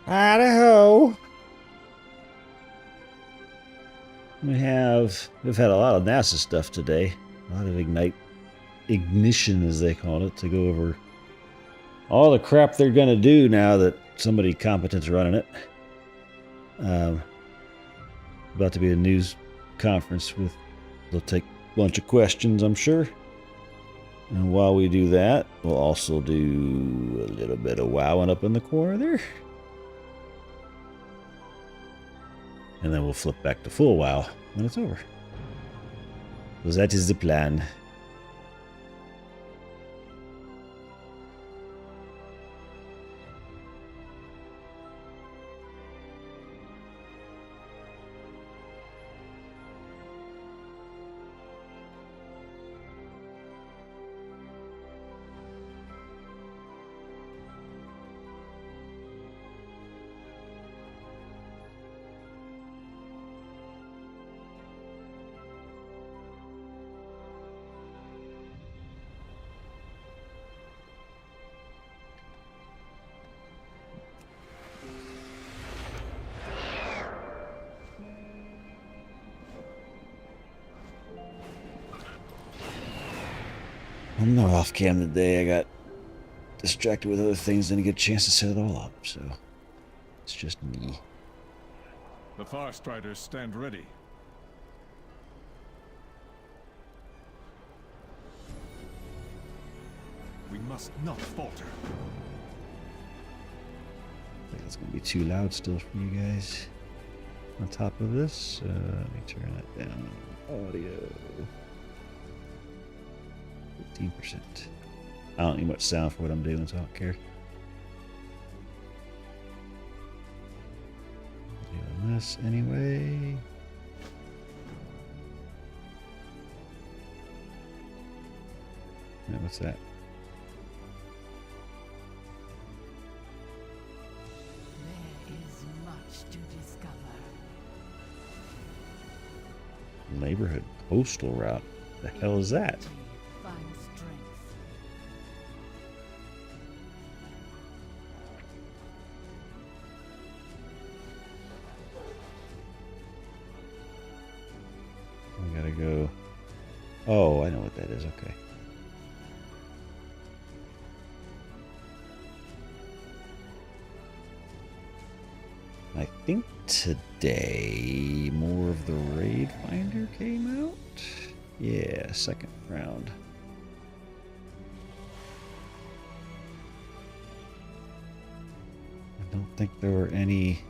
Idaho. We've had a lot of NASA stuff today. A lot of ignition, as they call it, to go over all the crap they're going to do now that somebody competent's running it. About to be a news conference they'll take a bunch of questions, I'm sure. And while we do that, we'll also do a little bit of wowing up in the corner there. And then we'll flip back to full WoW when it's over. So that is the plan. I'm not off cam today. I got distracted with other things, didn't get a chance to set it all up, so it's just me. The Far Striders stand ready. We must not falter. I think it's gonna be too loud still for you guys. On top of this, let me turn that down. Audio. 15%. I don't need much sound for what I'm doing, so I don't care. Doing this anyway. Now, what's that? There is much to discover. Neighborhood postal route. The hell is that? Find strength. I gotta go. Oh, I know what that is. Okay. I think today more of the Raid Finder came out. Yeah, second round. I don't think there were any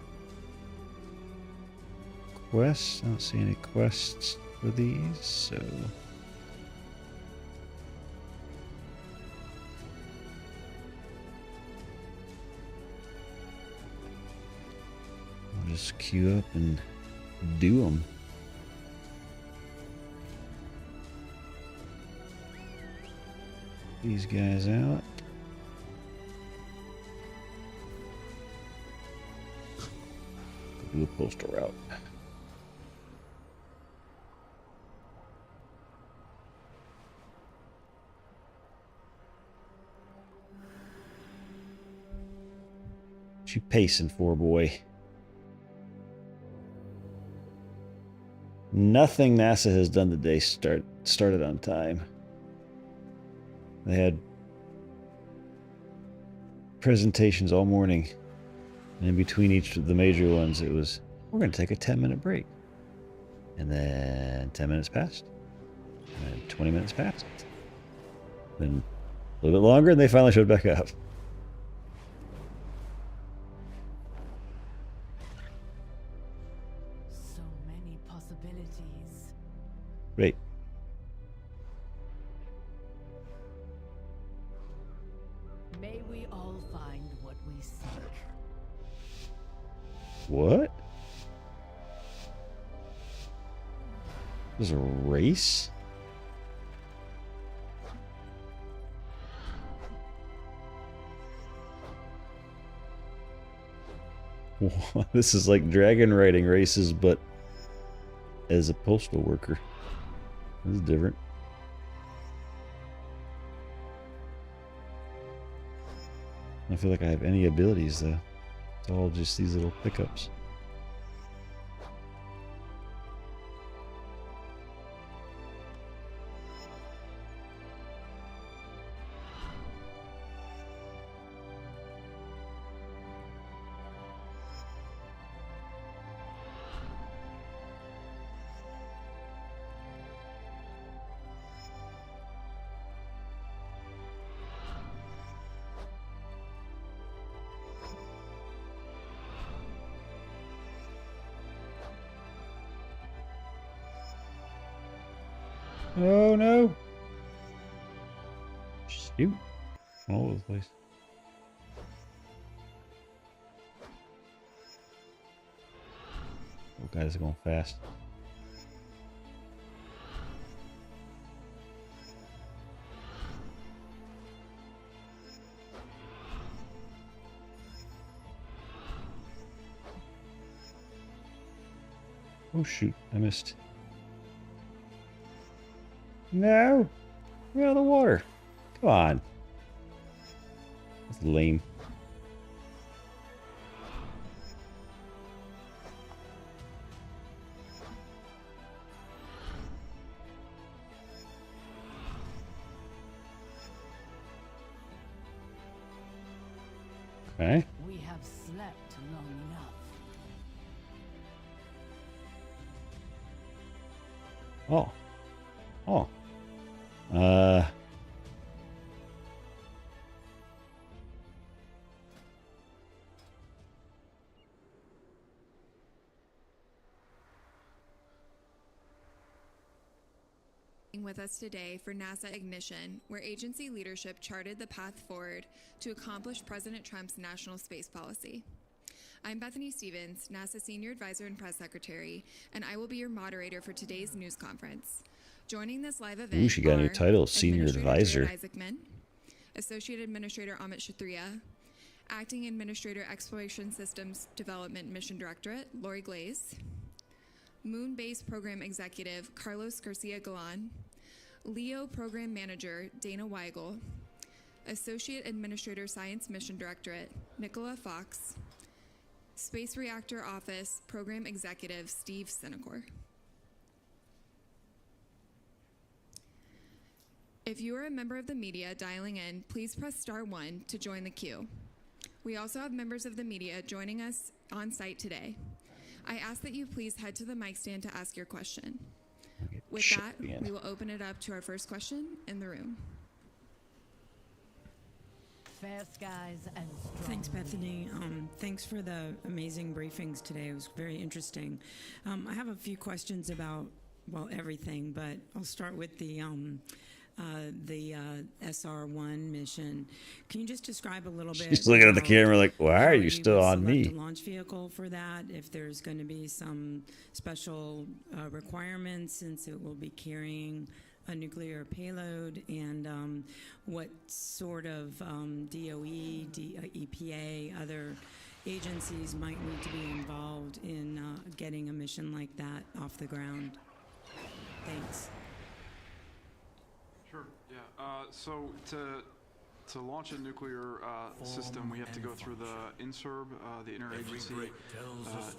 quests. I don't see any quests for these, so I'll just queue up and do them. These guys out. Do a postal route. What you pacing for, boy? Nothing NASA has done today started on time. They had presentations all morning, and in between each of the major ones, it was, we're going to take a 10-minute break. And then 10 minutes passed, and then 20 minutes passed. Then a little bit longer, and they finally showed back up. So many possibilities. Wait. May we all find what we seek. What? There's a race? This is like dragon riding races, but as a postal worker. This is different. I don't feel like I have any abilities though. It's all just these little pickups. Oh no! Shoot. All over the place. Oh, guys are going fast. Oh shoot, I missed. No! Get out of the water. Come on. That's lame. Okay. We have slept long enough. Oh. Oh. With us today for NASA Ignition, where agency leadership charted the path forward to accomplish President Trump's national space policy. I'm Bethany Stevens, NASA Senior Advisor and Press Secretary, and I will be your moderator for today's news conference. Joining this live event Ooh, she got a new are title, Senior Administrator Advisor. Jared Isaacman, Associate Administrator Amit Kshatriya, Acting Administrator Exploration Systems Development Mission Directorate Lori Glaze, Moon Base Program Executive Carlos Garcia Galan, LEO Program Manager Dana Weigel, Associate Administrator Science Mission Directorate Nicola Fox, Space Reactor Office Program Executive Steve Sinecor. If you are a member of the media dialing in, please press *1 to join the queue. We also have members of the media joining us on site today. I ask that you please head to the mic stand to ask your question. With that, we will open it up to our first question in the room. Fair skies and strong. Thanks, Bethany. Thanks for the amazing briefings today. It was very interesting. I have a few questions about, well, everything, but I'll start with the SR-1 mission. Can you just describe a little bit? She's looking at the camera like, why are you still on me? A launch vehicle for that, if there's going to be some special requirements since it will be carrying a nuclear payload, and what sort of DOE, EPA, other agencies might need to be involved in getting a mission like that off the ground. Thanks. Sure. Yeah. So to launch a nuclear system, we have to go through the INSERB, the Interagency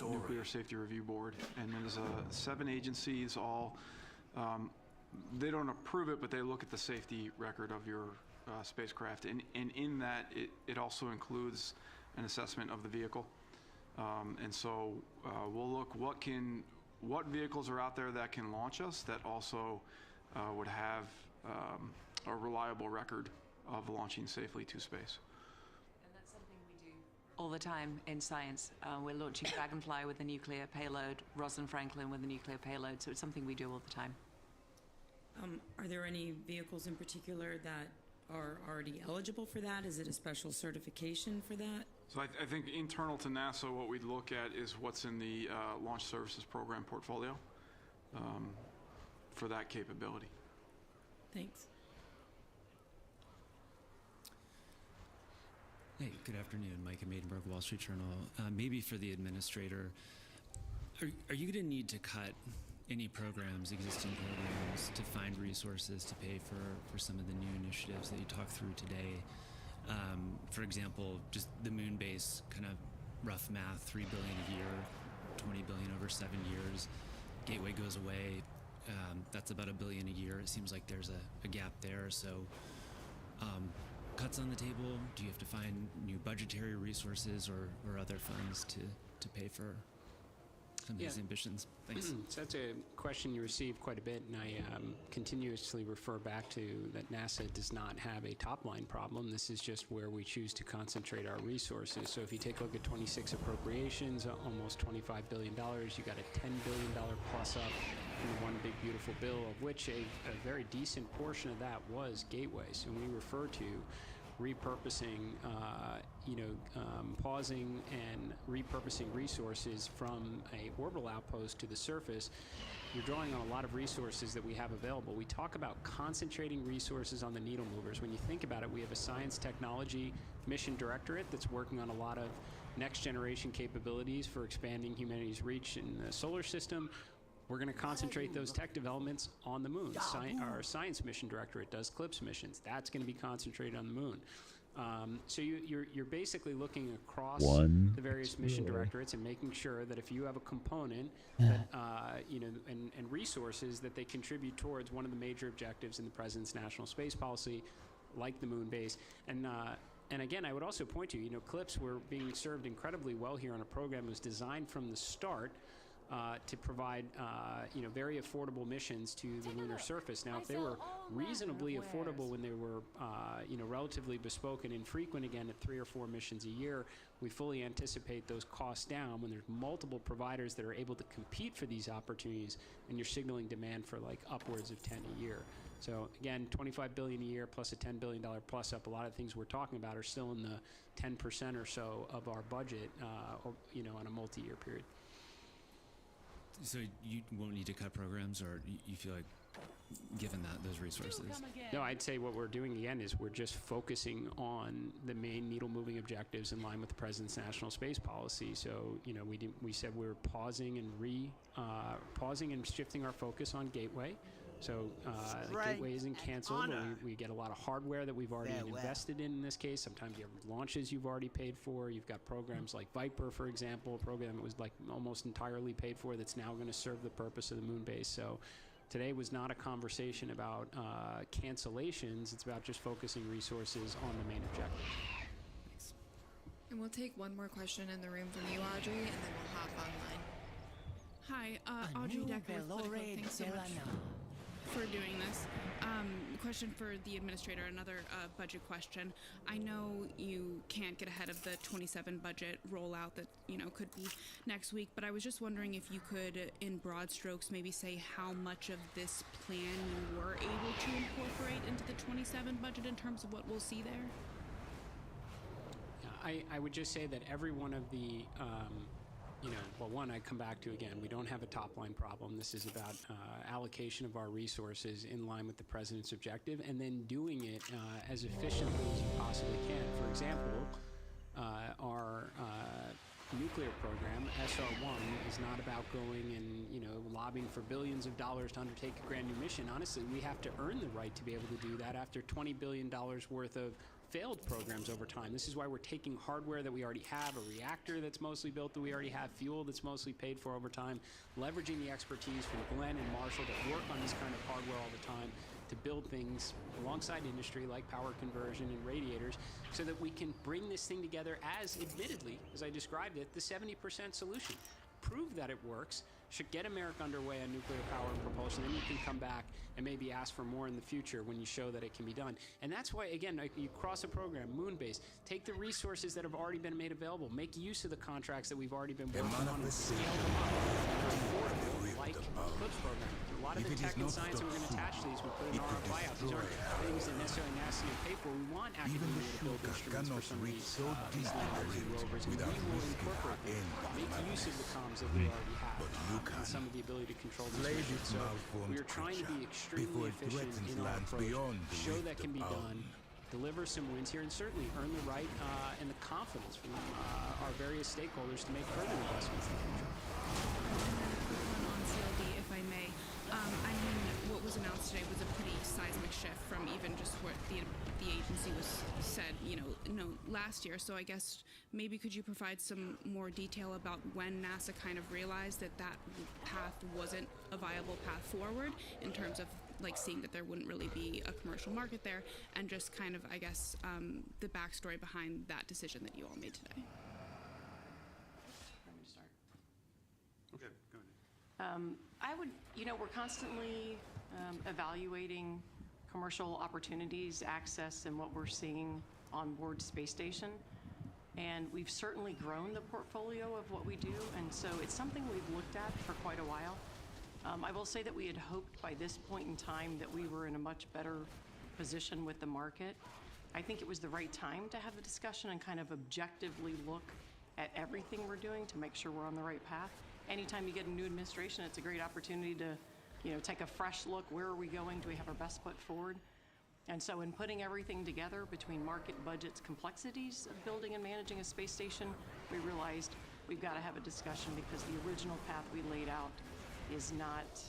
Nuclear Safety Review Board, and there's 7 agencies. All they don't approve it, but they look at the safety record of your spacecraft, and in that it also includes an assessment of the vehicle. And so we'll look what vehicles are out there that can launch us that also would have a reliable record of launching safely to space. And that's something we do all the time in science. We're launching Dragonfly with a nuclear payload, Rosalind Franklin with a nuclear payload, so it's something we do all the time. Are there any vehicles in particular that are already eligible for that? Is it a special certification for that? So I think internal to NASA, what we'd look at is what's in the Launch Services Program portfolio for that capability. Thanks. Hey, good afternoon. Mike Maidenberg, Wall Street Journal. Maybe for the administrator, are you going to need to cut any programs, existing programs, to find resources to pay for some of the new initiatives that you talked through today? For example, just the moon base kind of rough math, 3 billion a year, 20 billion over 7 years. Gateway goes away. That's about $1 billion a year. It seems like there's a gap there. So cuts on the table. Do you have to find new budgetary resources or other funds to pay for some of these ambitions? Thanks. So that's a question you receive quite a bit, and I continuously refer back to that NASA does not have a top-line problem. This is just where we choose to concentrate our resources. So if you take a look at 26 appropriations, almost $25 billion, you got a $10 billion plus up in the One Big Beautiful Bill, of which a very decent portion of that was Gateway. So when we refer to repurposing, pausing and repurposing resources from a orbital outpost to the surface, you're drawing on a lot of resources that we have available. We talk about concentrating resources on the needle movers. When you think about it, we have a science technology mission directorate that's working on a lot of next generation capabilities for expanding humanity's reach in the solar system. We're going to concentrate those tech developments on the moon. Our science mission directorate does CLIPS missions. That's going to be concentrated on the moon. So you're basically looking across the various mission directorates and making sure that if you have a component that and resources that they contribute towards one of the major objectives in the president's national space policy, like the moon base. And again, I would also point to, CLIPS were being served incredibly well here on a program that was designed from the start to provide, very affordable missions to the lunar surface. Now, if they were reasonably affordable when they were, relatively bespoke and infrequent, again, at 3 or 4 missions a year, we fully anticipate those costs down when there's multiple providers that are able to compete for these opportunities, and you're signaling demand for like upwards of 10 a year. So again, $25 billion a year plus a $10 billion plus up. A lot of things we're talking about are still in the 10% or so of our budget, on a multi-year period. So you won't need to cut programs, or you feel like, given those resources? No, I'd say what we're doing again is we're just focusing on the main needle-moving objectives in line with the president's national space policy. So we said we were pausing and shifting our focus on Gateway. So Gateway isn't canceled, but we get a lot of hardware that we've already invested in this case. Sometimes you have launches you've already paid for. You've got programs like Viper, for example, a program that was like almost entirely paid for that's now going to serve the purpose of the moon base. So today was not a conversation about cancellations. It's about just focusing resources on the main objective. Thanks. And we'll take one more question in the room from you, Audrey, and then we'll hop online. Hi, Audrey Decker with Politico. Thanks so much for doing this. Question for the administrator, another budget question. I know you can't get ahead of the 27 budget rollout that, could be next week, but I was just wondering if you could, in broad strokes, maybe say how much of this plan you were able to incorporate into the 27 budget in terms of what we'll see there? I would just say that every one of the one, I come back to again, we don't have a top-line problem. This is about allocation of our resources in line with the president's objective, and then doing it as efficiently as you possibly can. For example, our nuclear program, SR1, is not about going and lobbying for billions of dollars to undertake a brand new mission. Honestly, we have to earn the right to be able to do that after $20 billion worth of failed programs over time. This is why we're taking hardware that we already have, a reactor that's mostly built that we already have, fuel that's mostly paid for over time, leveraging the expertise from Glenn and Marshall that work on this kind of hardware all the time to build things alongside industry like power conversion and radiators so that we can bring this thing together as, admittedly, as I described it, the 70% solution. Prove that it works, should get America underway on nuclear power and propulsion, then you can come back and maybe ask for more in the future when you show that it can be done. And that's why, again, you cross a program, Moonbase, take the resources that have already been made available, make use of the contracts that we've already been working on and scale them up. They're affordable, like CLIPS program. A lot of the tech and science that we're going to attach to these, we put an RFI out. These aren't things that necessarily NASA can pay for. We want academia to build instruments for some of these landers and rovers, and we will incorporate them, make use of the comms that we already have, and some of the ability to control these missions. So we are trying to be extremely efficient in our approach, show that can be done, deliver some wins here, and certainly earn the right and the confidence from our various stakeholders to make further investments in the future. On CLD, if I may, what was announced today was a pretty seismic shift from even just what the agency was said, last year. So I guess maybe could you provide some more detail about when NASA kind of realized that path wasn't a viable path forward in terms of like seeing that there wouldn't really be a commercial market there, and just kind of, I guess, the backstory behind that decision that you all made today. Let me start. Okay, go ahead. We're constantly evaluating commercial opportunities, access, and what we're seeing on board space station. And we've certainly grown the portfolio of what we do, and so it's something we've looked at for quite a while. I will say that we had hoped by this point in time that we were in a much better position with the market. I think it was the right time to have the discussion and kind of objectively look at everything we're doing to make sure we're on the right path. Anytime you get a new administration, it's a great opportunity to, take a fresh look. Where are we going? Do we have our best foot forward? And so in putting everything together between market budgets, complexities of building and managing a space station, we realized we've got to have a discussion because the original path we laid out is not,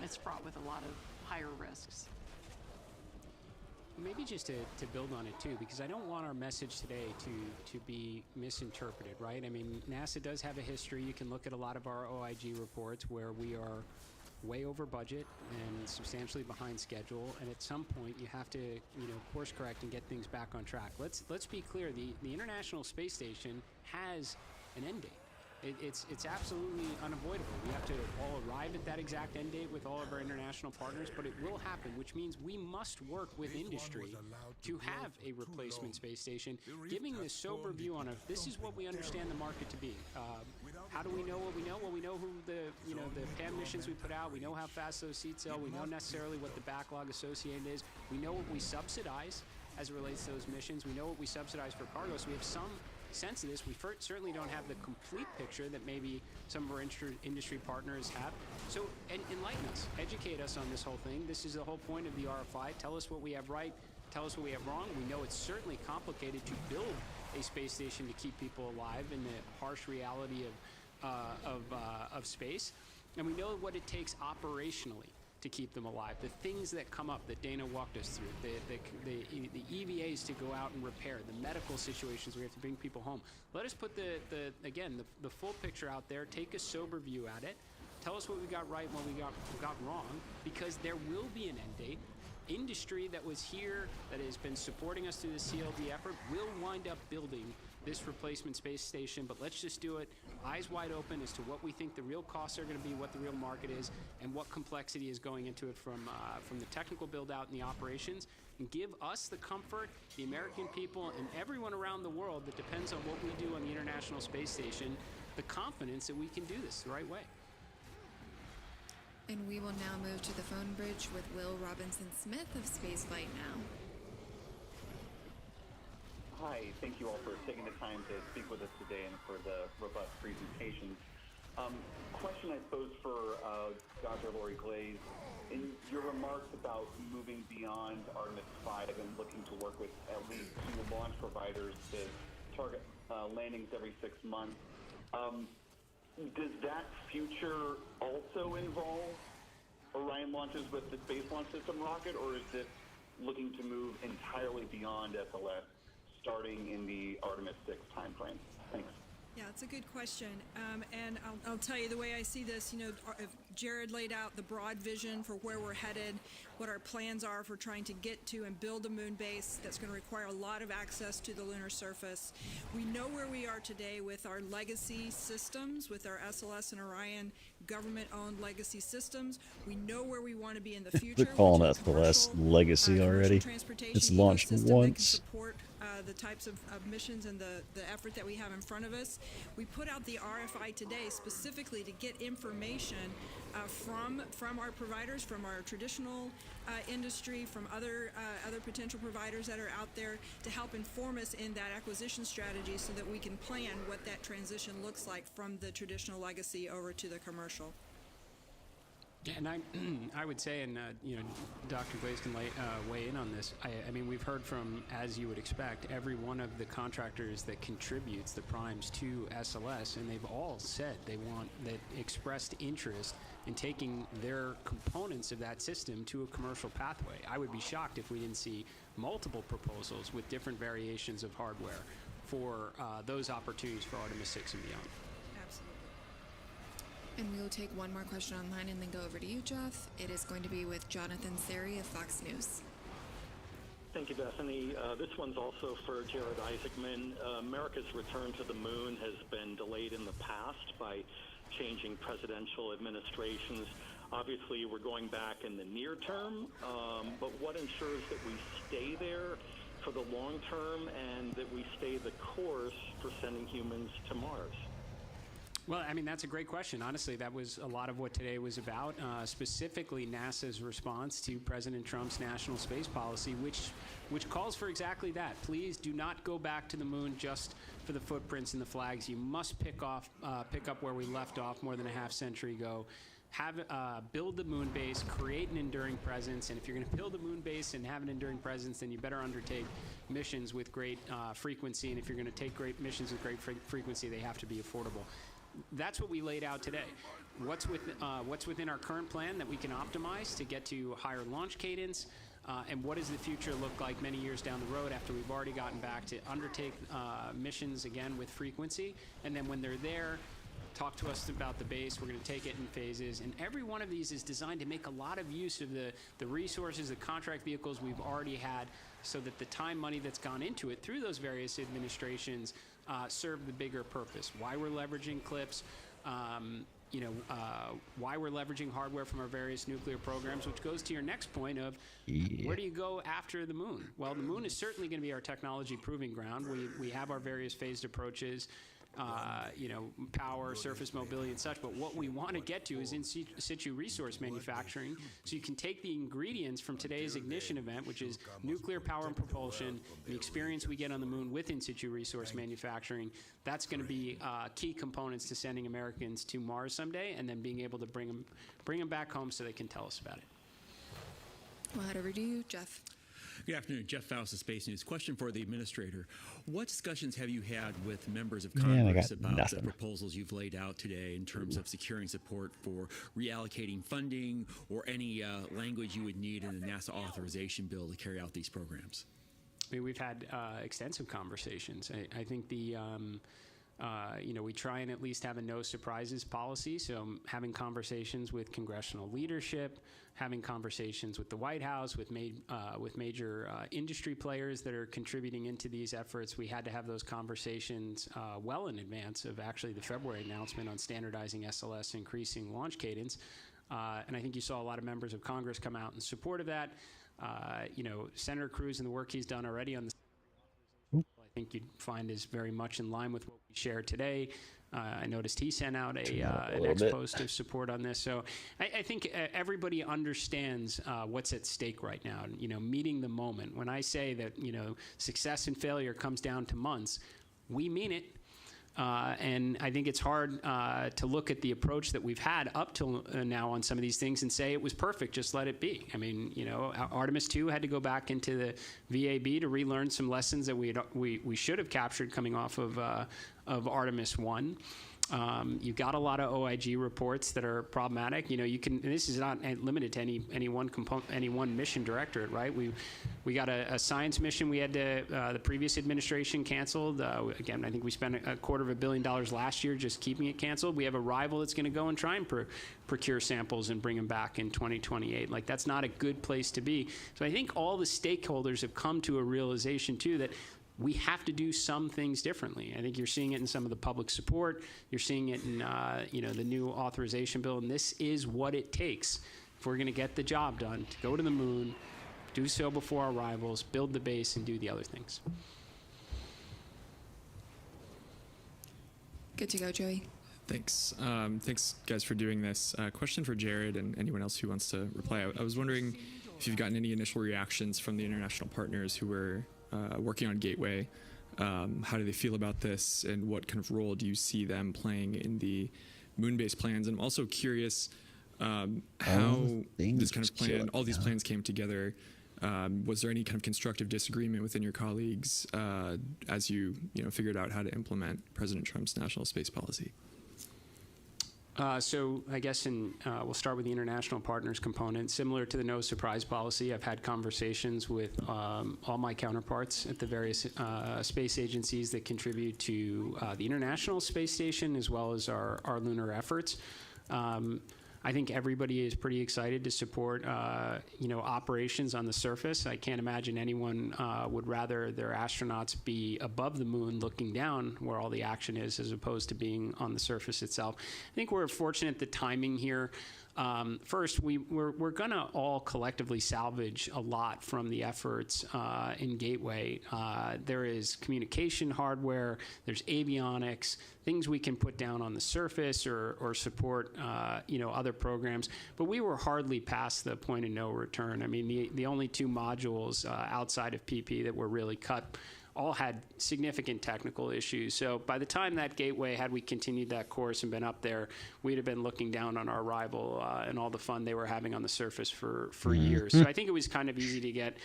it's fraught with a lot of higher risks. Maybe just to build on it too, because I don't want our message today to be misinterpreted, right? I mean, NASA does have a history. You can look at a lot of our OIG reports where we are way over budget and substantially behind schedule, and at some point you have to course correct and get things back on track. Let's be clear, the International Space Station has an end date. It's absolutely unavoidable. We have to all arrive at that exact end date with all of our international partners, but it will happen, which means we must work with industry to have a replacement space station, giving this sober view on this is what we understand the market to be. How do we know what we know? Well, we know who the PAM missions we put out. We know how fast those seats sell. We know necessarily what the backlog associated is. We know what we subsidize as it relates to those missions. We know what we subsidize for cargo, so we have some sense of this. We certainly don't have the complete picture that maybe some of our industry partners have. So enlighten us, educate us on this whole thing. This is the whole point of the RFI. Tell us what we have right, tell us what we have wrong. We know it's certainly complicated to build a space station to keep people alive in the harsh reality of space. And we know what it takes operationally to keep them alive. The things that come up that Dana walked us through, the EVAs to go out and repair, the medical situations where we have to bring people home. Let us put the full picture out there, take a sober view at it, tell us what we got right and what we got wrong, because there will be an end date. Industry that was here, that has been supporting us through the CLD effort, will wind up building this replacement space station, but let's just do it eyes wide open as to what we think the real costs are going to be, what the real market is, and what complexity is going into it from the technical build out and the operations, and give us the comfort, the American people, and everyone around the world that depends on what we do on the International Space Station, the confidence that we can do this the right way. And we will now move to the phone bridge with Will Robinson-Smith of Spaceflight Now. Hi, thank you all for taking the time to speak with us today and for the robust presentations. Question, I suppose, for Dr. Lori Glaze. In your remarks about moving beyond Artemis 5 and looking to work with at least 2 launch providers to target landings every 6 months, does that future also involve Orion launches with the Space Launch System rocket, or is this looking to move entirely beyond SLS, starting in the Artemis 6 timeframe? Thanks. Yeah, it's a good question. And I'll tell you the way I see this, Jared laid out the broad vision for where we're headed, what our plans are for trying to get to and build a moon base that's going to require a lot of access to the lunar surface. We know where we are today with our legacy systems, with our SLS and Orion government-owned legacy systems. We know where we want to be in the future. They're calling SLS legacy already. It's launched once. The types of missions and the effort that we have in front of us. We put out the RFI today specifically to get information from our providers, from our traditional industry, from other potential providers that are out there to help inform us in that acquisition strategy so that we can plan what that transition looks like from the traditional legacy over to the commercial. Yeah, and I would say, and Dr. Glaze can weigh in on this. I mean, we've heard from, as you would expect, every one of the contractors that contributes the primes to SLS, and they've all said that expressed interest in taking their components of that system to a commercial pathway. I would be shocked if we didn't see multiple proposals with different variations of hardware for those opportunities for Artemis 6 and beyond. And we will take one more question online and then go over to you, Jeff. It is going to be with Jonathan Seri of Fox News. Thank you, Bethany. This one's also for Jared Isaacman. America's return to the moon has been delayed in the past by changing presidential administrations. Obviously, we're going back in the near term, but what ensures that we stay there for the long term and that we stay the course for sending humans to Mars? Well, I mean, that's a great question. Honestly, that was a lot of what today was about, specifically NASA's response to President Trump's national space policy, which calls for exactly that. Please do not go back to the moon just for the footprints and the flags. You must pick up where we left off more than a half century ago. Build the moon base, create an enduring presence, and if you're going to build a moon base and have an enduring presence, then you better undertake missions with great frequency, and if you're going to take great missions with great frequency, they have to be affordable. That's what we laid out today. What's within our current plan that we can optimize to get to higher launch cadence, and what does the future look like many years down the road after we've already gotten back to undertake missions again with frequency, and then when they're there, talk to us about the base. We're going to take it in phases, and every one of these is designed to make a lot of use of the resources, the contract vehicles we've already had, so that the time, money that's gone into it through those various administrations serve the bigger purpose. Why we're leveraging CLIPS, why we're leveraging hardware from our various nuclear programs, which goes to your next point of where do you go after the moon? Well, the moon is certainly going to be our technology proving ground. We have our various phased approaches, power, surface mobility and such, but what we want to get to is in situ resource manufacturing, so you can take the ingredients from today's ignition event, which is nuclear power and propulsion, the experience we get on the moon with in situ resource manufacturing. That's going to be key components to sending Americans to Mars someday, and then being able to bring them back home so they can tell us about it. We'll head over to you, Jeff. Good afternoon. Jeff Faust of Space News. Question for the administrator. What discussions have you had with members of Congress about the proposals you've laid out today in terms of securing support for reallocating funding or any language you would need in the NASA authorization bill to carry out these programs? I mean, we've had extensive conversations. I think we try and at least have a no surprises policy. So having conversations with congressional leadership, having conversations with the White House, with major industry players that are contributing into these efforts. We had to have those conversations well in advance of actually the February announcement on standardizing SLS, increasing launch cadence. And I think you saw a lot of members of Congress come out in support of that. Senator Cruz and the work he's done already on the I think you'd find is very much in line with what we shared today. I noticed he sent out an ex post of support on this. So I think everybody understands what's at stake right now. Meeting the moment. When I say that, success and failure comes down to months, we mean it. And I think it's hard to look at the approach that we've had up till now on some of these things and say it was perfect, just let it be. I mean, Artemis 2 had to go back into the VAB to relearn some lessons that we should have captured coming off of Artemis 1. You got a lot of OIG reports that are problematic. This is not limited to any one component, any one mission directorate, right? We got a science mission we had to, the previous administration canceled. Again, I think we spent $250 million last year just keeping it canceled. We have a rival that's going to go and try and procure samples and bring them back in 2028. Like, that's not a good place to be. So I think all the stakeholders have come to a realization too that we have to do some things differently. I think you're seeing it in some of the public support. You're seeing it in the new authorization bill, and this is what it takes if we're going to get the job done, to go to the moon, do so before our rivals, build the base, and do the other things. Good to go, Joey. Thanks. Thanks, guys, for doing this. Question for Jared and anyone else who wants to reply. I was wondering if you've gotten any initial reactions from the international partners who were working on Gateway. How do they feel about this, and what kind of role do you see them playing in the moon-based plans? And I'm also curious, How this kind of plan, all these plans came together. Was there any kind of constructive disagreement within your colleagues as you figured out how to implement President Trump's national space policy? So I guess we'll start with the international partners component. Similar to the no surprise policy, I've had conversations with all my counterparts at the various space agencies that contribute to the International Space Station as well as our lunar efforts. I think everybody is pretty excited to support, operations on the surface. I can't imagine anyone would rather their astronauts be above the moon looking down where all the action is as opposed to being on the surface itself. I think we're fortunate the timing here. First, we're going to all collectively salvage a lot from the efforts in Gateway. There is communication hardware, there's avionics, things we can put down on the surface or support, other programs. But we were hardly past the point of no return. I mean, the only two modules outside of PP that were really cut all had significant technical issues. So by the time that Gateway, had we continued that course and been up there, we'd have been looking down on our rival and all the fun they were having on the surface for years. So I think it was kind of easy to get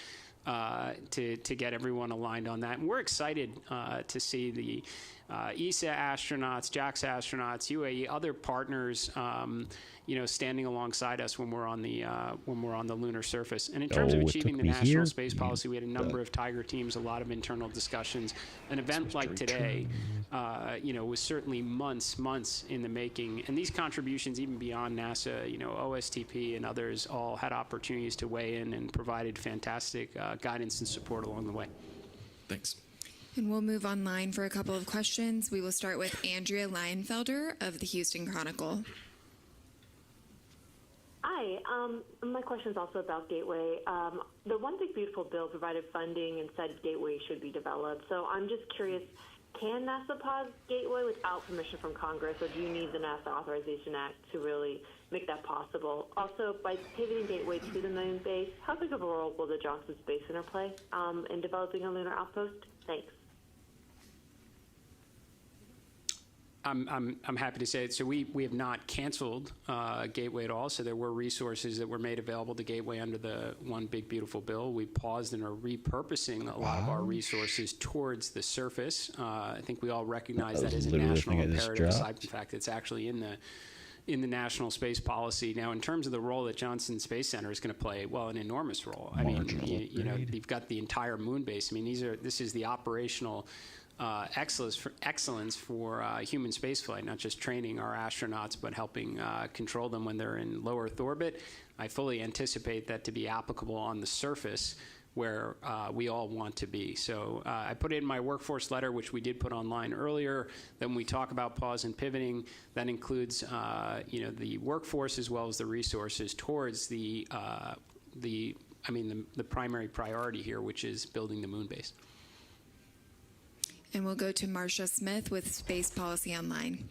get everyone aligned on that. And we're excited to see the ESA astronauts, JAXA astronauts, UAE, other partners, standing alongside us when we're on the lunar surface. And in terms of achieving the national space policy, we had a number of Tiger teams, a lot of internal discussions. An event like today, was certainly months in the making. And these contributions, even beyond NASA, OSTP and others, all had opportunities to weigh in and provided fantastic guidance and support along the way. Thanks. And we'll move online for a couple of questions. We will start with Andrea Leinfelder of the Houston Chronicle. Hi. My question is also about Gateway. The One Big Beautiful Bill provided funding and said Gateway should be developed. So I'm just curious, can NASA pause Gateway without permission from Congress, or do you need the NASA Authorization Act to really make that possible? Also, by pivoting Gateway to the moon base, how big of a role will the Johnson Space Center play in developing a lunar outpost? Thanks. I'm happy to say it. So we have not canceled Gateway at all. So there were resources that were made available to Gateway under the One Big Beautiful Bill. We paused and are repurposing a lot of our resources towards the surface. I think we all recognize that is a national imperative, aside from the fact that it's actually in the national space policy. Now, in terms of the role that Johnson Space Center is going to play, well, an enormous role. I mean, you've got the entire moon base. I mean, this is the operational excellence for human spaceflight, not just training our astronauts, but helping control them when they're in low Earth orbit. I fully anticipate that to be applicable on the surface where we all want to be. So I put it in my workforce letter, which we did put online earlier. Then we talk about pause and pivoting. That includes the workforce as well as the resources towards the primary priority here, which is building the moon base. And we'll go to Marcia Smith with Space Policy Online.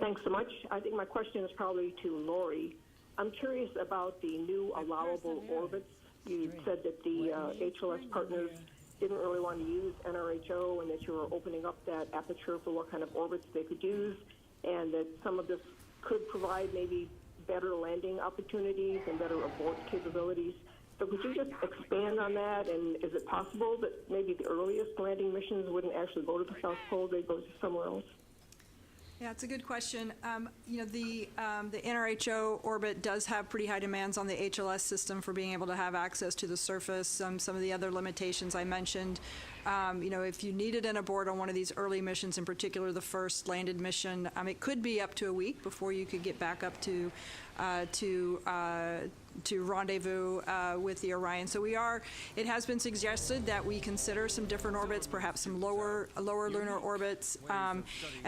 Thanks so much. I think my question is probably to Lori. I'm curious about the new allowable orbits. You said that the HLS partners didn't really want to use NRHO and that you were opening up that aperture for what kind of orbits they could use, and that some of this could provide maybe better landing opportunities and better abort capabilities. So could you just expand on that? And is it possible that maybe the earliest landing missions wouldn't actually go to the South Pole, they'd go to somewhere else? Yeah, it's a good question. The NRHO orbit does have pretty high demands on the HLS system for being able to have access to the surface. Some of the other limitations I mentioned. If you needed an abort on one of these early missions, in particular the first landed mission, it could be up to a week before you could get back up to rendezvous with the Orion. So it has been suggested that we consider some different orbits, perhaps some lower lunar orbits. And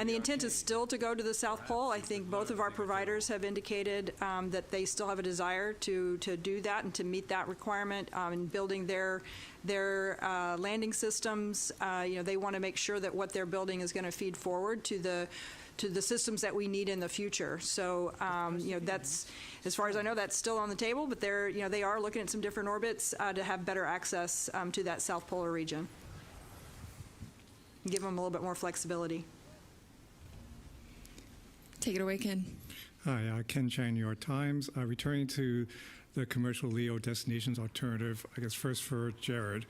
the intent is still to go to the South Pole. I think both of our providers have indicated that they still have a desire to do that and to meet that requirement in building their landing systems. They want to make sure that what they're building is going to feed forward to the systems that we need in the future. So, that's, as far as I know, that's still on the table, but they are looking at some different orbits to have better access to that South Polar region. Give them a little bit more flexibility. Take it away, Ken. Hi, Ken Chang, New York Times. Returning to the commercial LEO destinations alternative, I guess first for Jared.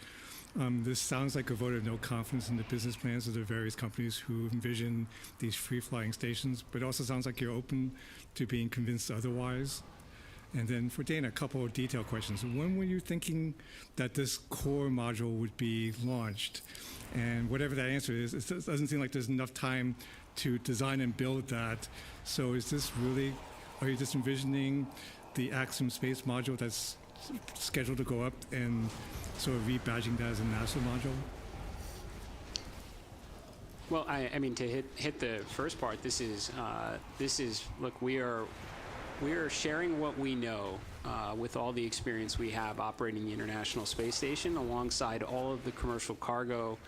This sounds like a vote of no confidence in the business plans of the various companies who envision these free-flying stations, but it also sounds like you're open to being convinced otherwise. And then for Dana, a couple of detailed questions. When were you thinking that this core module would be launched? And whatever that answer is, it doesn't seem like there's enough time to design and build that. So is this really, are you just envisioning the Axiom Space module that's scheduled to go up and sort of rebadging that as a NASA module? Well, I mean, to hit the first part, this is look, we are sharing what we know with all the experience we have operating the International Space Station alongside all of the commercial cargo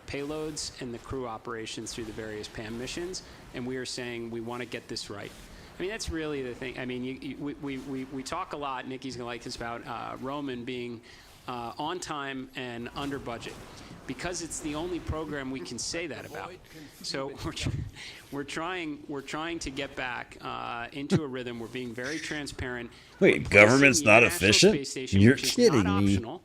payloads and the crew operations through the various PAM missions, and we are saying we want to get this right. I mean, that's really the thing. I mean, we talk a lot, Nikki's going to like this, about Roman being on time and under budget, because it's the only program we can say that about. So we're trying to get back into a rhythm. We're being very transparent. Wait, government's not efficient? You're kidding me. Optional.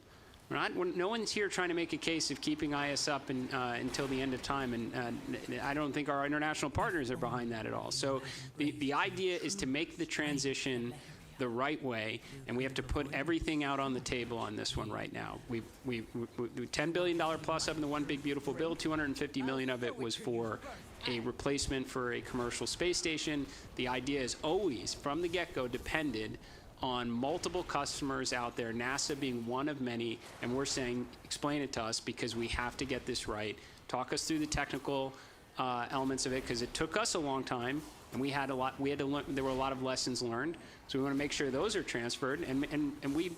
No one's here trying to make a case of keeping IS up until the end of time, and I don't think our international partners are behind that at all. So the idea is to make the transition the right way, and we have to put everything out on the table on this one right now. We $10 billion plus up in the One Big Beautiful Bill. $250 million of it was for a replacement for a commercial space station. The idea is always, from the get-go, depended on multiple customers out there, NASA being one of many, and we're saying, explain it to us, because we have to get this right. Talk us through the technical elements of it, because it took us a long time, and we had to learn. There were a lot of lessons learned, so we want to make sure those are transferred, and we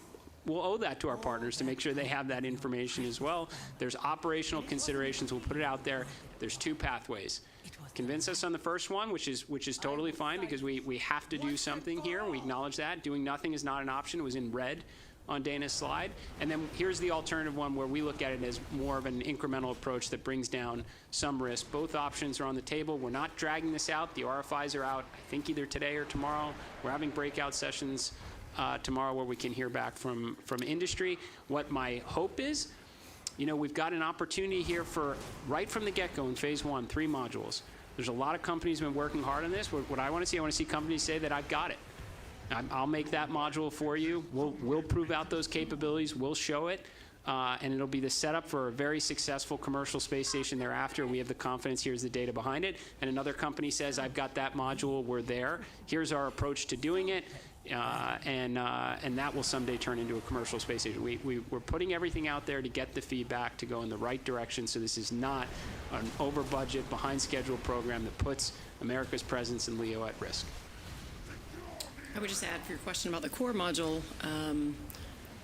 will owe that to our partners to make sure they have that information as well. There's operational considerations. We'll put it out there. There's two pathways. Convince us on the first one, which is totally fine, because we have to do something here. We acknowledge that. Doing nothing is not an option. It was in red on Dana's slide. And then here's the alternative one, where we look at it as more of an incremental approach that brings down some risk. Both options are on the table. We're not dragging this out. The RFIs are out, I think, either today or tomorrow. We're having breakout sessions tomorrow where we can hear back from industry. What my hope is, we've got an opportunity here for, right from the get-go in phase 1, 3 modules. There's a lot of companies been working hard on this. What I want to see companies say that I've got it. I'll make that module for you. We'll prove out those capabilities. We'll show it. And it'll be the setup for a very successful commercial space station thereafter. We have the confidence. Here's the data behind it. And another company says, I've got that module. We're there. Here's our approach to doing it. And that will someday turn into a commercial space station. We're putting everything out there to get the feedback to go in the right direction, so this is not an over-budget, behind-schedule program that puts America's presence in LEO at risk. I would just add, for your question about the core module,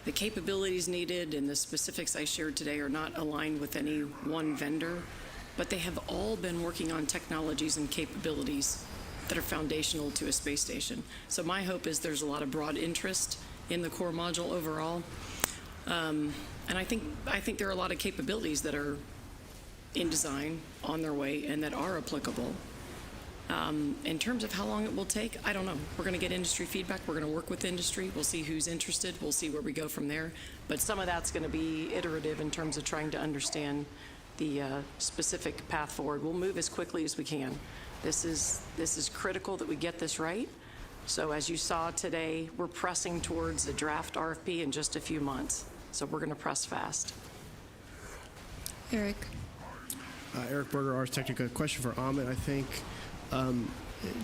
the capabilities needed and the specifics I shared today are not aligned with any one vendor, but they have all been working on technologies and capabilities that are foundational to a space station. So my hope is there's a lot of broad interest in the core module overall. And I think there are a lot of capabilities that are in design, on their way, and that are applicable. In terms of how long it will take, I don't know. We're going to get industry feedback. We're going to work with industry. We'll see who's interested. We'll see where we go from there. But some of that's going to be iterative in terms of trying to understand the specific path forward. We'll move as quickly as we can. This is critical that we get this right. So as you saw today, we're pressing towards the draft RFP in just a few months. So we're going to press fast. Eric. Eric Berger, Ars Technica. Question for Amit, I think.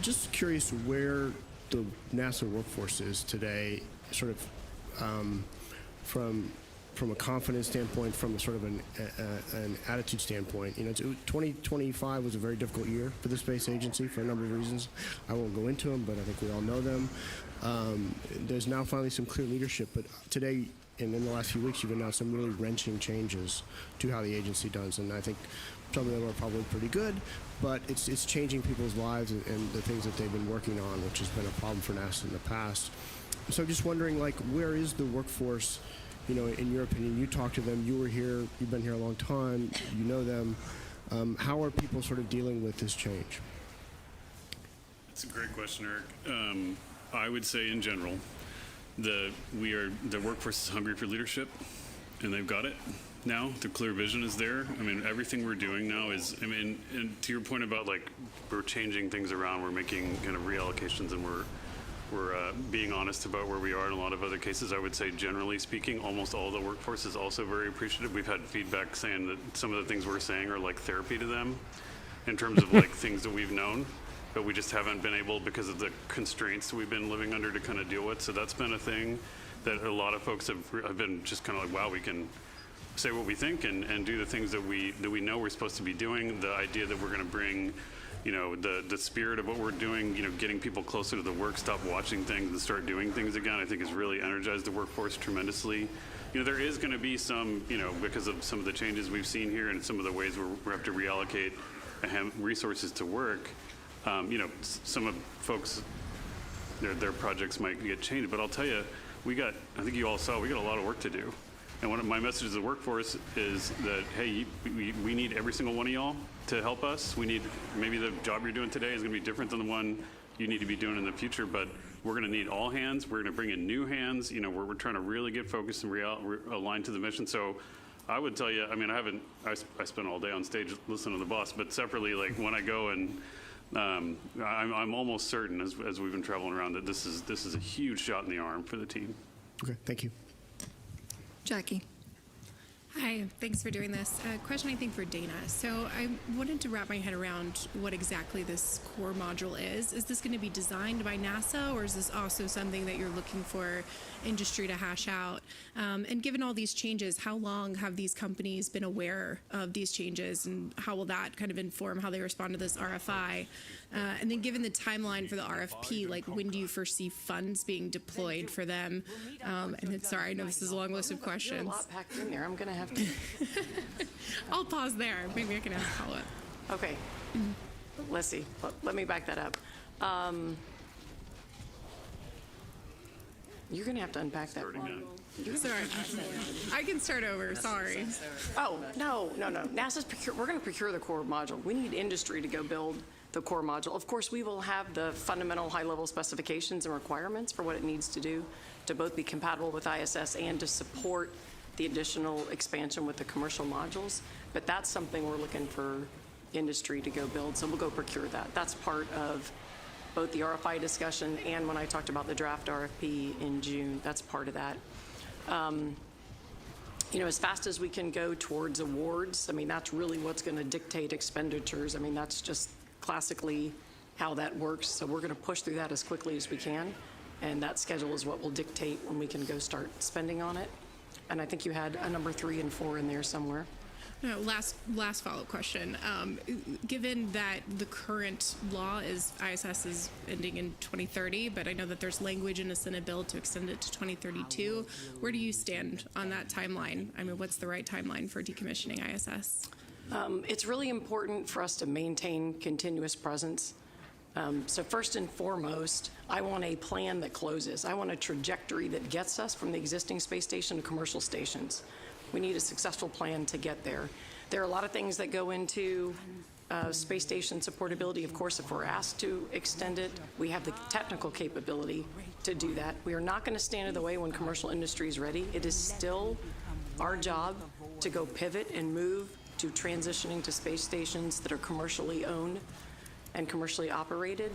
Just curious where the NASA workforce is today, sort of from a confidence standpoint, from a sort of an attitude standpoint. 2025 was a very difficult year for the space agency for a number of reasons. I won't go into them, but I think we all know them. There's now finally some clear leadership, but today and in the last few weeks, you've announced some really wrenching changes to how the agency does, and I think some of them are probably pretty good, but it's changing people's lives and the things that they've been working on, which has been a problem for NASA in the past. So I'm just wondering, where is the workforce? In your opinion, you talk to them, you were here, you've been here a long time, you know them. How are people sort of dealing with this change? It's a great question, Eric. I would say in general, the workforce is hungry for leadership, and they've got it now. The clear vision is there. I mean, everything we're doing now is, and to your point about like we're changing things around, we're making kind of reallocations, and we're being honest about where we are in a lot of other cases. I would say, generally speaking, almost all the workforce is also very appreciative. We've had feedback saying that some of the things we're saying are like therapy to them in terms of like things that we've known, but we just haven't been able, because of the constraints we've been living under, to kind of deal with. So that's been a thing that a lot of folks have been just kind of like, wow, we can say what we think and do the things that we know we're supposed to be doing. The idea that we're going to bring, you know, the spirit of what we're doing, you know, getting people closer to the work, stop watching things and start doing things again, I think has really energized the workforce tremendously. You know, there is going to be some, you know, because of some of the changes we've seen here and some of the ways we have to reallocate resources to work, you know, some of folks, their projects might get changed. But I'll tell you, I think you all saw, we got a lot of work to do. And one of my messages to the workforce is that, hey, we need every single one of y'all to help us. We need, maybe the job you're doing today is going to be different than the one you need to be doing in the future, but we're going to need all hands. We're going to bring in new hands. You know, we're trying to really get focused and aligned to the mission. So I would tell you, I mean, I spent all day on stage listening to the boss, but separately, like when I go and I'm almost certain, as we've been traveling around, that this is a huge shot in the arm for the team. Okay, thank you. Jackie. Hi, thanks for doing this. Question, I think, for Dana. So I wanted to wrap my head around what exactly this core module is. Is this going to be designed by NASA, or is this also something that you're looking for industry to hash out? And given all these changes, how long have these companies been aware of these changes, and how will that kind of inform how they respond to this RFI? And then given the timeline for the RFP, like when do you foresee funds being deployed for them? And then, sorry, I know this is a long list of questions. There's a lot packed in there. I'm going to have to... I'll pause there. Maybe I can ask a follow-up. Okay. Let's see. Let me back that up. You're going to have to unpack that. Sorry. I can start over. Sorry. Oh, no. NASA's we're going to procure the core module. We need industry to go build the core module. Of course, we will have the fundamental high-level specifications and requirements for what it needs to do to both be compatible with ISS and to support the additional expansion with the commercial modules. But that's something we're looking for industry to go build, so we'll go procure that. That's part of both the RFI discussion and when I talked about the draft RFP in June, that's part of that. You know, as fast as we can go towards awards, I mean, that's really what's going to dictate expenditures. I mean, that's just classically how that works. So we're going to push through that as quickly as we can. And that schedule is what will dictate when we can go start spending on it. And I think you had a number 3 and 4 in there somewhere. No, last follow-up question. Given that the current law is ISS is ending in 2030, but I know that there's language in a Senate bill to extend it to 2032, where do you stand on that timeline? I mean, what's the right timeline for decommissioning ISS? It's really important for us to maintain continuous presence. So first and foremost, I want a plan that closes. I want a trajectory that gets us from the existing space station to commercial stations. We need a successful plan to get there. There are a lot of things that go into space station supportability. Of course, if we're asked to extend it, we have the technical capability to do that. We are not going to stand in the way when commercial industry is ready. It is still our job to go pivot and move to transitioning to space stations that are commercially owned and commercially operated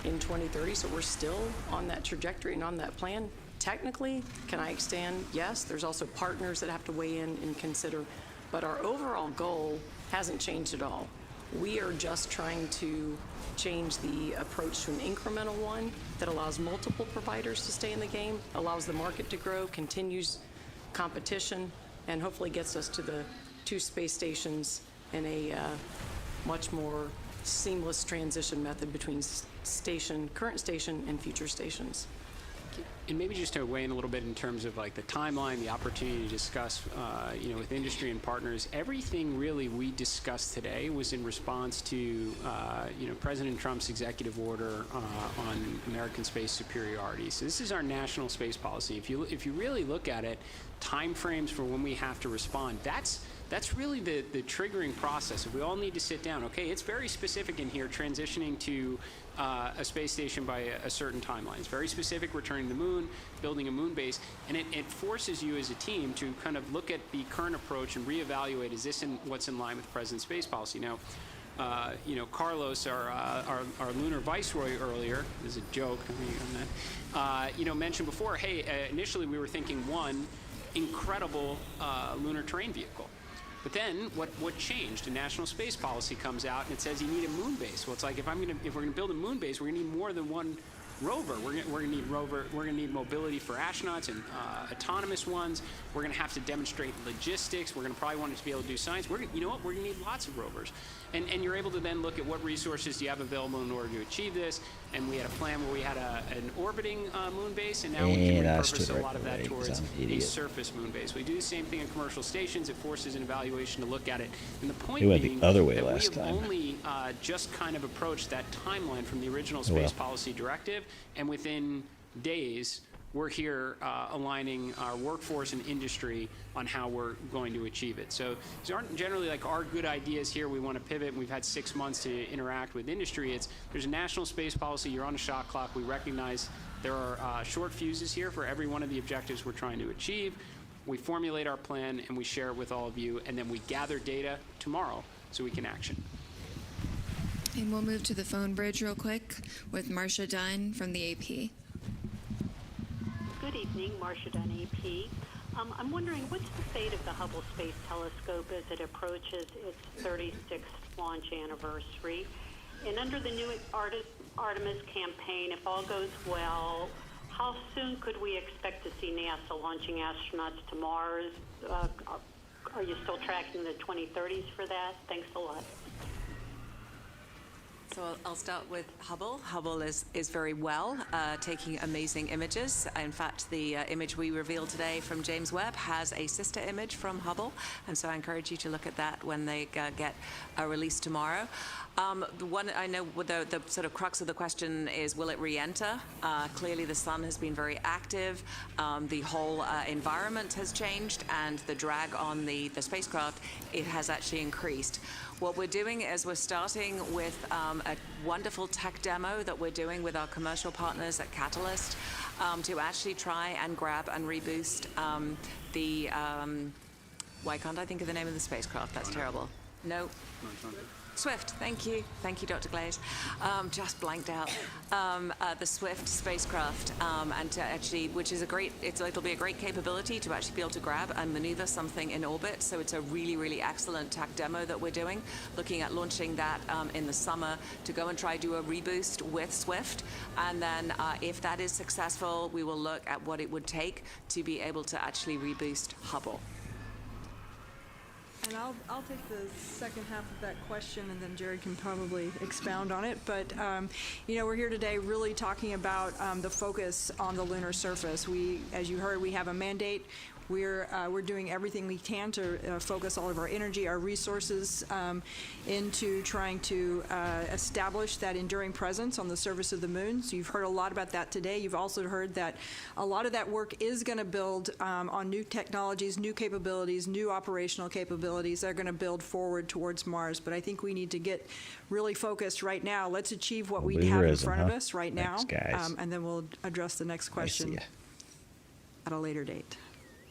in 2030. So we're still on that trajectory and on that plan. Technically, can I extend? Yes. There's also partners that have to weigh in and consider. But our overall goal hasn't changed at all. We are just trying to change the approach to an incremental one that allows multiple providers to stay in the game, allows the market to grow, continues competition, and hopefully gets us to the 2 space stations in a much more seamless transition method between current station and future stations. And maybe just to weigh in a little bit in terms of like the timeline, the opportunity to discuss, you know, with industry and partners, everything really we discussed today was in response to, you know, President Trump's executive order on American space superiority. So this is our national space policy. If you really look at it, timeframes for when we have to respond, that's That's really the triggering process. We all need to sit down. Okay, it's very specific in here, transitioning to a space station by a certain timeline. It's very specific, returning to the moon, building a moon base, and it forces you as a team to kind of look at the current approach and reevaluate, is this what's in line with the President's space policy? Now, Carlos, our lunar viceroy earlier, this is a joke, mentioned before, hey, initially we were thinking one incredible lunar terrain vehicle. But then what changed? A national space policy comes out and it says you need a moon base. Well, it's like if we're gonna build a moon base, we're gonna need more than one rover. We're gonna need mobility for astronauts and autonomous ones. We're gonna have to demonstrate logistics. We're gonna probably want it to be able to do science. We're gonna need lots of rovers. And you're able to then look at what resources do you have available in order to achieve this. And we had a plan where we had an orbiting moon base, and now we can repurpose a lot of that towards a surface moon base. We do the same thing in commercial stations. It forces an evaluation to look at it. And the point being the other way that we last have time. only just kind of approached that timeline from the original space policy directive, and within days, we're here aligning our workforce and industry on how we're going to achieve it. So these aren't generally like our good ideas here. We want to pivot, and we've had 6 months to interact with industry. There's a national space policy. You're on a shot clock. We recognize there are short fuses here for every one of the objectives we're trying to achieve. We formulate our plan, and we share it with all of you, and then we gather data tomorrow so we can action. And we'll move to the phone bridge real quick with Marcia Dunn from the AP. Good evening, Marcia Dunn, AP. I'm wondering, what's the fate of the Hubble Space Telescope as it approaches its 36th launch anniversary? And under the new Artemis campaign, if all goes well, how soon could we expect to see NASA launching astronauts to Mars? Are you still tracking the 2030s for that? Thanks a lot. So I'll start with Hubble. Hubble is very well, taking amazing images. In fact, the image we revealed today from James Webb has a sister image from Hubble, and so I encourage you to look at that when they get released tomorrow. The one I know, the sort of crux of the question is, will it re-enter? Clearly, the sun has been very active. The whole environment has changed, and the drag on the spacecraft, it has actually increased. What we're doing is we're starting with a wonderful tech demo that we're doing with our commercial partners at Catalyst to actually try and grab and reboost why can't I think of the name of the spacecraft? That's terrible. No. Swift, thank you. Thank you, Dr. Glaze. Just blanked out. The Swift spacecraft, and to actually, which is it'll be a great capability to actually be able to grab and maneuver something in orbit. So it's a really, really excellent tech demo that we're doing, looking at launching that in the summer to go and try do a reboost with Swift. And then if that is successful, we will look at what it would take to be able to actually reboost Hubble. And I'll take the second half of that question, and then Jared can probably expound on it. But, we're here today really talking about the focus on the lunar surface. As you heard, we have a mandate. We're doing everything we can to focus all of our energy, our resources into trying to establish that enduring presence on the surface of the moon. So you've heard a lot about that today. You've also heard that a lot of that work is going to build on new technologies, new capabilities, new operational capabilities that are going to build forward towards Mars. But I think we need to get really focused right now. Let's achieve what we have in front of us right now, and then we'll address the next question at a later date.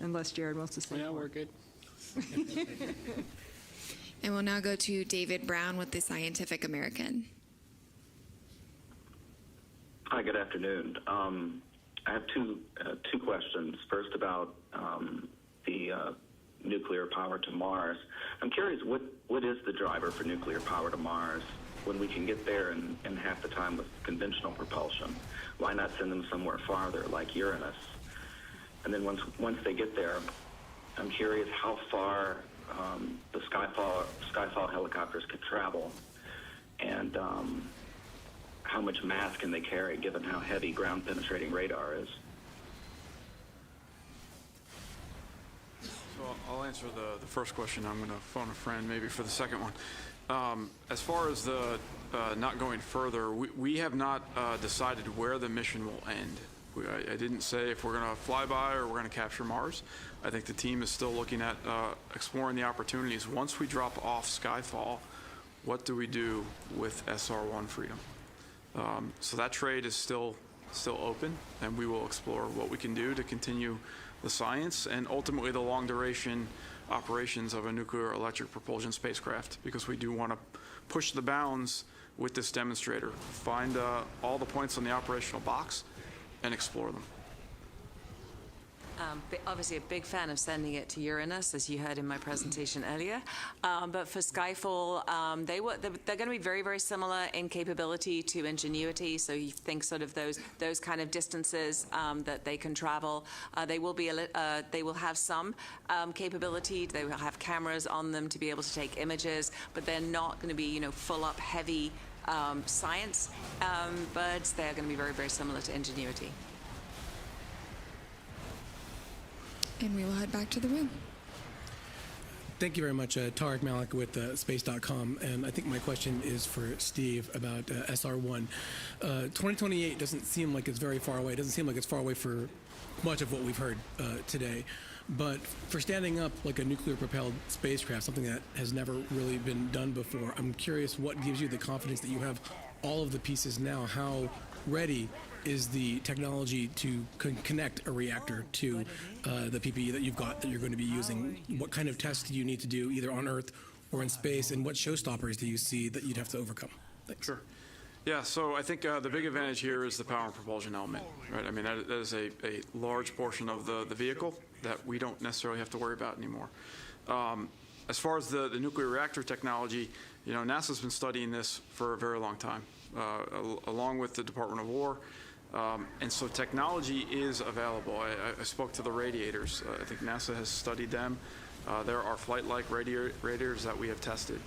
Unless Jared wants to say more. Yeah, we're good. And we'll now go to David Brown with the Scientific American. Hi, good afternoon. I have two questions. First, about the nuclear power to Mars. I'm curious, what is the driver for nuclear power to Mars when we can get there in half the time with conventional propulsion? Why not send them somewhere farther, like Uranus? And then once they get there, I'm curious how far the Skyfall helicopters could travel, and how much mass can they carry, given how heavy ground-penetrating radar is. So I'll answer the first question. I'm going to phone a friend maybe for the second one. As far as the not going further, we have not decided where the mission will end. I didn't say if we're going to fly by or we're going to capture Mars. I think the team is still looking at exploring the opportunities. Once we drop off Skyfall, what do we do with SR1 Freedom? So that trade is still open, and we will explore what we can do to continue the science and ultimately the long duration operations of a nuclear electric propulsion spacecraft, because we do want to push the bounds with this demonstrator, find all the points on the operational box and explore them. Obviously a big fan of sending it to Uranus, as you heard in my presentation earlier. But for Skyfall, they're going to be very, very similar in capability to Ingenuity. So you think sort of those kind of distances that they can travel. They will have some capability. They will have cameras on them to be able to take images, but they're not going to be, full up heavy science. But they're going to be very, very similar to Ingenuity. And we will head back to the room. Thank you very much, Tarek Malik with Space.com. And I think my question is for Steve about SR1. 2028 doesn't seem like it's very far away. It doesn't seem like it's far away for much of what we've heard today. But for standing up like a nuclear-propelled spacecraft, something that has never really been done before, I'm curious what gives you the confidence that you have all of the pieces now. How ready is the technology to connect a reactor to the PPE that you've got that you're going to be using? What kind of tests do you need to do either on Earth or in space, and what showstoppers do you see that you'd have to overcome? Thanks. Sure. Yeah, so I think the big advantage here is the power and propulsion element, right? I mean, that is a large portion of the vehicle that we don't necessarily have to worry about anymore. As far as the nuclear reactor technology, NASA's been studying this for a very long time, along with the Department of War. And so technology is available. I spoke to the radiators. I think NASA has studied them. There are flight-like radiators that we have tested.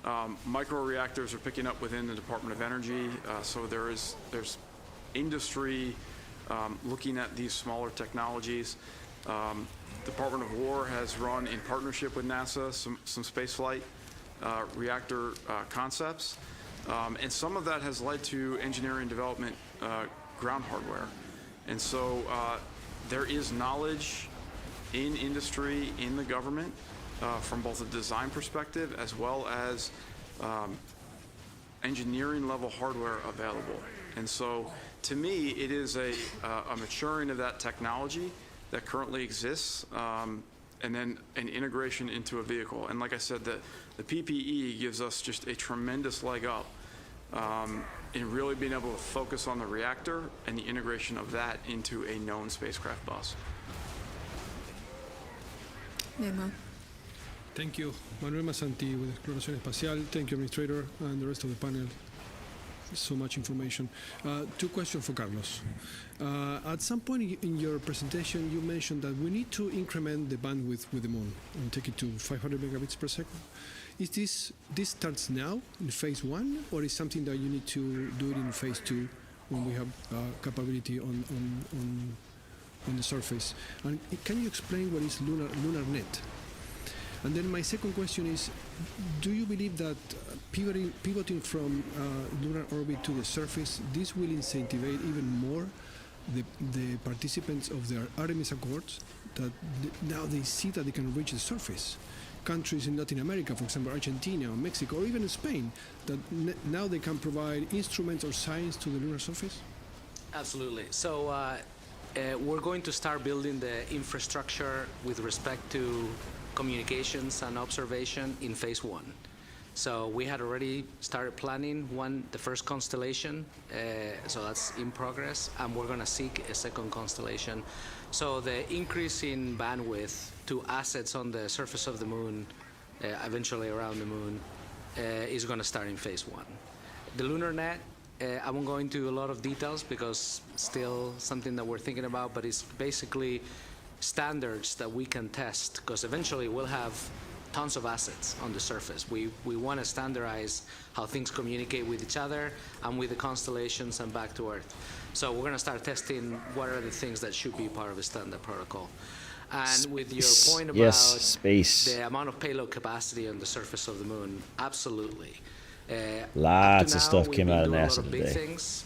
Microreactors are picking up within the Department of Energy. So there's industry looking at these smaller technologies. Department of War has run in partnership with NASA some spaceflight reactor concepts. And some of that has led to engineering development ground hardware. And so there is knowledge in industry, in the government, from both a design perspective as well as engineering level hardware available. And so to me, it is a maturing of that technology that currently exists, and then an integration into a vehicle. And like I said, the PPE gives us just a tremendous leg up in really being able to focus on the reactor and the integration of that into a known spacecraft bus. Manuel. Thank you. Manuel Masanti with Exploración Espacial. Thank you, Administrator, and the rest of the panel. So much information. Two questions for Carlos. At some point in your presentation, you mentioned that we need to increment the bandwidth with the moon and take it to 500 megabits per second. Is this starts now in phase 1, or is something that you need to do it in phase 2 when we have capability on the surface? And can you explain what is LunarNet? And then my second question is, do you believe that pivoting from lunar orbit to the surface, this will incentivize even more the participants of the Artemis Accords, that now they see that they can reach the surface? Countries in Latin America, for example, Argentina or Mexico, or even Spain, that now they can provide instruments or science to the lunar surface? Absolutely. So we're going to start building the infrastructure with respect to communications and observation in phase 1. So we had already started planning the first constellation, so that's in progress, and we're going to seek a second constellation. So the increase in bandwidth to assets on the surface of the moon, eventually around the moon, is going to start in phase 1. The LunarNet, I won't go into a lot of details because still something that we're thinking about, but it's basically standards that we can test, because eventually we'll have tons of assets on the surface. We want to standardize how things communicate with each other and with the constellations and back to Earth. So we're going to start testing what are the things that should be part of a standard protocol. And with your point about the amount of payload capacity on the surface of the moon, absolutely. Lots of stuff came out of NASA a lot of big today. things,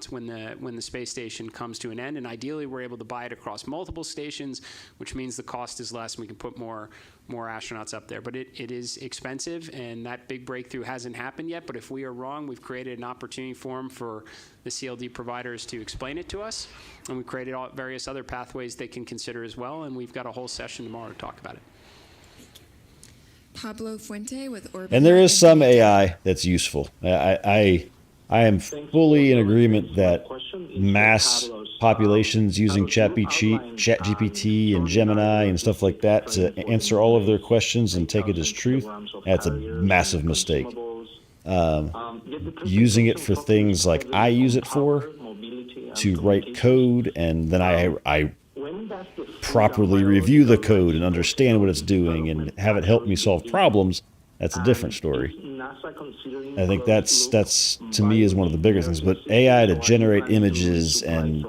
astronauts when the space station comes to an end. And I Ideally, we're able to buy it across multiple stations, which means the cost is less and we can put more astronauts up there. But it is expensive, and that big breakthrough hasn't happened yet. But if we are wrong, we've created an opportunity forum for the CLD providers to explain it to us, and we've created various other pathways they can consider as well, and we've got a whole session tomorrow to talk about it. Pablo Fuente with Orbit. And there is some AI that's useful. I am fully in agreement that mass populations using ChatGPT and Gemini and stuff like that to answer all of their questions and take it as truth, that's a massive mistake. Using it for things like I use it for, to write code, and then I properly review the code and understand what it's doing and have it help me solve problems, that's a different story. I think that's to me is one of the bigger things. But AI to generate images and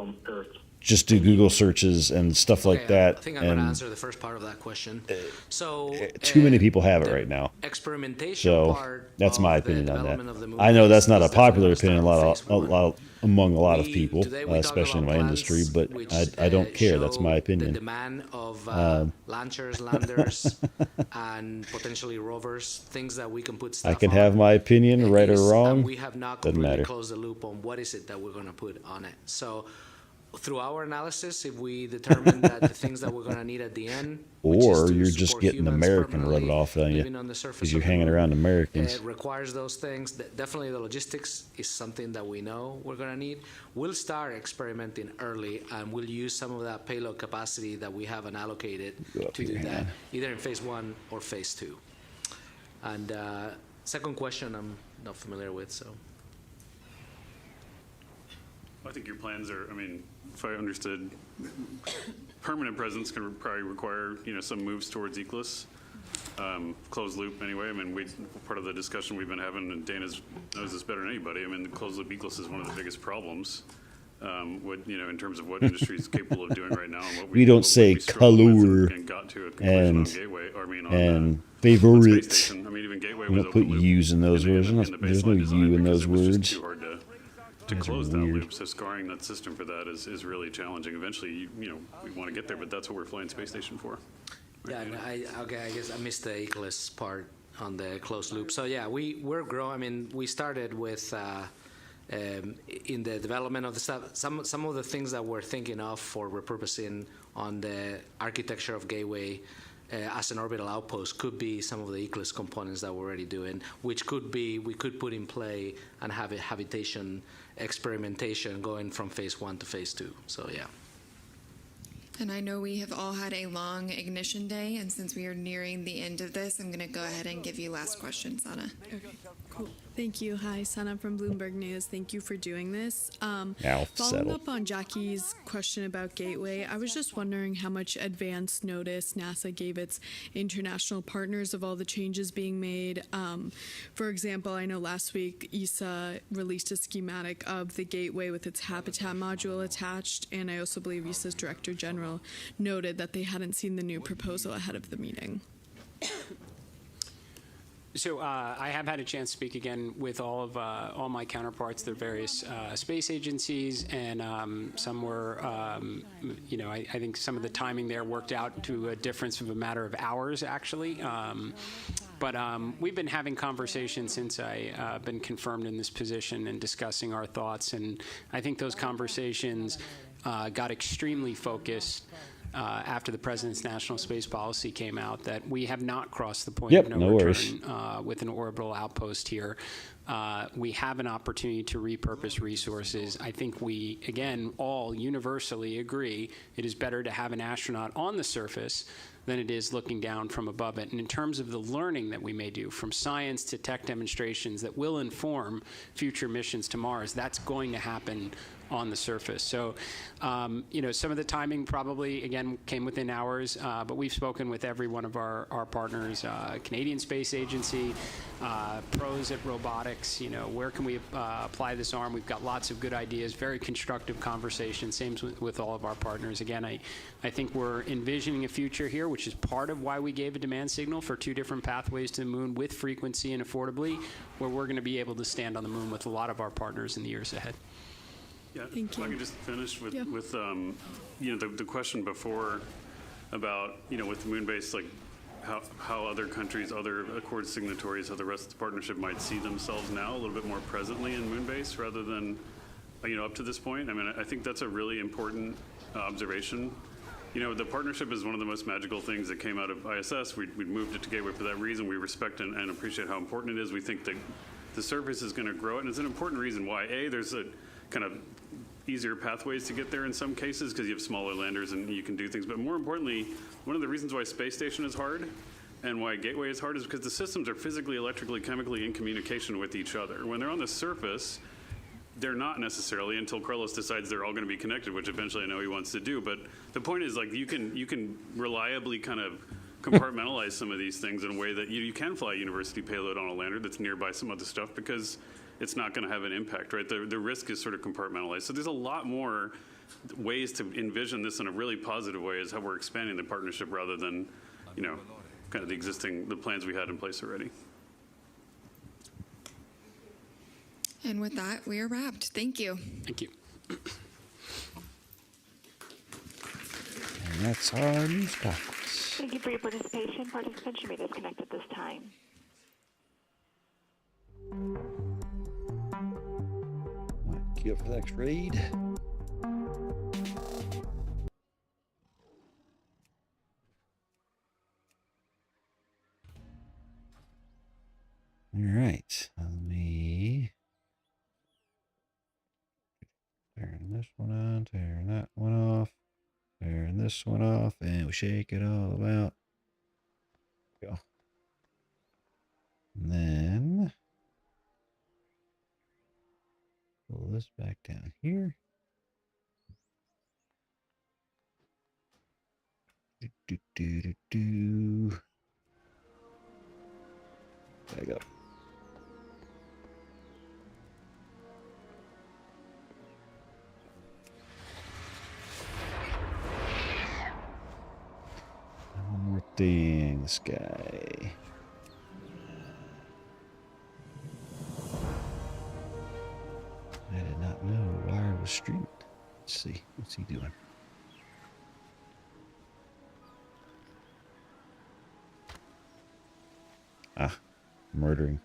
just do Google searches and stuff like that. I think I'm going to answer the first part of that question. So too many people have it right now. Experimentation that's my opinion on that. I know that's not a popular opinion among a lot of people, especially in my industry, but I don't care. That's my opinion. The demand of launchers, landers, and potentially rovers, things that we can put stuff I can have my opinion, right or wrong. We have not doesn't completely matter. closed the loop on what is it that we're going to put on it. So through our analysis, if we determine that the things that we're going to need at the end, or you're just getting American rubbed off on you because you're hanging around Americans. It requires those things. Definitely the logistics is something that we know we're going to need. We'll start experimenting early, and we'll use some of that payload capacity that we have unallocated to do that, either in phase 1 or phase 2. And second question I'm not familiar with, so. I think your plans are, I mean, if I understood, permanent presence can probably require, some moves towards ECLS, closed loop anyway. I mean, part of the discussion we've been having, and Dana knows this better than anybody, I mean, the closed loop ECLS is one of the biggest problems, in terms of what industry is capable of doing right now. And what we don't say color and favorite. I mean, even Gateway we don't put U's in those words. There's no U in those words. To close that loop, so scarring that system for that is really challenging. Eventually, we want to get there, but that's what we're flying space station for. Yeah, and I guess I missed the ECLS part on the closed loop. So yeah, we're growing. I mean, we started with in the development of the stuff. Some of the things that we're thinking of for repurposing on the architecture of Gateway as an orbital outpost could be some of the ECLS components that we're already doing, which could be we could put in play and have a habitation experimentation going from phase 1 to phase 2. So yeah. And I know we have all had a long ignition day, and since we are nearing the end of this, I'm going to go ahead and give you last question, Sana. Okay, cool. Thank you. Hi, Sana from Bloomberg News. Thank you for doing this. Following up on Jackie's question about Gateway, I was just wondering how much advance notice NASA gave its international partners of all the changes being made. For example, I know last week ESA released a schematic of the Gateway with its habitat module attached, and I also believe ESA's Director General noted that they hadn't seen the new proposal ahead of the meeting. So I have had a chance to speak again with all my counterparts, their various space agencies, and some were, I think some of the timing there worked out to a difference of a matter of hours, actually. But we've been having conversations since I've been confirmed in this position and discussing our thoughts, and I think those conversations got extremely focused after the President's National Space Policy came out, that we have not crossed the point of no return with an orbital outpost here. We have an opportunity to repurpose resources. I think we, again, all universally agree it is better to have an astronaut on the surface than it is looking down from above it. And in terms of the learning that we may do, from science to tech demonstrations that will inform future missions to Mars, that's going to happen on the surface. So, some of the timing probably, again, came within hours, but we've spoken with every one of our partners, Canadian Space Agency, pros at robotics, where can we apply this arm? We've got lots of good ideas, very constructive conversations, same with all of our partners. Again, I think we're envisioning a future here, which is part of why we gave a demand signal for 2 different pathways to the moon with frequency and affordably, where we're going to be able to stand on the moon with a lot of our partners in the years ahead. Yeah, Thank if you. I could just finish with, Yeah. the question before about, with the moon base, like how other countries, other Accord signatories, how the rest of the partnership might see themselves now a little bit more presently in moon base rather than, up to this point. I mean, I think that's a really important observation. The partnership is one of the most magical things that came out of ISS. We moved it to Gateway for that reason. We respect and appreciate how important it is. We think that the surface is going to grow, and it's an important reason why. There's a kind of easier pathways to get there in some cases because you have smaller landers and you can do things. But more importantly, one of the reasons why space station is hard and why Gateway is hard is because the systems are physically, electrically, chemically in communication with each other. When they're on the surface, they're not necessarily until Carlos decides they're all going to be connected, which eventually I know he wants to do. But the point is, like, you can reliably kind of compartmentalize some of these things in a way that you can fly a university payload on a lander that's nearby some other stuff because it's not going to have an impact, right? The risk is sort of compartmentalized. So there's a lot more ways to envision this in a really positive way is how we're expanding the partnership rather than, kind of the plans we had in place already. And with that, we are wrapped. Thank you. Thank you. And that's our news conference. Thank you for your participation. Participants should be disconnected this time. Queue up for the next raid. All right, let me turn this one on, turn that one off, turn this one off, and we shake it all about. Go. And then pull this back down here. Do. There you go. One more thing, this guy. I did not know Wire was streaming. Let's see. What's he doing? Ah, murdering.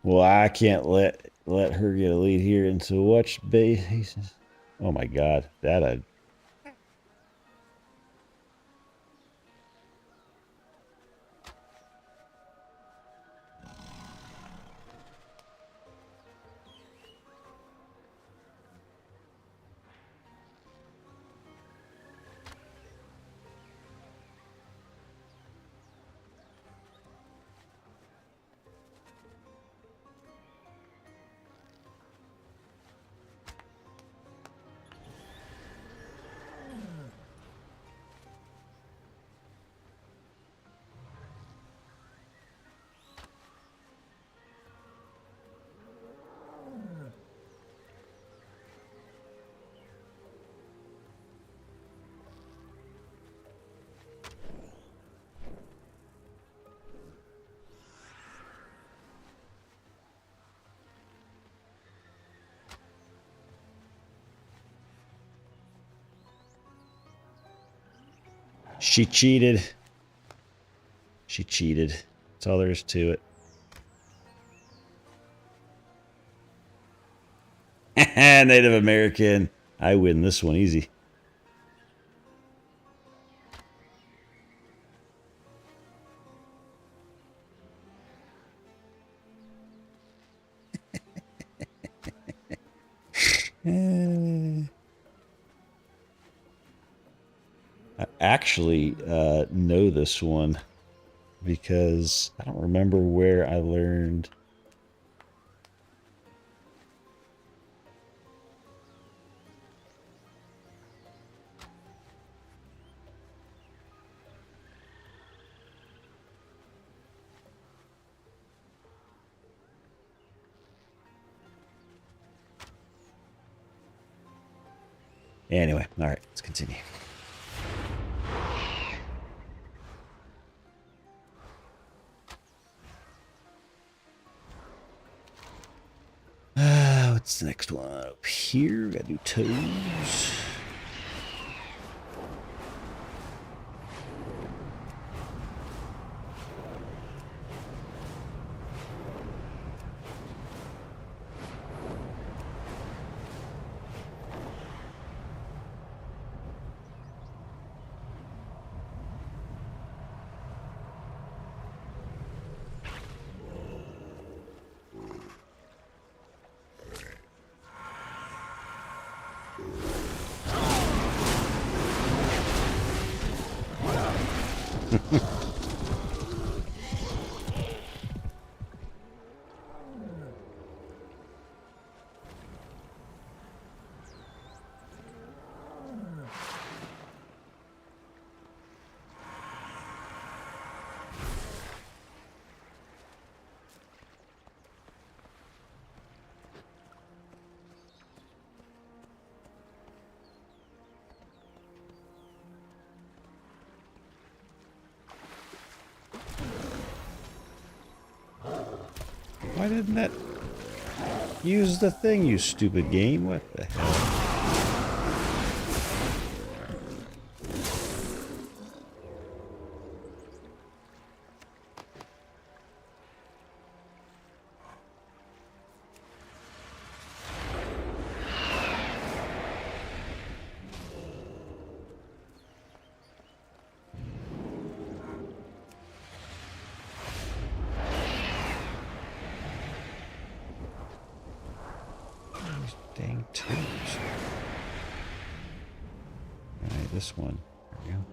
Well, I can't let her get a lead here into watch base. Oh my God, that I. She cheated. She cheated. That's all there is to it. Native American. I win this one easy. I actually know this one because I don't remember where I learned. Anyway, all right, let's continue. What's the next one? Up here, gotta do toes. Why didn't that use the thing, you stupid game? What the hell? Dang toes. Alright, this one. There we go.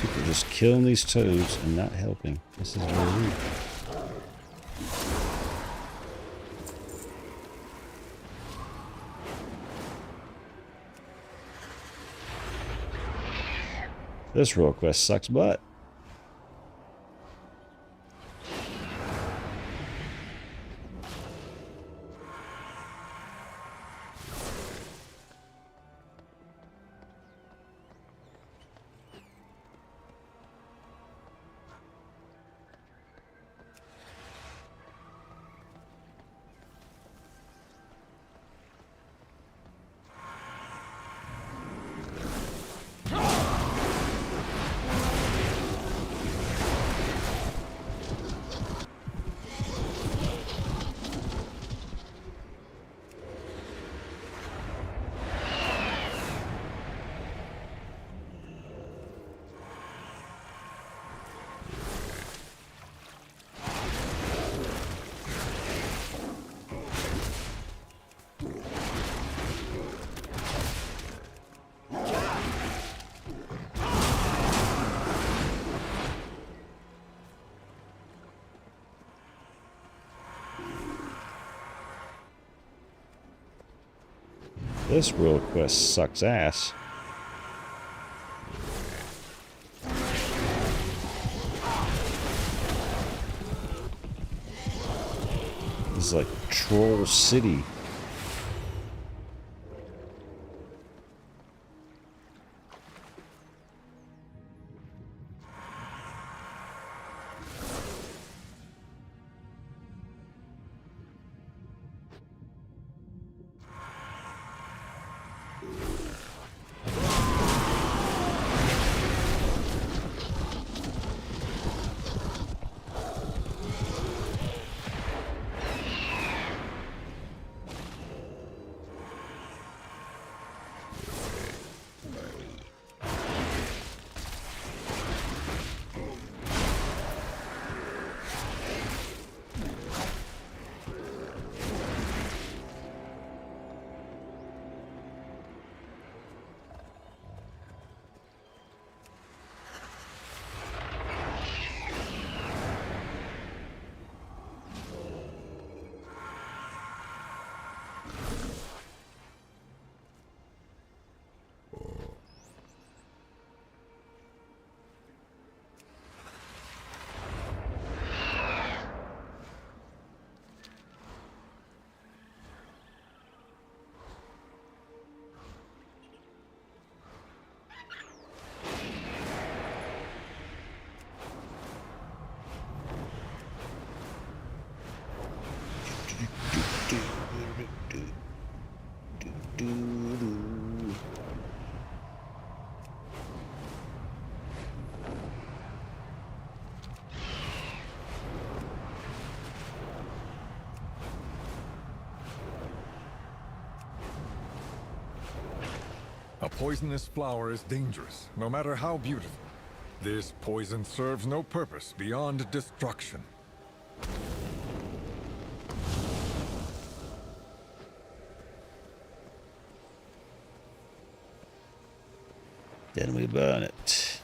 People just killing these toads and not helping. This is very rude. This role quest sucks butt. This world quest sucks ass. This is like Troll City. poisonous flower is dangerous, no matter how beautiful. This poison serves no purpose beyond destruction. Then we burn it.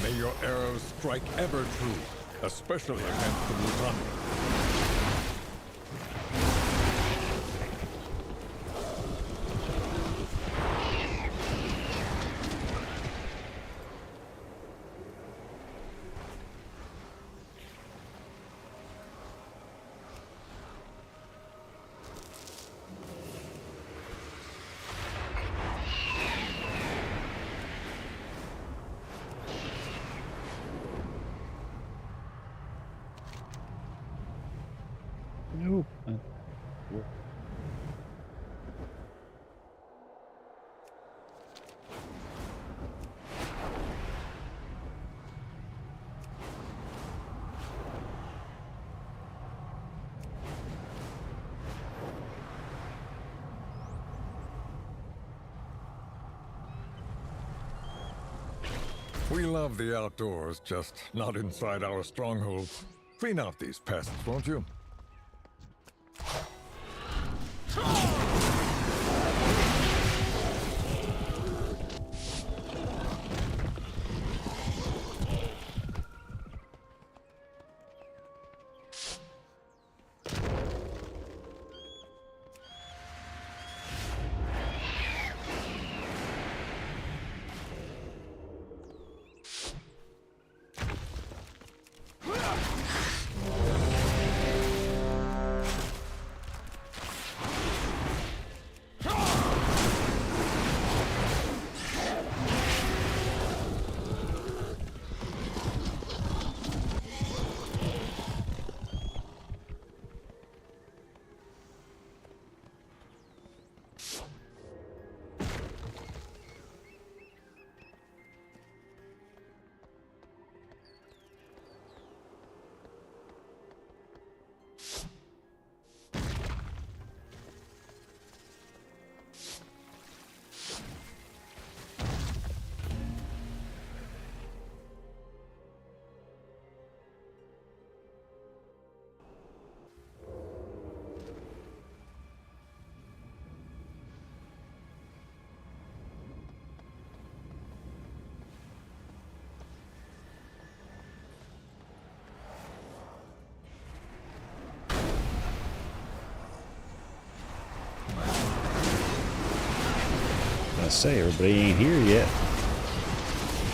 May your arrows strike ever true, especially against the Mutani. Nope. We love the outdoors, just not inside our strongholds. Clean out these pests, won't you? I say everybody ain't here yet.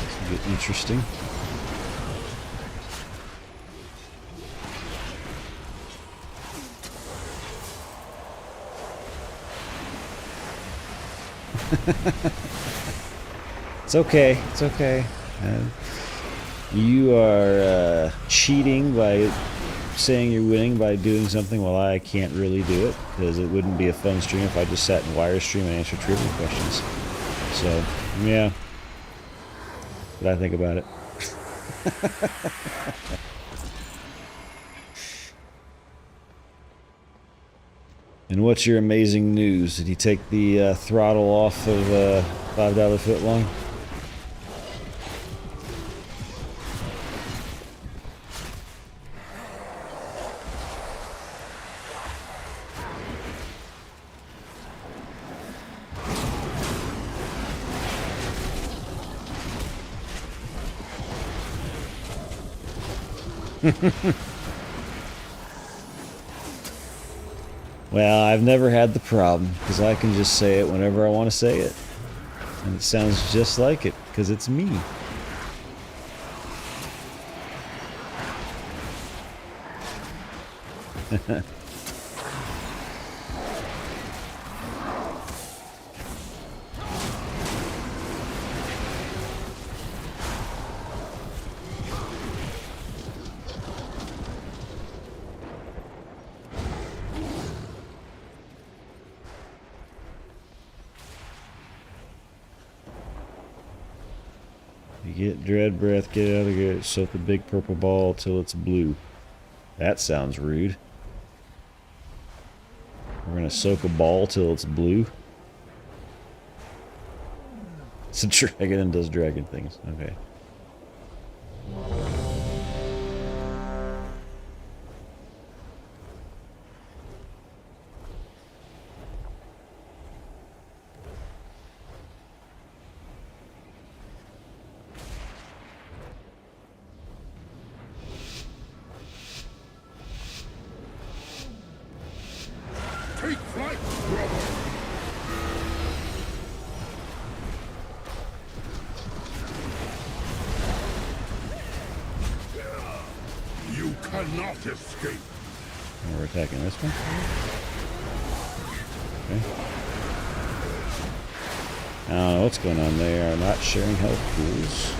It's get interesting. It's okay. It's okay. You are cheating by saying you're winning by doing something while I can't really do it, because it wouldn't be a fun stream if I just sat in wire stream and answered trivia questions. So, yeah. What I think about it. And what's your amazing news? Did he take the throttle off of $5 footlong? Well, I've never had the problem, because I can just say it whenever I want to say it. And it sounds just like it, because it's me. You get dread breath, get out of here, soak the big purple ball till it's blue. That sounds rude. We're gonna soak a ball till it's blue. It's a dragon and does dragon things. Okay. Take flight, brother! You cannot escape. And we're attacking this one. Okay. I don't know what's going on. They are not sharing health pools.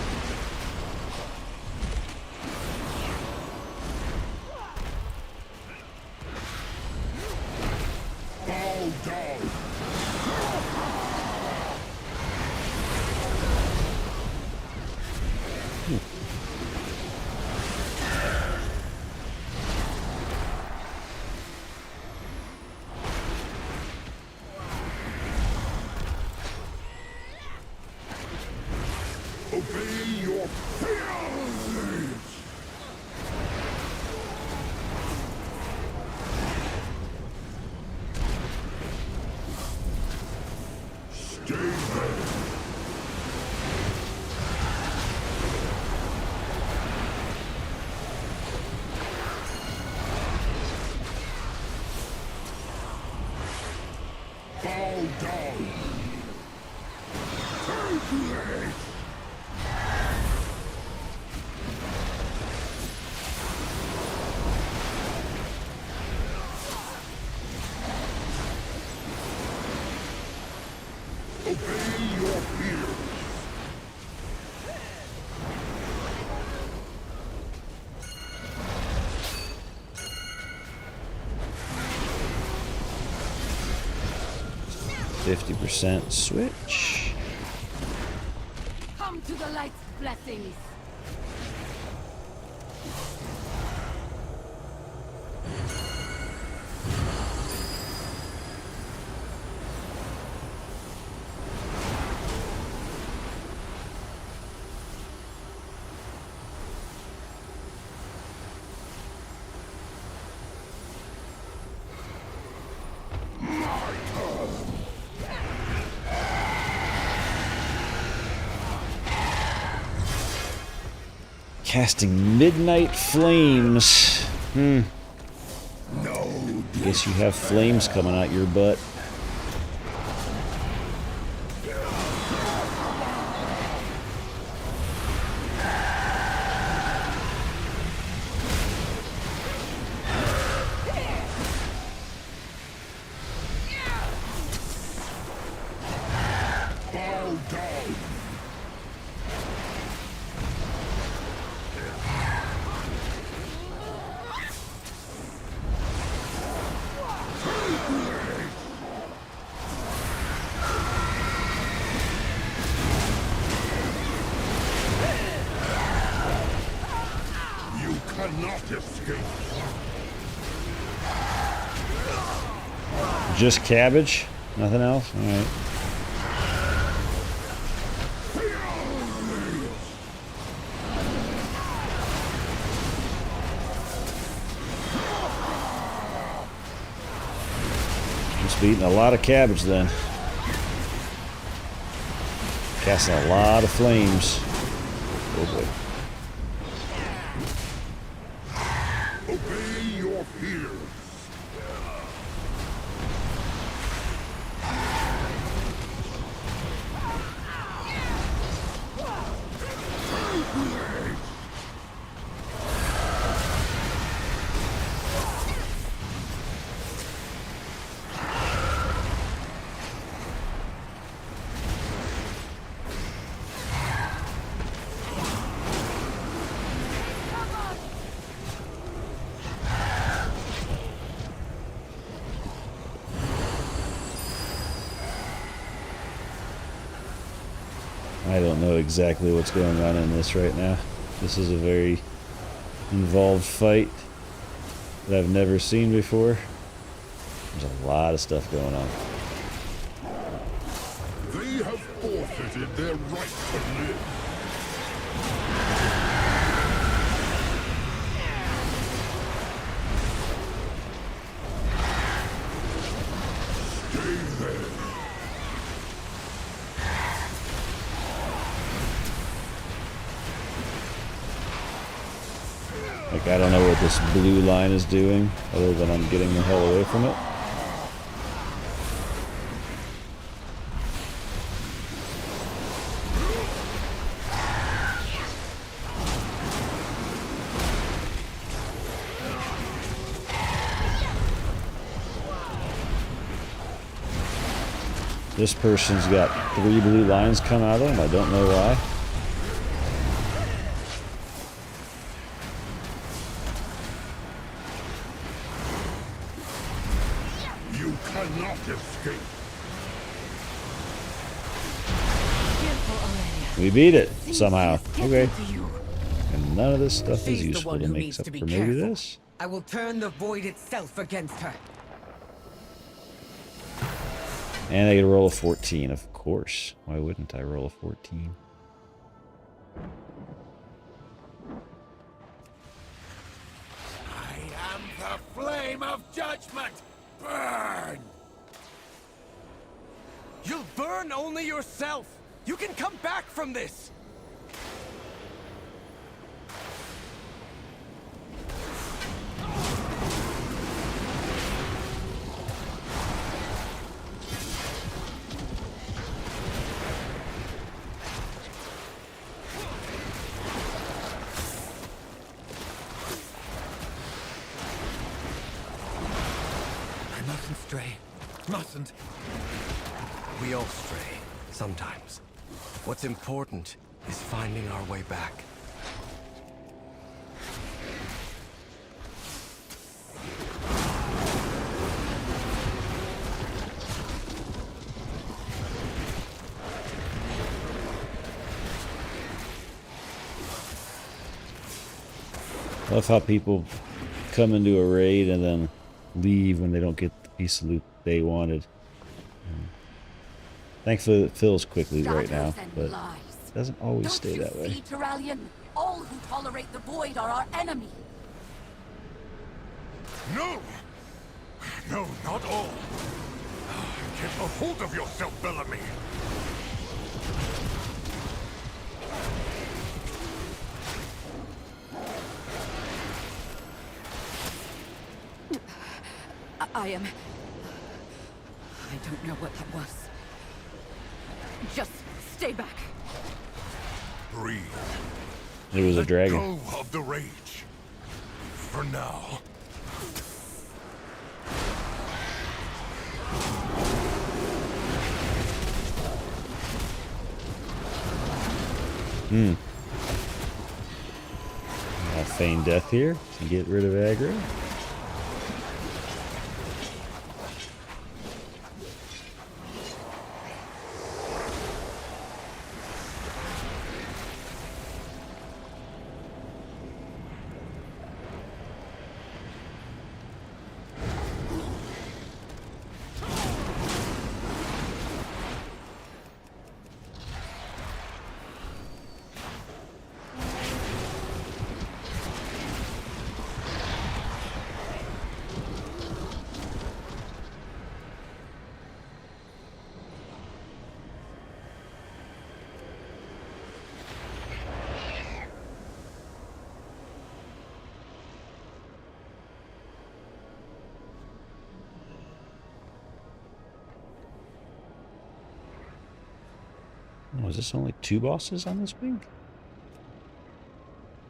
Obey your fears! Stay there! Bow down! Take it! Obey your fears. 50% switch. Come to the light's blessings. Casting Midnight Flames. No. Guess you have flames coming out your butt. Bow down! cannot escape. Just cabbage? Nothing else? Alright. Just eating a lot of cabbage then. Casting a lot of flames. Oh boy. Obey your fears. I don't know exactly what's going on in this right now. This is a very involved fight that I've never seen before. There's a lot of stuff going on. They have forfeited their right to live. Stay there. Like, I don't know what this blue line is doing, other than I'm getting the hell away from it. This person's got 3 blue lines come out of him. I don't know why. You cannot escape. We beat it somehow. Okay. And none of this stuff is useful to me except for maybe this. I will turn the void itself against her. And I get a roll of 14, of course. Why wouldn't I roll a 14? I am the flame of judgment. Burn! You'll burn only yourself. You can come back from this. I mustn't stray. Mustn't. We all stray, sometimes. What's important is finding our way back. I love how people come into a raid and then leave when they don't get the piece of loot they wanted. Thankfully it fills quickly right now, but it doesn't always stay that way. See, Tyrallion? All who tolerate the void are our enemy. No! No, not all. Get a hold of yourself, Bellamy. I don't know what that was. Just stay back. Breathe. It was a dragon. Let go of the rage. For now. I'll feign death here to get rid of aggro. Oh, is this only 2 bosses on this wing?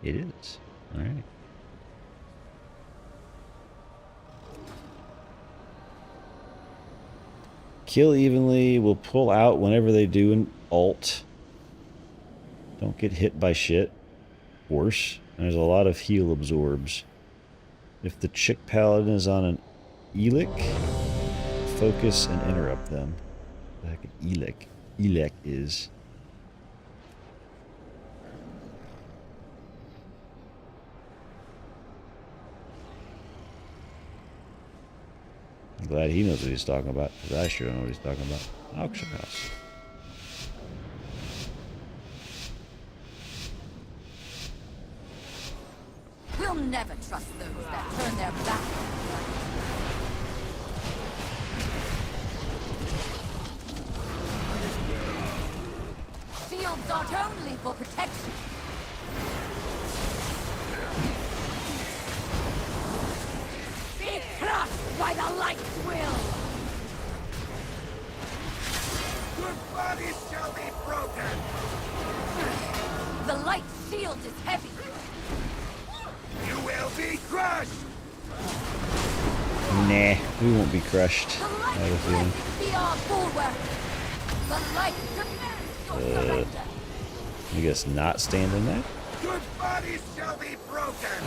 It is. Alright. Kill evenly. Will pull out whenever they do an ult. Don't get hit by shit. Worse. And there's a lot of heal absorbs. If the chick paladin is on an Elic, focus and interrupt them. What the heck an Elic is. I'm glad he knows what he's talking about, because I sure don't know what he's talking about. Auction house. We'll never trust those that turn their back. Shields aren't only for protection. Be crushed by the light's will. Your bodies shall be broken. The light shield is heavy. You will be crushed. Nah, we won't be crushed. I have a feeling. Be our bulwark. The light demands your surrender. I guess not stand in that. Your bodies shall be broken.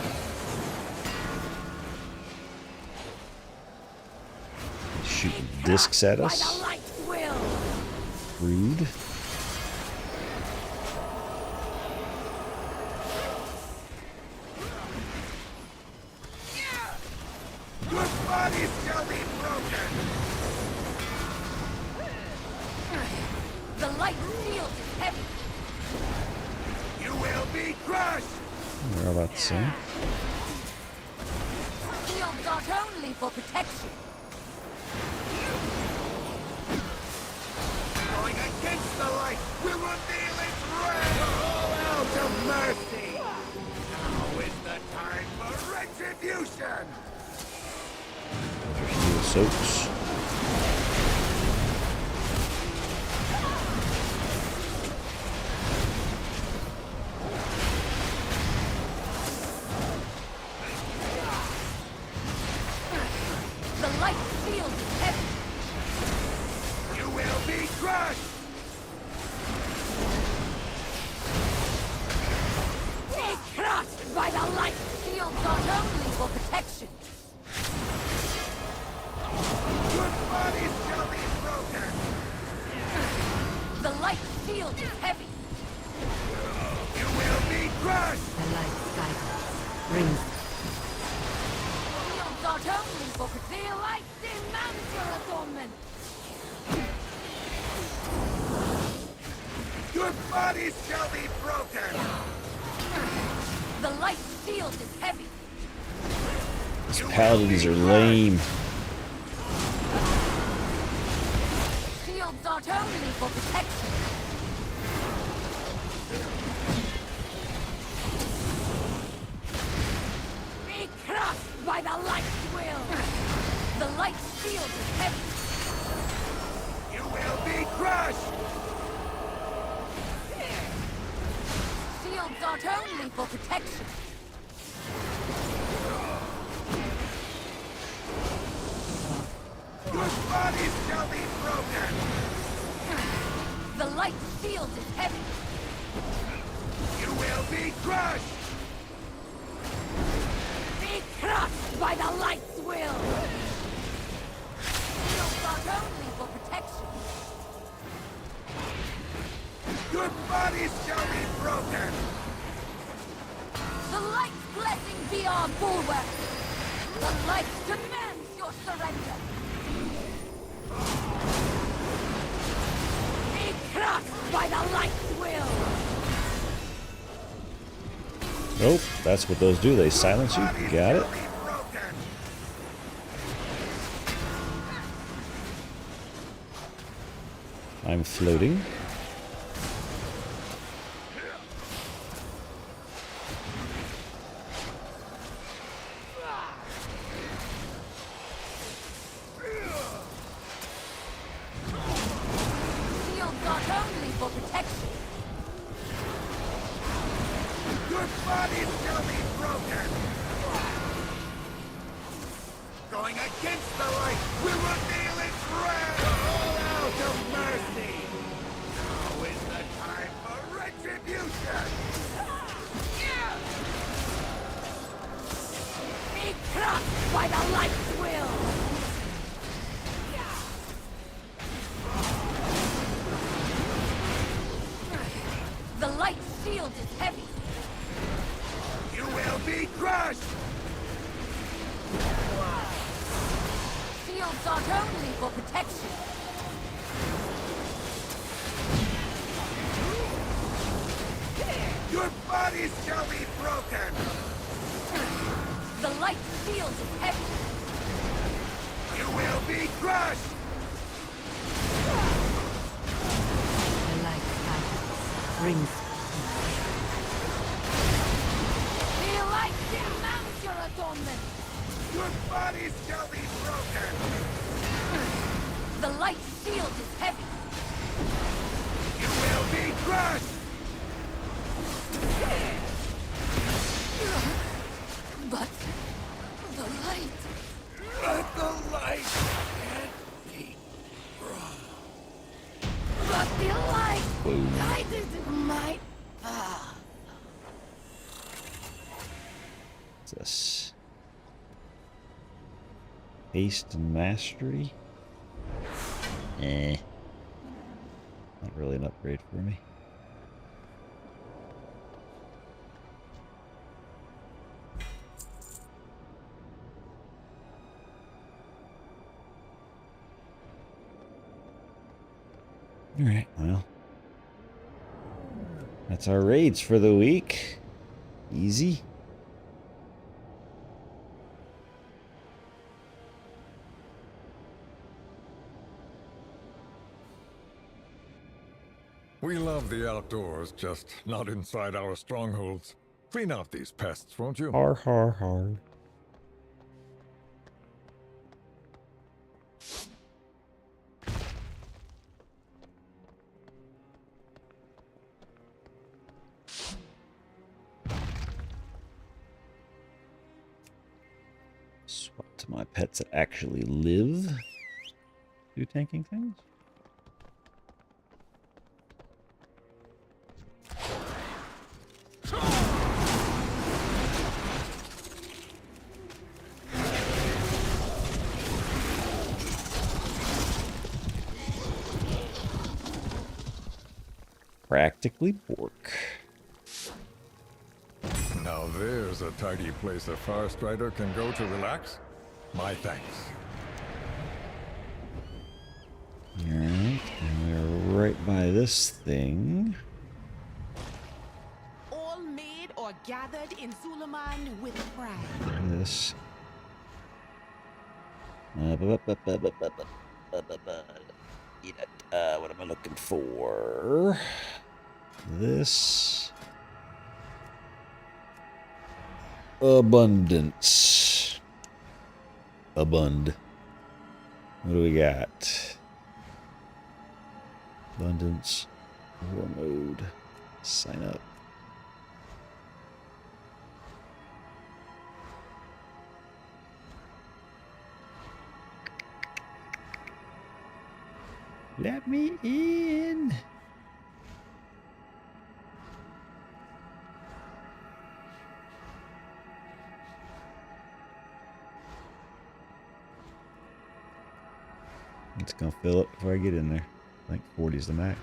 Shooting discs at us. By the light's will. Rude. Your bodies shall be broken. The light shield is heavy. You will be crushed. We're about the same. Shields aren't only for protection. Going against the light will reveal its wrath. All out of mercy. Now is the time for retribution. Heal soaks. The light shield is heavy. You will be crushed. Be crushed by the light. Shields aren't only for protection. Your bodies shall be broken. The light shield is heavy. You will be crushed. The light guidance brings. Shields aren't only for protection. The light demands your adornment. Your bodies shall be broken. The light shield is heavy. These paladins are lame. Shields aren't only for protection. Be crushed by the light's will. The light shield is heavy. You will be crushed. Shields aren't only for protection. Your bodies shall be broken. The light shield is heavy. You will be crushed. Be crushed by the light's will. Shields aren't only for protection. Your bodies shall be broken. The light's blessing be our bulwark. The light demands your surrender. Be crushed by the light's will. Nope, that's what those do. They silence you. Got it. I'm floating. Shields aren't only for protection. Your body shall be broken! Going against the light will reveal its wrath! All out of mercy! Now is the time for retribution! Be crushed by the light's will! The light shield is heavy. You will be crushed! Shields aren't only for protection. Your bodies shall be broken! The light shield is heavy. You will be crushed! The light brings the light demands your atonement. Your bodies shall be broken! The light shield is heavy. You will be crushed! But the light. But the light can't be wrong. But the light guided my path. What's this? Haste and mastery? Not really an upgrade for me. Alright, well. That's our raids for the week. Easy. We love the outdoors, just not inside our strongholds. Clean out these pests, won't you? Har har har. Swap to my pets that actually live. Do tanking things? Practically pork. Now there's a tidy place a Far Strider can go to relax. My thanks. Alright, and we're right by this thing. All made or gathered in Suleiman with pride. This. What am I looking for? This. Abundance. Abund. What do we got? Abundance. War mode. Sign up. Let me in. It's gonna fill up before I get in there. I think 40 is the max.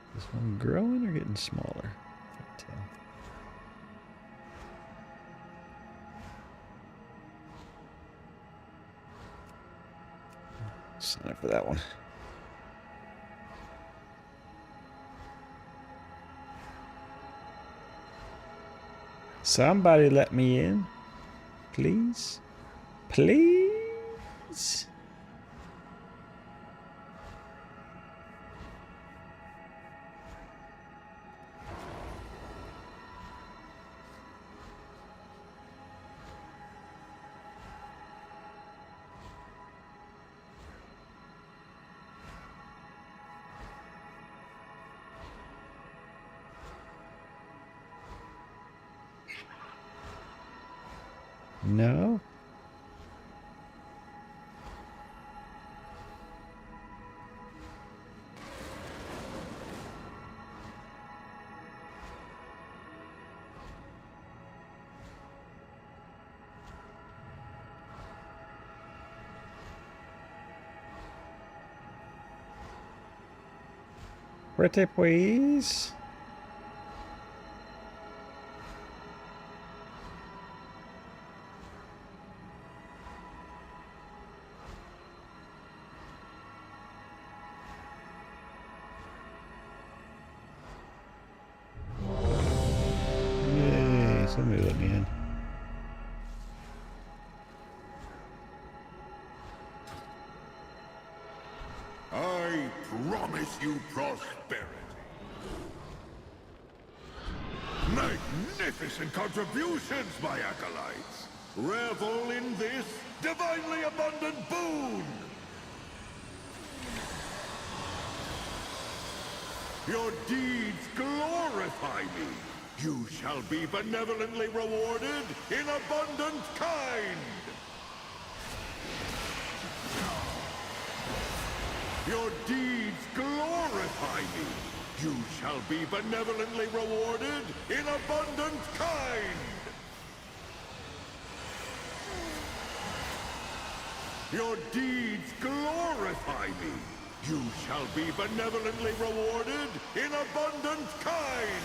Is this one growing or getting smaller? Can't tell. Sign up for that one. Somebody let me in. Please. Please. No? Pretty please. Yay, somebody let me in. I promise you prosperity. Magnificent contributions, my acolytes. Revel in this divinely abundant boon. Your deeds glorify me. You shall be benevolently rewarded in abundant kind. Your deeds glorify me. You shall be benevolently rewarded in abundant kind. Your deeds glorify me. You shall be benevolently rewarded in abundant kind.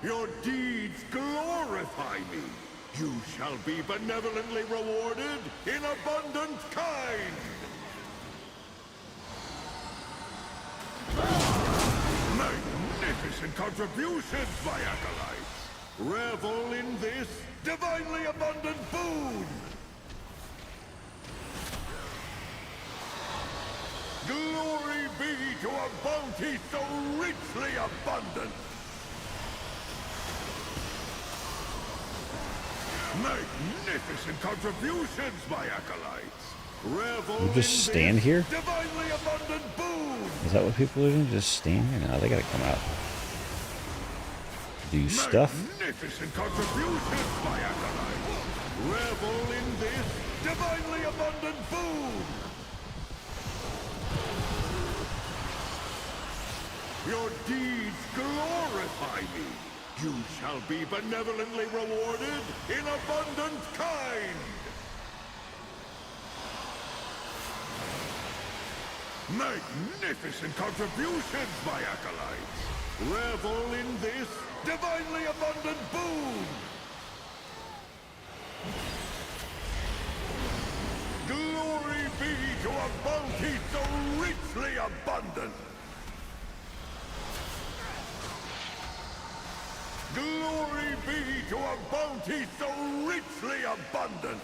Your deeds glorify me. You shall be benevolently rewarded in abundant kind. Magnificent contributions, my acolytes. Revel in this divinely abundant boon. Glory be to a bounty so richly abundant. Magnificent contributions, my acolytes. Revel You just stand in here? this divinely abundant boon. Is that what people are doing? Just stand here? No, they gotta come out. Do stuff? Magnificent contributions, my acolytes. Revel in this divinely abundant boon. Your deeds glorify me. You shall be benevolently rewarded in abundant kind. Magnificent contributions, my acolytes. Revel in this divinely abundant boon. Glory be to a bounty so richly abundant. Glory be to a bounty so richly abundant.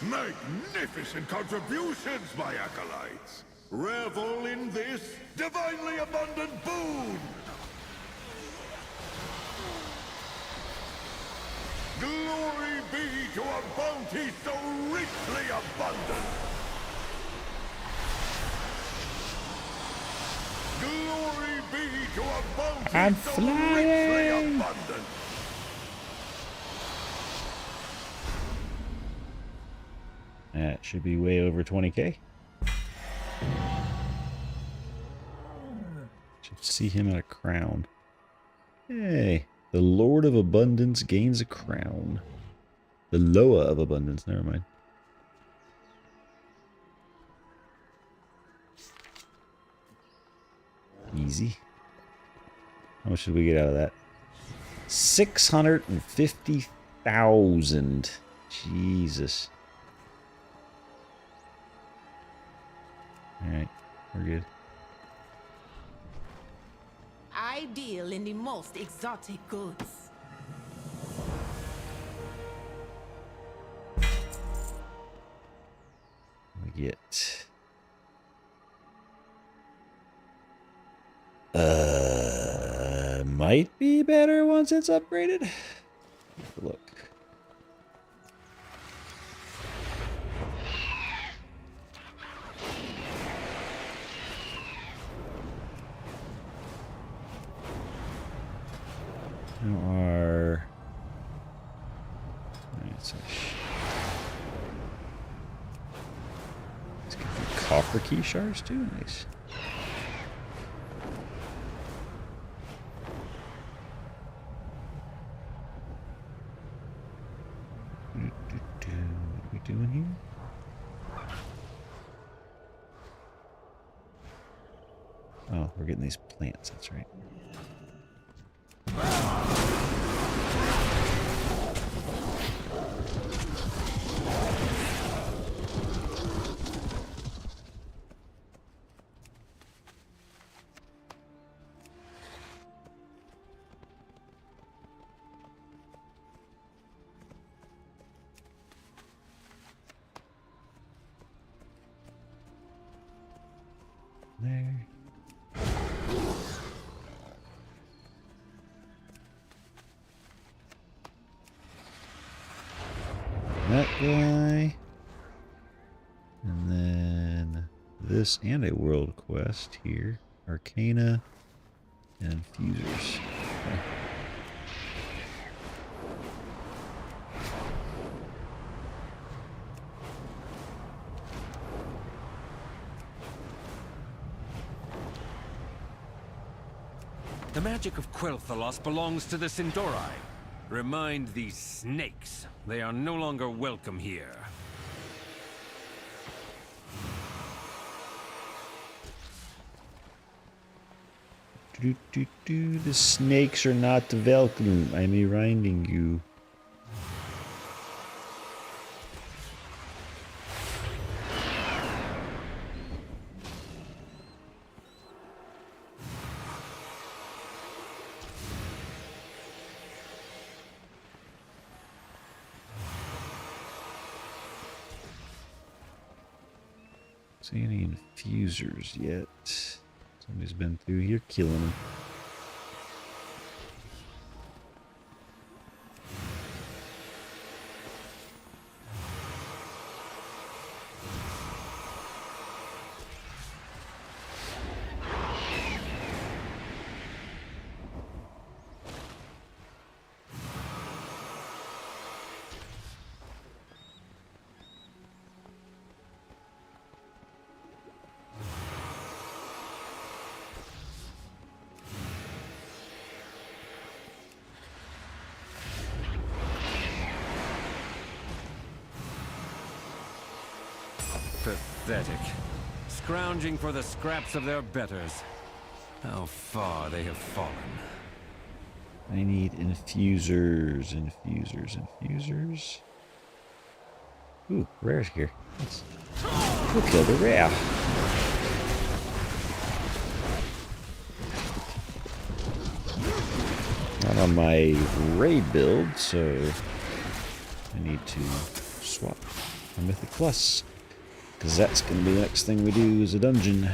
Magnificent contributions, my acolytes. Revel in this divinely abundant boon. Glory be to a bounty so richly abundant. Glory be to a bounty I'm so flying. richly abundant. That should be way over 20k. Should see him at a crown. Hey, the Lord of Abundance gains a crown. The Loa of Abundance, never mind. Easy. How much did we get out of that? 650,000. Jesus. Alright, we're good. I deal in the most exotic goods. We get might be better once it's upgraded. Have a look. So let's get the copper key shards too. Nice. What are we doing here? Oh, we're getting these plants, that's right. There. That guy. And then this and a world quest here. Arcana and Fusers. Okay. The magic of Quel'Thalas belongs to the Sindori. Remind these snakes they are no longer welcome here. The snakes are not welcome. I'm reminding you. See any infusers yet? Somebody's been through here killing them. Pathetic. Scrounging for the scraps of their betters. How far they have fallen. I need infusers, infusers. Ooh, rare's here. We'll kill the rare. Not on my raid build, so I need to swap my Mythic Plus. Because that's going to be the next thing we do is a dungeon.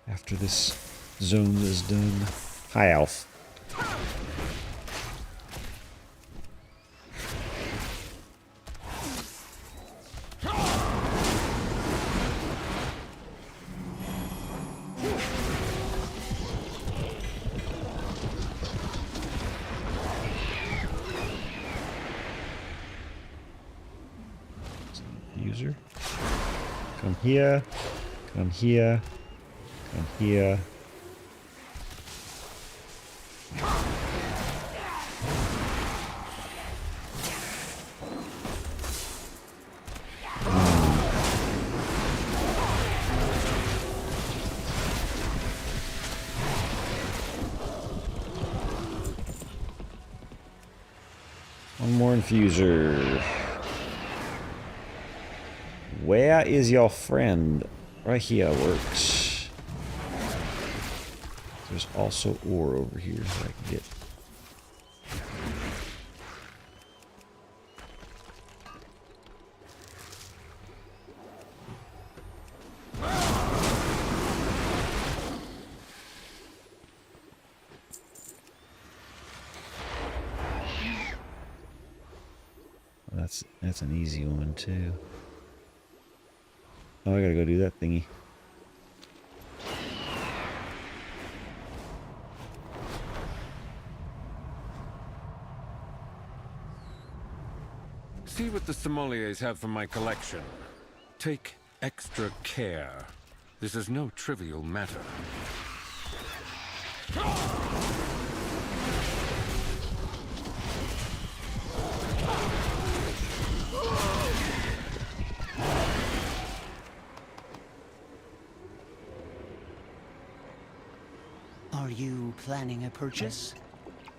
After this zone is done. Hi, Alf. User. Come here. Come here. Come here. One more infuser. Where is your friend? Right here works. There's also ore over here that I can get. That's an easy one too. Oh, I gotta go do that thingy. See what the sommeliers have from my collection. Take extra care. This is no trivial matter. Are you planning a purchase?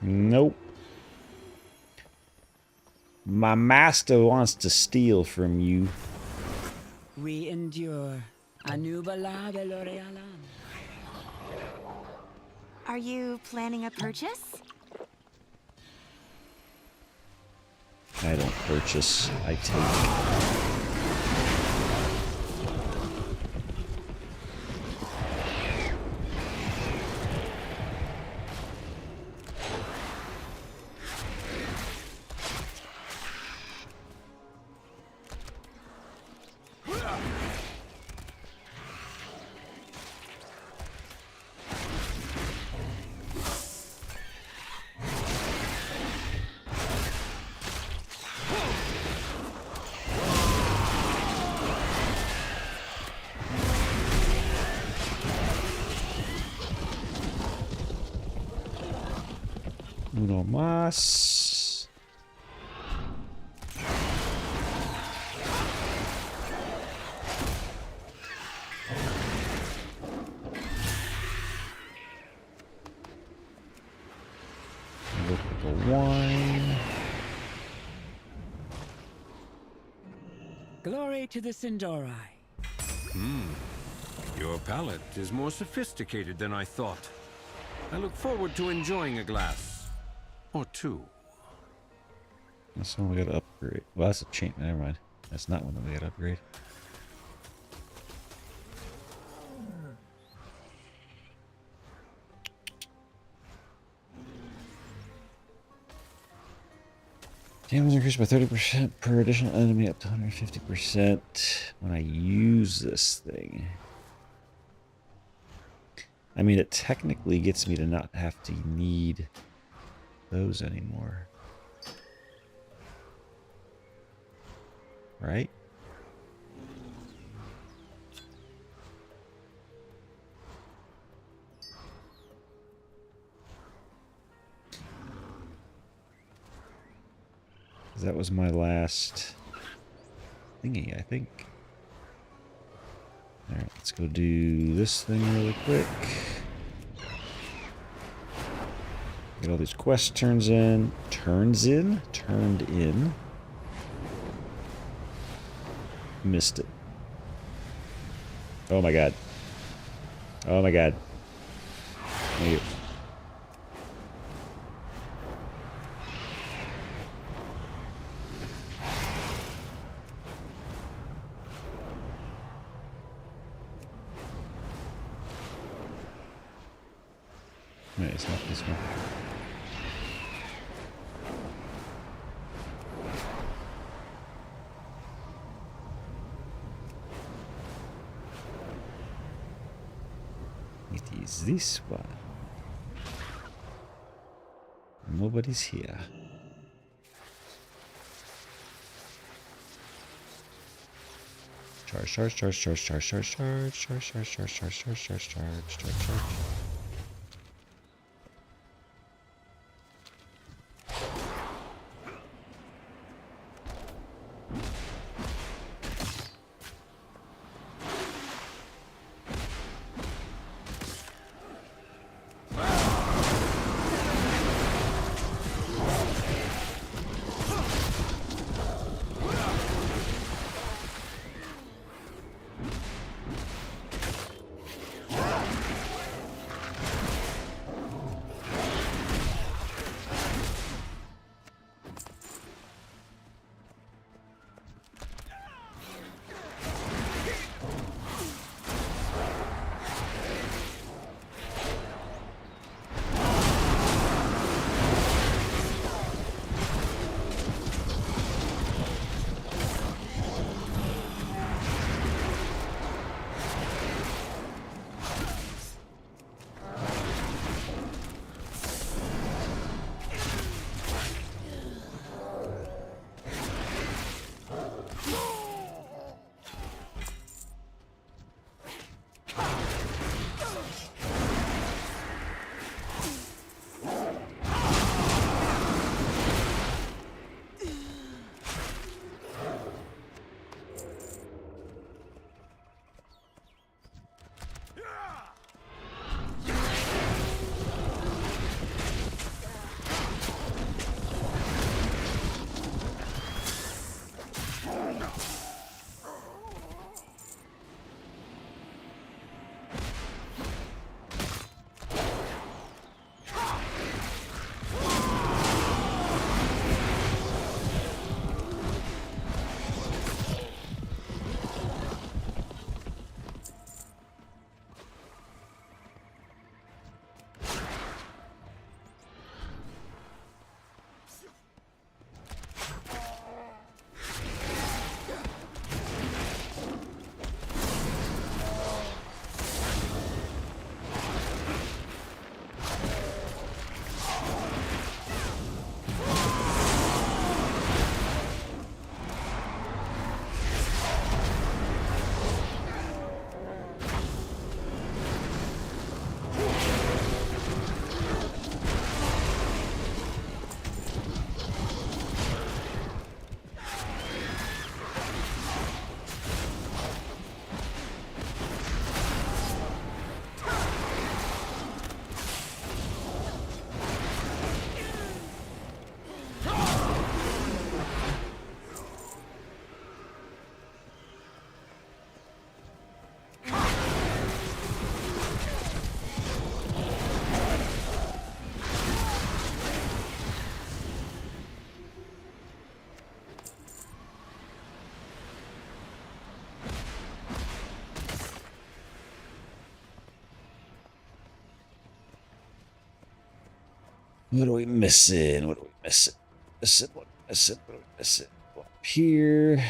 Nope. My master wants to steal from you. We endure. Anubala de L'Orealan. Are you planning a purchase? I don't purchase, I take. Uno más. Look at the wine. Glory to the Sindori. Your palate is more sophisticated than I thought. I look forward to enjoying a glass. Or two. That's one we gotta upgrade. Well, that's a chain. Never mind. That's not one that we gotta upgrade. Damage increased by 30% per additional enemy up to 150% when I use this thing. I mean, it technically gets me to not have to need those anymore. Right? That was my last thingy, I think. Alright, let's go do this thing really quick. Get all these quest turned in. Missed it. Oh my god. Oh my god. Thank you. Wait, it's not this one. It is this one. Nobody's here. Charge. What are we missing? What are we missing? What are we missing? Up here.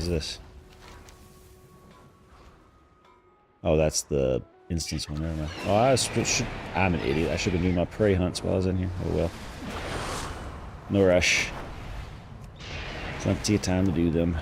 This? Oh, that's the instance one. Never mind. Oh, I'm an idiot. I should have been doing my prey hunts while I was in here. Oh well. No rush. Plenty of time to do them.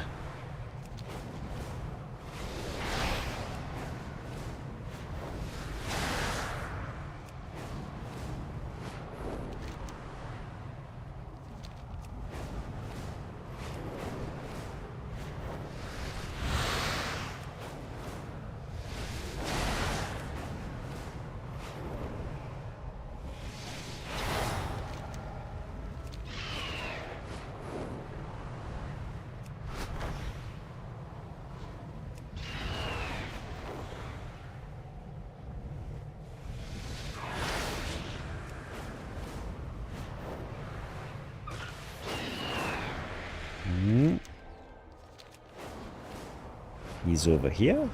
He's over here.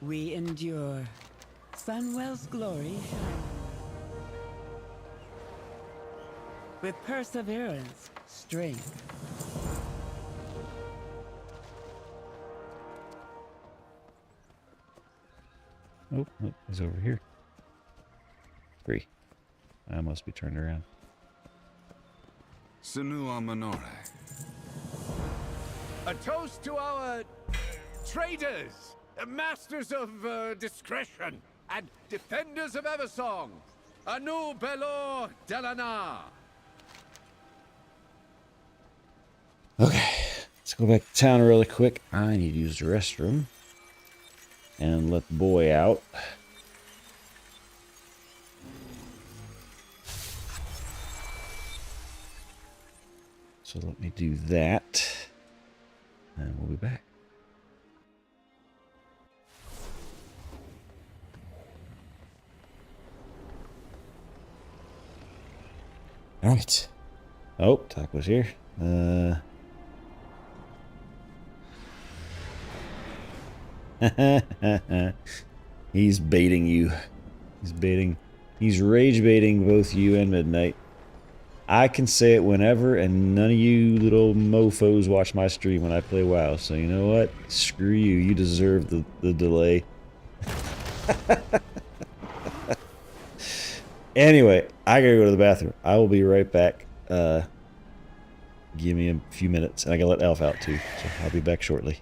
We endure. Sunwell's glory shines. With perseverance, strength. Oh, look, he's over here. 3. I must be turned around. Senua Minore. A toast to our traders, masters of discretion, and defenders of Eversong. Anu Belor Delana. Okay, let's go back to town really quick. I need to use the restroom and let the boy out. So let me do that, and we'll be back. All right. Oh, Taco's here. He's baiting you. He's rage baiting both you and Midnight. I can say it whenever, and none of you little mofos watch my stream when I play WoW. So you know what? Screw you. You deserve the delay. Anyway, I gotta go to the bathroom. I will be right back. Give me a few minutes, and I gotta let Elf out too. So I'll be back shortly.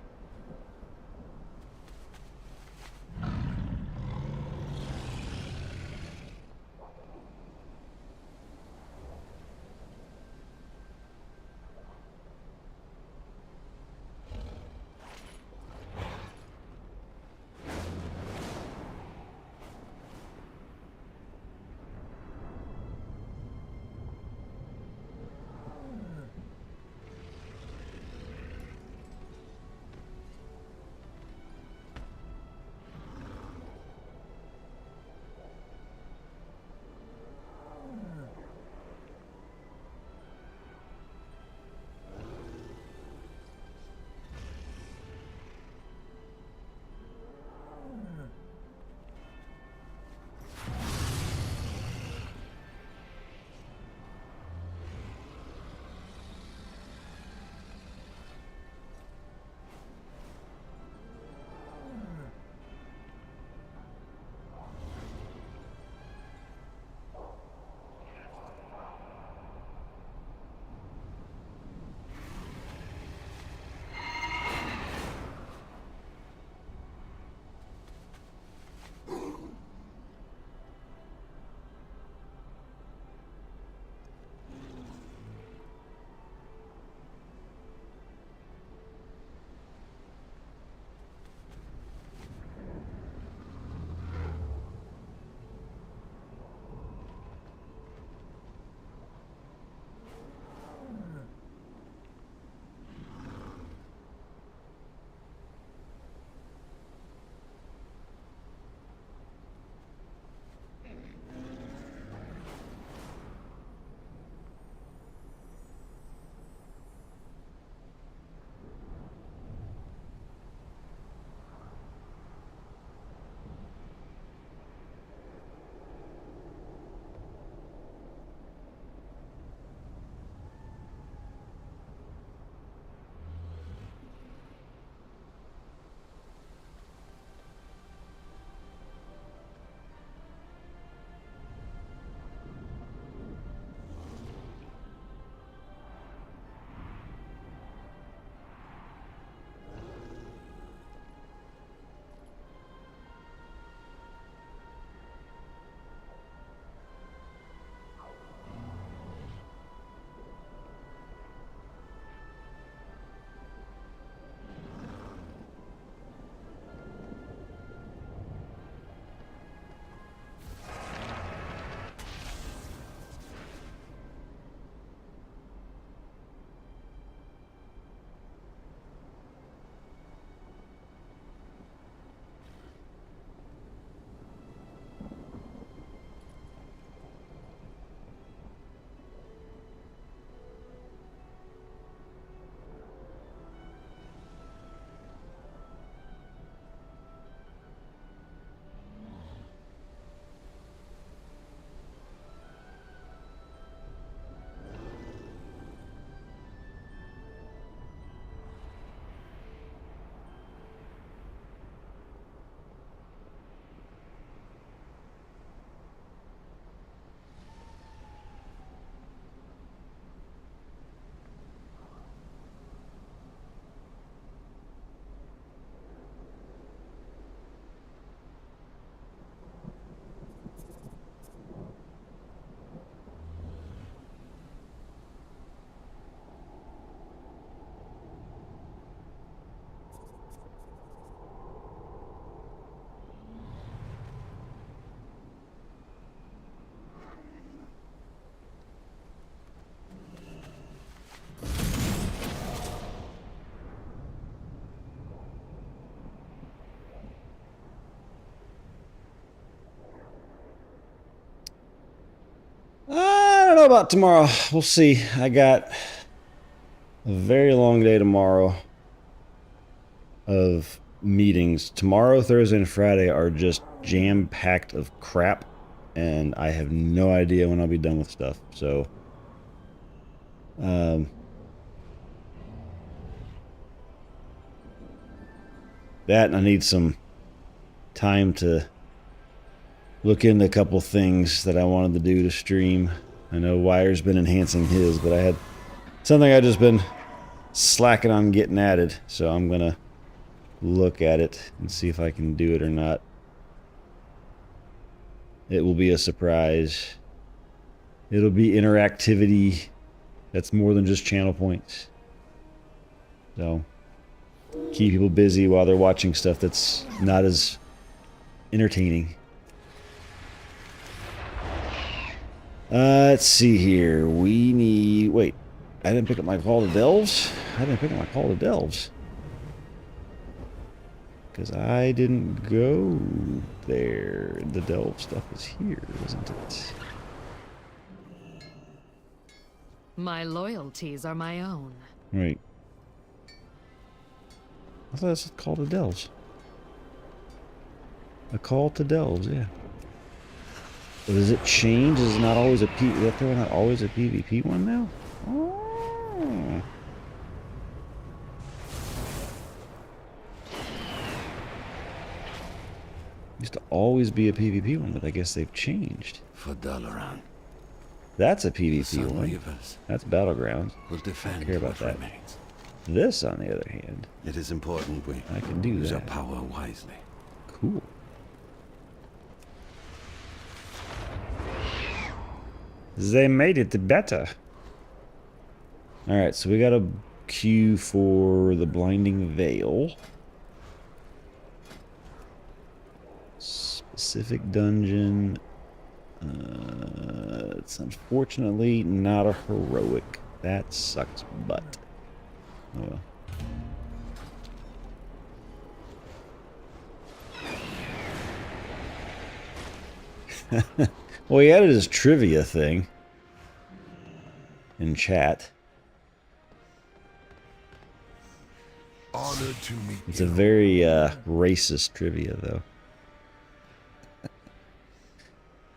know about tomorrow. We'll see. I got a very long day tomorrow of meetings. Tomorrow, Thursday, and Friday are just jam-packed of crap, and I have no idea when I'll be done with stuff. So, that, and I need some time to look into a couple things that I wanted to do to stream. I know Wire's been enhancing his, but I had something I just been slacking on getting added, so I'm gonna look at it and see if I can do it or not. It will be a surprise. It'll be interactivity that's more than just channel points. So, keep people busy while they're watching stuff that's not as entertaining. Let's see here. We need... Wait. I didn't pick up my call to Delves? I didn't pick up my call to Delves. Because I didn't go there. The Delve stuff is here, isn't it? My loyalties are my own. Wait. I thought that's a call to Delves. A call to Delves, yeah. But does it change? Is it not always a not always a PvP one now? Oh. Used to always be a PvP one, but I guess they've changed. For Dalaran. That's a PvP Sun one. Reavers That's Battlegrounds. will defend I don't care about what that. remains. This, on the other hand, It is important we I can do use that. our power wisely. Cool. They made it better. Alright, so we got a queue for the Blinding Veil. Specific dungeon. It's unfortunately not a heroic. That sucks butt. Oh well. Well, he added his trivia thing in chat. Honored to meet It's a very racist trivia, though.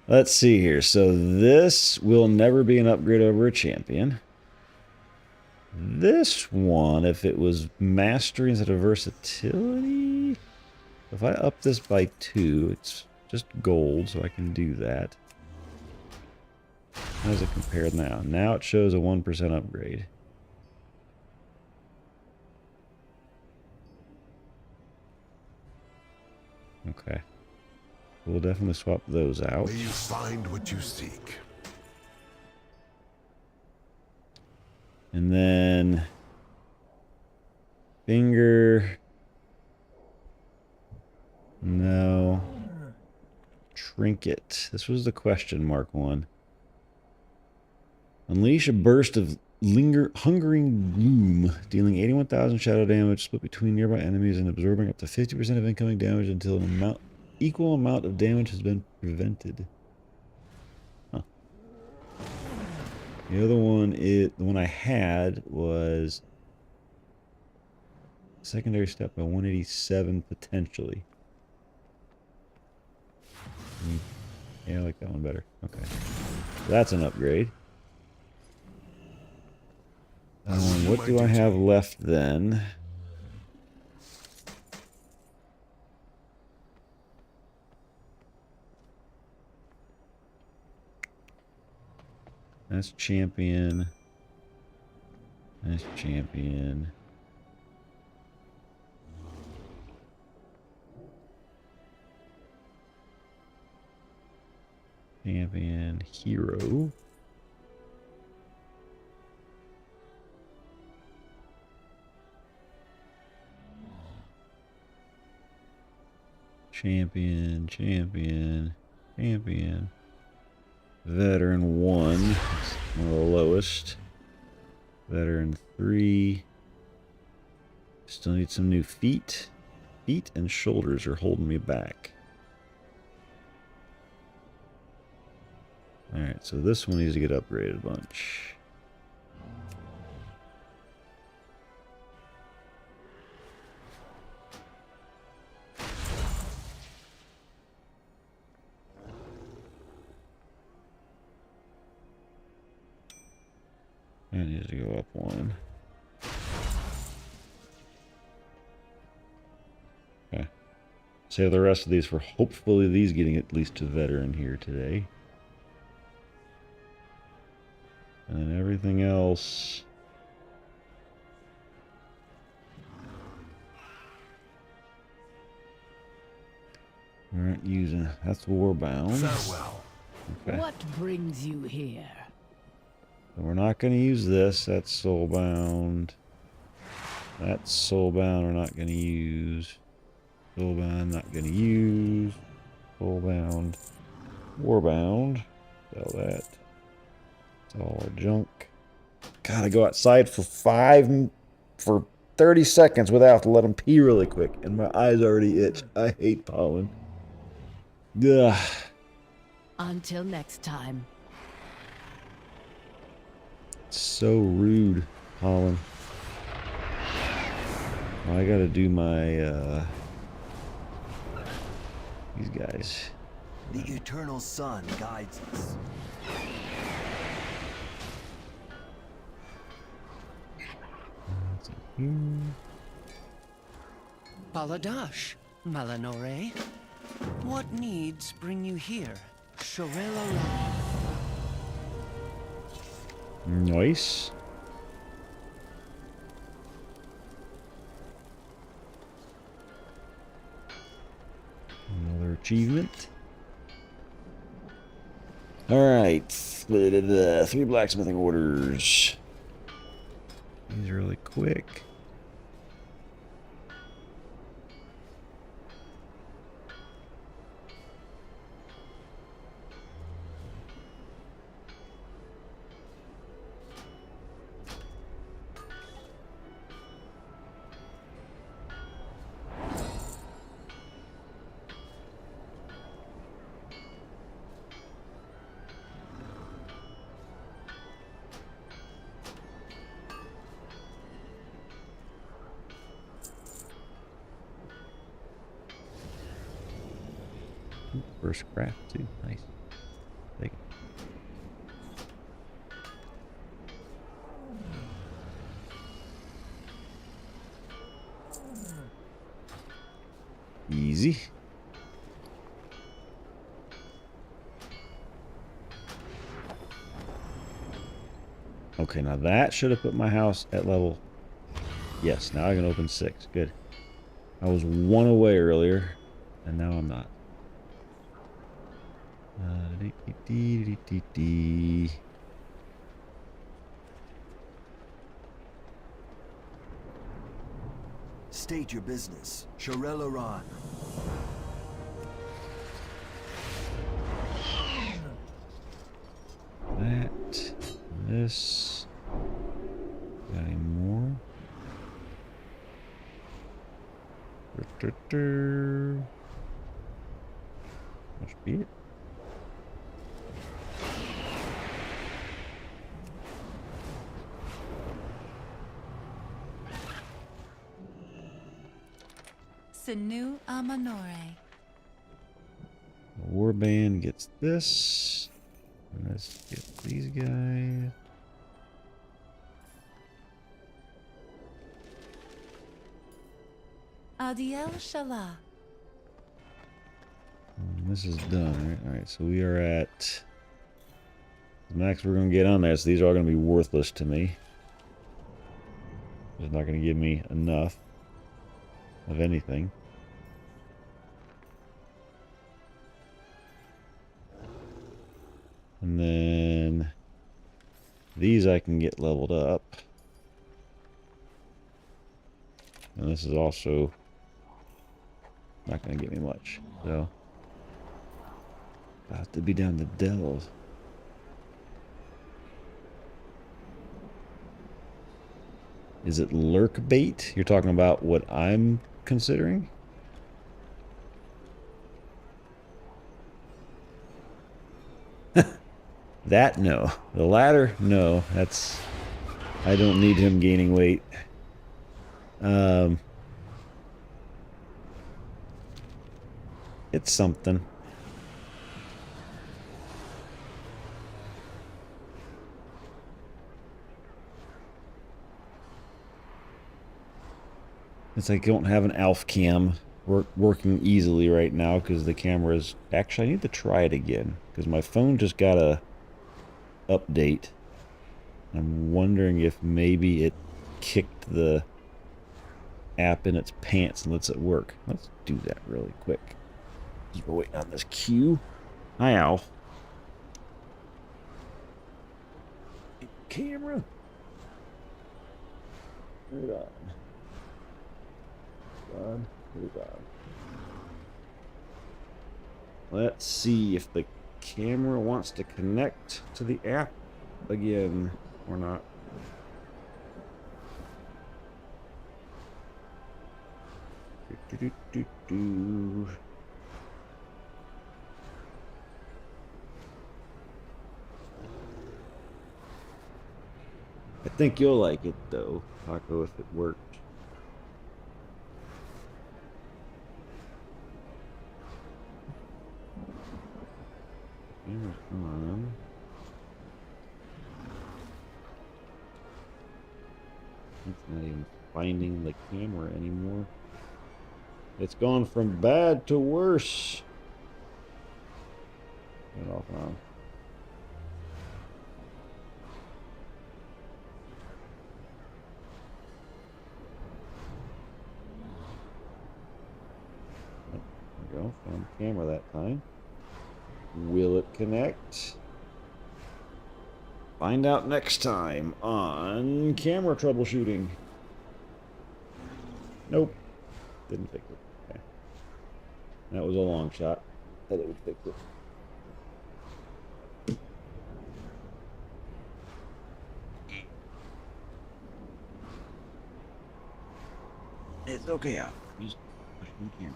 Let's see here. So this will never be an upgrade over a champion. This one, if it was mastery instead of versatility, if I up this by 2, it's just gold, so I can do that. How does it compare now? Now it shows a 1% upgrade. Okay. We'll definitely swap those out. May you find what you seek. And then finger. No. Trinket. This was the question mark one. Unleash a burst of hungering gloom, dealing 81,000 shadow damage split between nearby enemies and absorbing up to 50% of incoming damage until an equal amount of damage has been prevented. Huh. The other one the one I had was secondary step by 187 potentially. Yeah, I like that one better. Okay. So that's an upgrade. What do I have left then? That's champion. That's champion. Champion, hero. Champion, champion, champion. Veteran 1, that's one of the lowest. Veteran 3. Still need some new feet. Feet and shoulders are holding me back. Alright, so this one needs to get upgraded a bunch. That needs to go up one. Okay. Save the rest of these for hopefully these getting at least to veteran here today. And then everything else. We aren't using. That's Warbound. Farewell. Okay. What brings you here? So we're not going to use this. That's Soulbound. That's Soulbound. We're not going to use. Soulbound. Not going to use. Soulbound. Warbound. Sell that. It's all our junk. Gotta go outside for 30 seconds without to let them pee really quick, and my eyes already itch. I hate pollen. Ugh. Until next time. So rude, pollen. I gotta do my these guys. The eternal sun guides us. Baladash, Malanore. What needs bring you here? Shorella. Nice. Another achievement. Alright. 3 blacksmithing orders. These are really quick. First craft too. Nice. Take it. Easy. Okay, now that should have put my house at level. Yes, now I can open 6. Good. I was 1 away earlier, and now I'm not. State your business. Shorella Ron. That. This. Got any more? Must be it. Sinu Amanore. The warband gets this. And let's get these guys. Adiel Shala. This is done, right? Alright, so we are at the max we're going to get on there, so these are all going to be worthless to me. It's not going to give me enough of anything. And then these I can get leveled up. And this is also not going to get me much. So I have to be down the dells. Is it lurk bait? You're talking about what I'm considering? That, no. The latter, no. That's... I don't need him gaining weight. It's something. It's like I don't have an ALF cam working easily right now because the camera is... Actually, I need to try it again because my phone just got a update. I'm wondering if maybe it kicked the app in its pants and lets it work. Let's do that really quick. Just waiting on this queue. Hi, ALF. Camera. Hold on. Hold on. Let's see if the camera wants to connect to the app again or not. I think you'll like it though, Paco, if it worked. Camera's on. It's not even finding the camera anymore. It's gone from bad to worse. Get off on. There we go. Found the camera that time. Will it connect? Find out next time on camera troubleshooting. Nope. Didn't fix it. Okay. That was a long shot. That it would fix it. It's okay out. Just push the camera.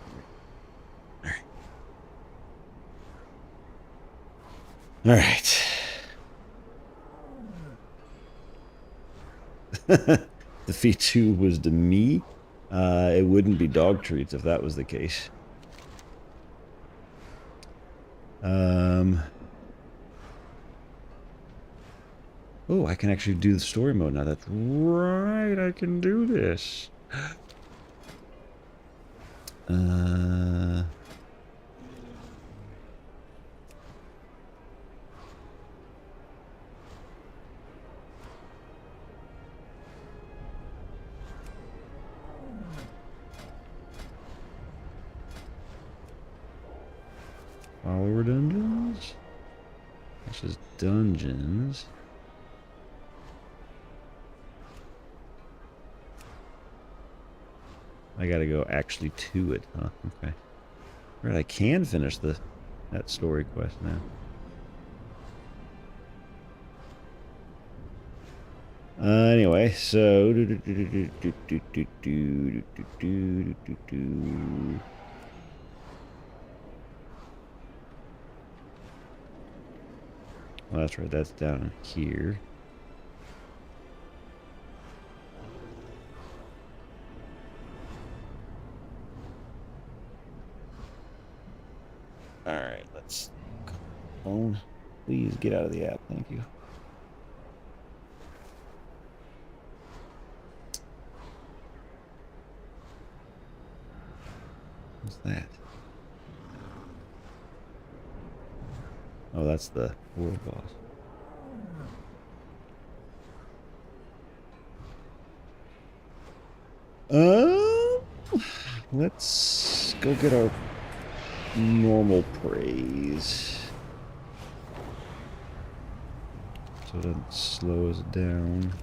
Alright. Alright. The fee 2 was to me. It wouldn't be dog treats if that was the case. Oh, I can actually do the story mode now. That's right. I can do this. Follower dungeons? This is dungeons. I gotta go actually to it, huh? Okay. Right, I can finish that story quest now. Anyway, so well, that's right, that's down here. Alright, let's... Phone, please get out of the app, thank you. What's that? Oh, that's the world boss. Let's go get our normal praise. So it doesn't slow us down.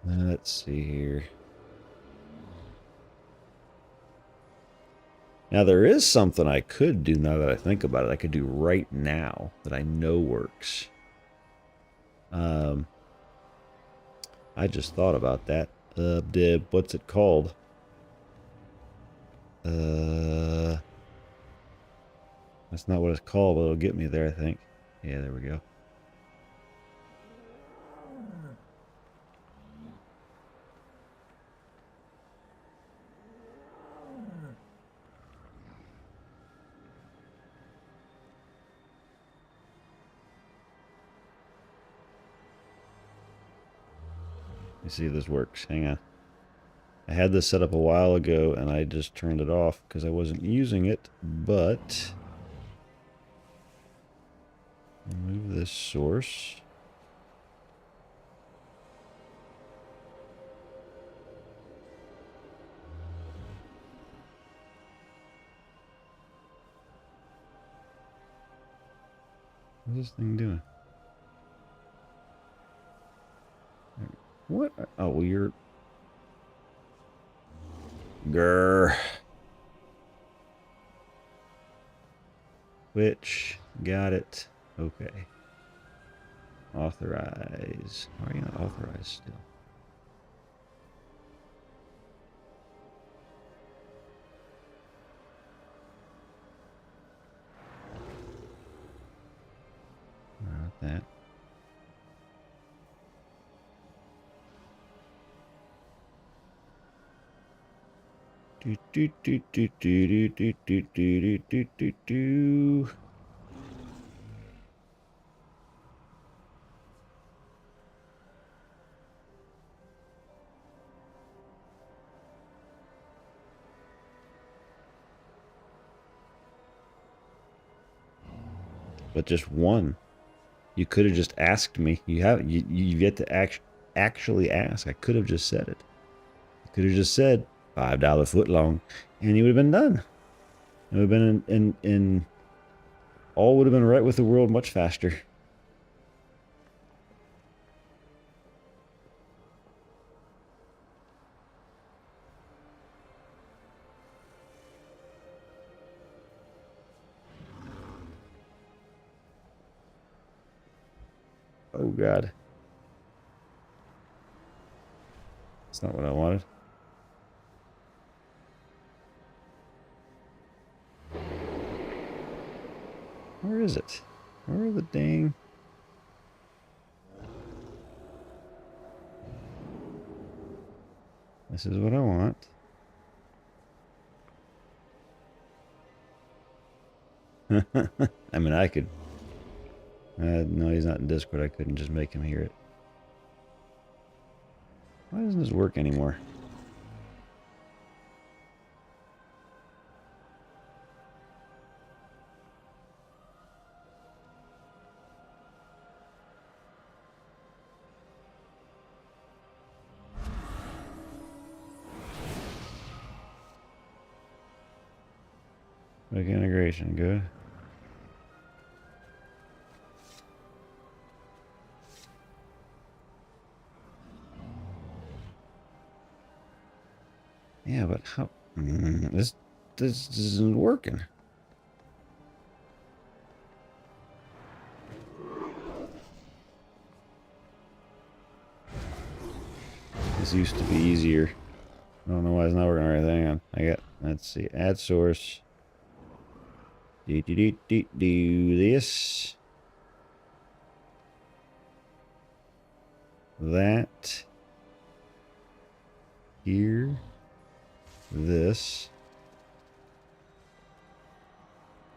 Let's see here. Now there is something I could do now that I think about it. I could do right now that I know works. I I just thought about that. What's it called? That's not what it's called, but it'll get me there, I think. Yeah, there we go. Let me see if this works. Hang on. I had this set up a while ago and I just turned it off because I wasn't using it, but remove this source. What's this thing doing? What? Oh, well, you're... Grr. Which, got it. Okay. Authorize. Why are you not authorized still? Not that. Do do do do do do do do do do do. But just one. You could have just asked me. You've yet to actually ask. I could have just said it. I could have just said $5 foot long, and you would have been done. It would have been in all would have been right with the world much faster. Oh God. That's not what I wanted. Where is it? Where are the dang... This is what I want. I mean, I could... no, he's not in Discord. I couldn't just make him hear it. Why doesn't this work anymore? Make integration, good. Yeah, but how? This isn't working. This used to be easier. I don't know why it's not working right. Hang on. Let's see, add source. Do this. That. Here. This.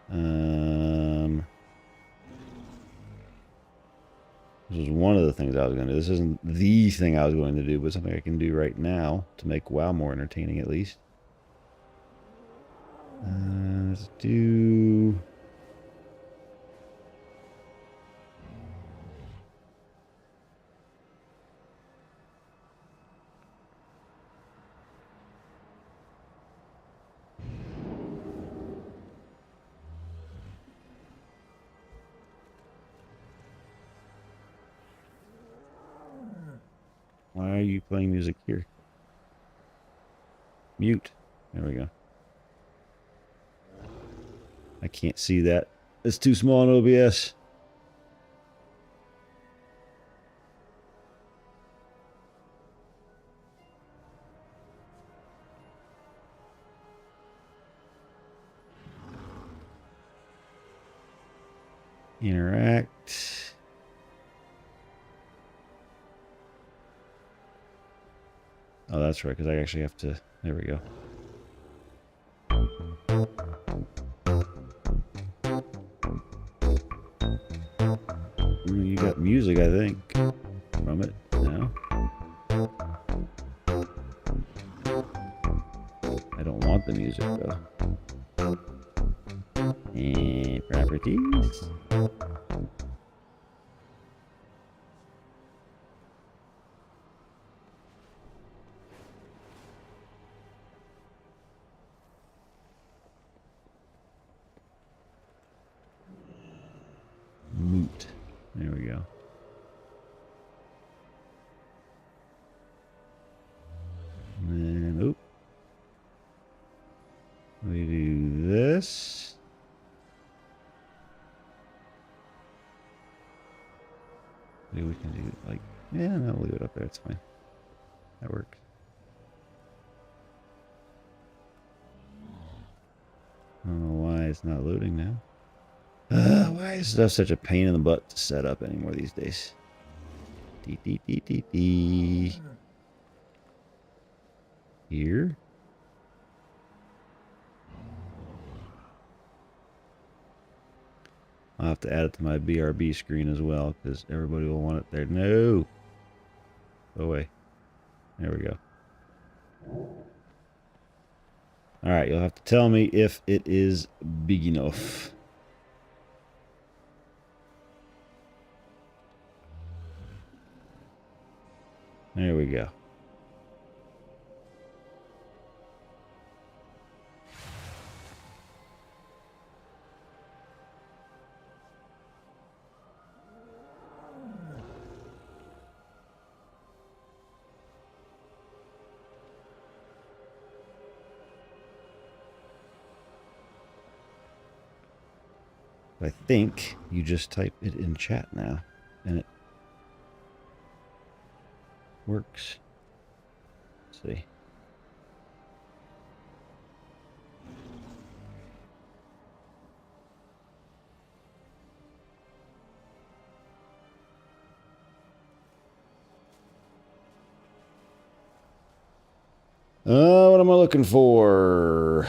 This was one of the things I was going to do. This isn't the thing I was going to do, but something I can do right now to make WoW more entertaining, at least. Let's do... Why are you playing music here? Mute. There we go. I can't see that. It's too small in OBS. Interact. Oh, that's right, because I actually have to... There we go. You got music, I think, from it. No? I don't want the music, though. And properties. Moot. There we go. And then, oop. We do this. Maybe we can do like, yeah, no, we'll leave it up there. It's fine. That works. I don't know why it's not loading now. Why is stuff such a pain in the butt to set up anymore these days? Here. I'll have to add it to my BRB screen as well, because everybody will want it there. No! Go away. There we go. Alright, you'll have to tell me if it is big enough. There we go. I think you just type it in chat now, and it works. Let's see. What am I looking for?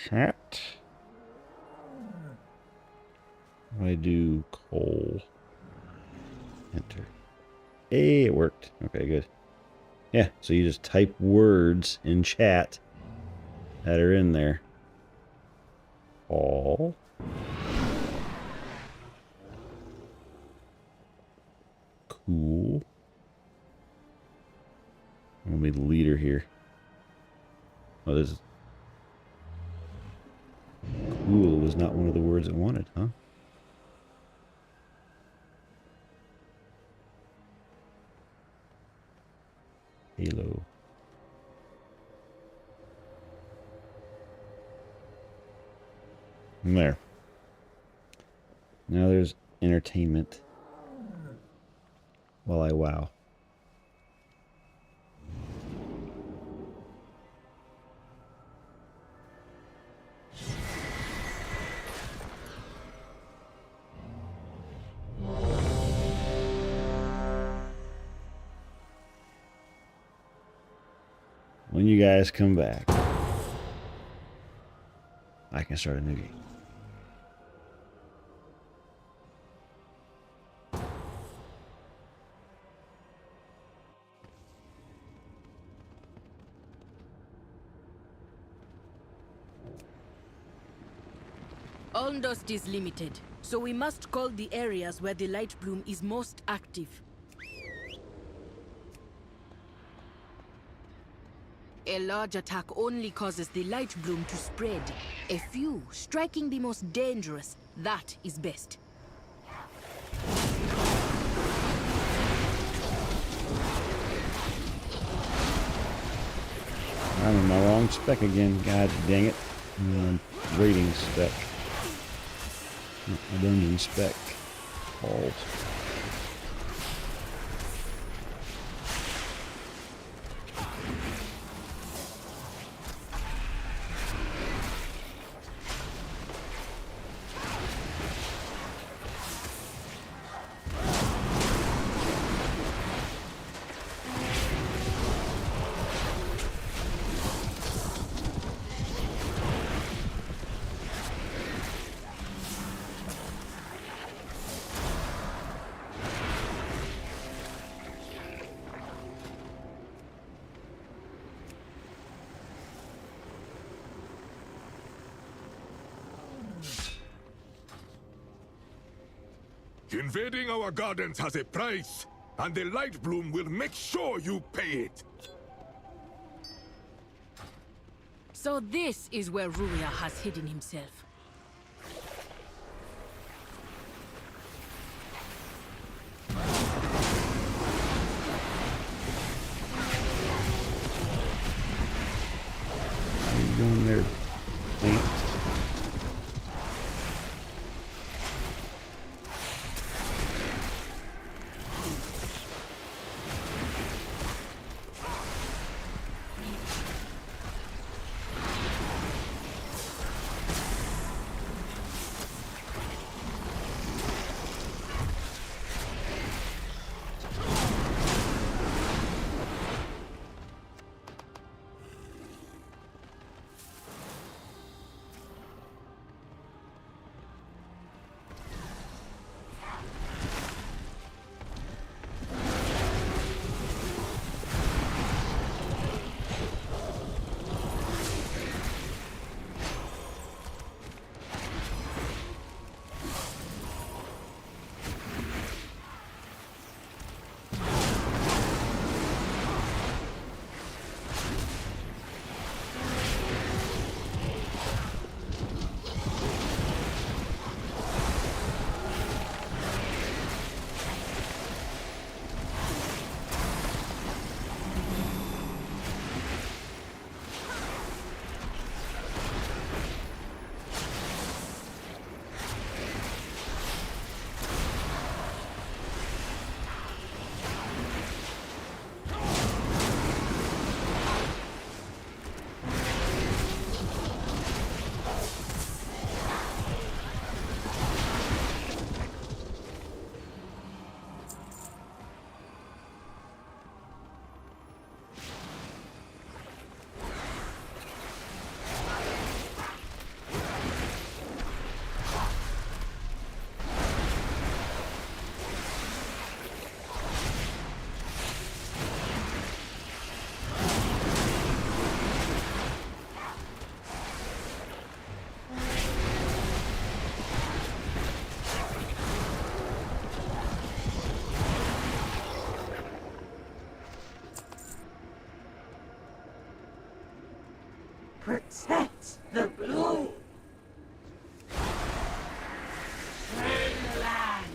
Chat. I do coal. Enter. Hey, it worked. Okay, good. Yeah, so you just type words in chat that are in there. All. Cool. I'm gonna be the leader here. Oh, this is... Cool was not one of the words it wanted, huh? Halo. There. Now there's entertainment. While I wow. When you guys come back, I can start a new game. Dust is limited, so we must call the areas where the light bloom is most active. A large attack only causes the light bloom to spread. A few, striking the most dangerous, that is best. I'm in my wrong spec again. God dang it. Rating spec. A dungeon spec. Balls. Invading our gardens has a price, and the Light Bloom will make sure you pay it. So this is where Ruria has hidden himself. How you doing there, Saint? Protect the blue! Defend the land!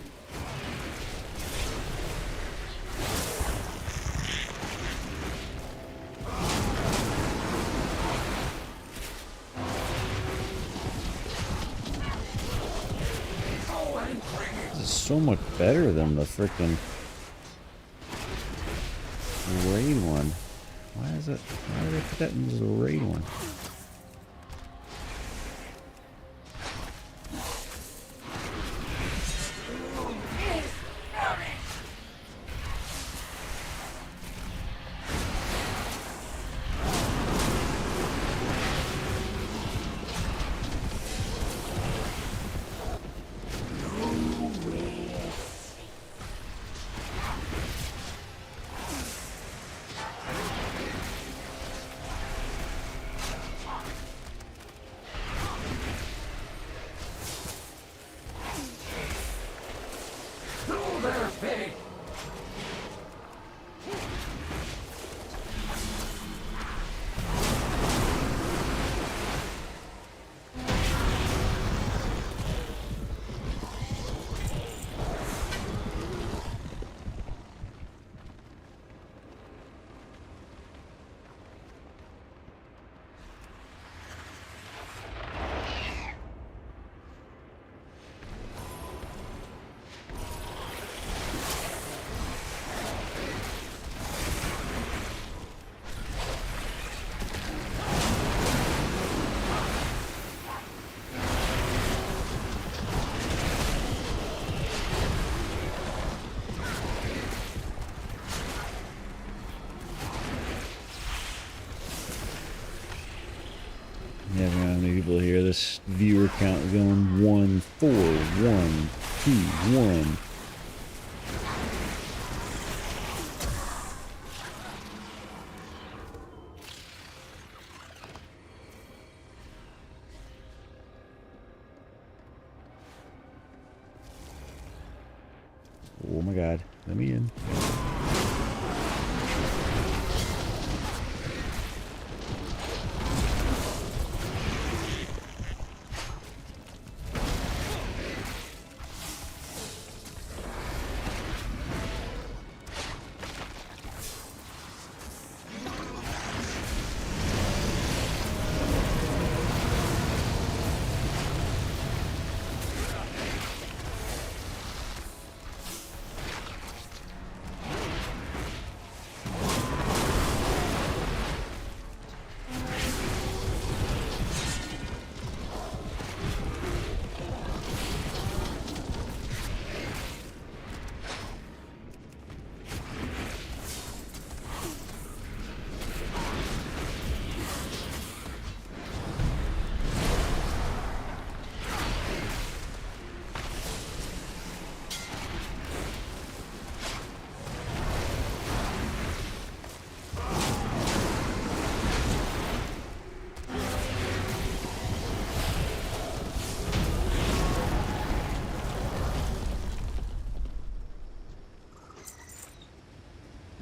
This is so much better than the frickin' raid one. Why is it? Why did they put that into the raid one? Yeah, how many people here? This viewer count is going 1, 4, 1, 2, 1. Oh my god, let me in.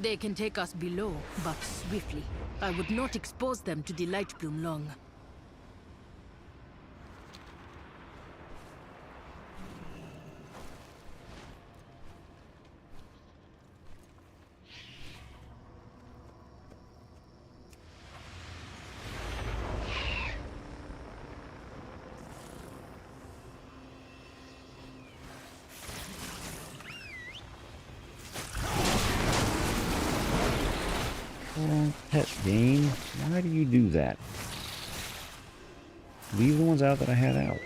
They can take us below, but swiftly. I would not expose them to the light bloom long. Pet game, why do you do that? Leave the ones out that I had out.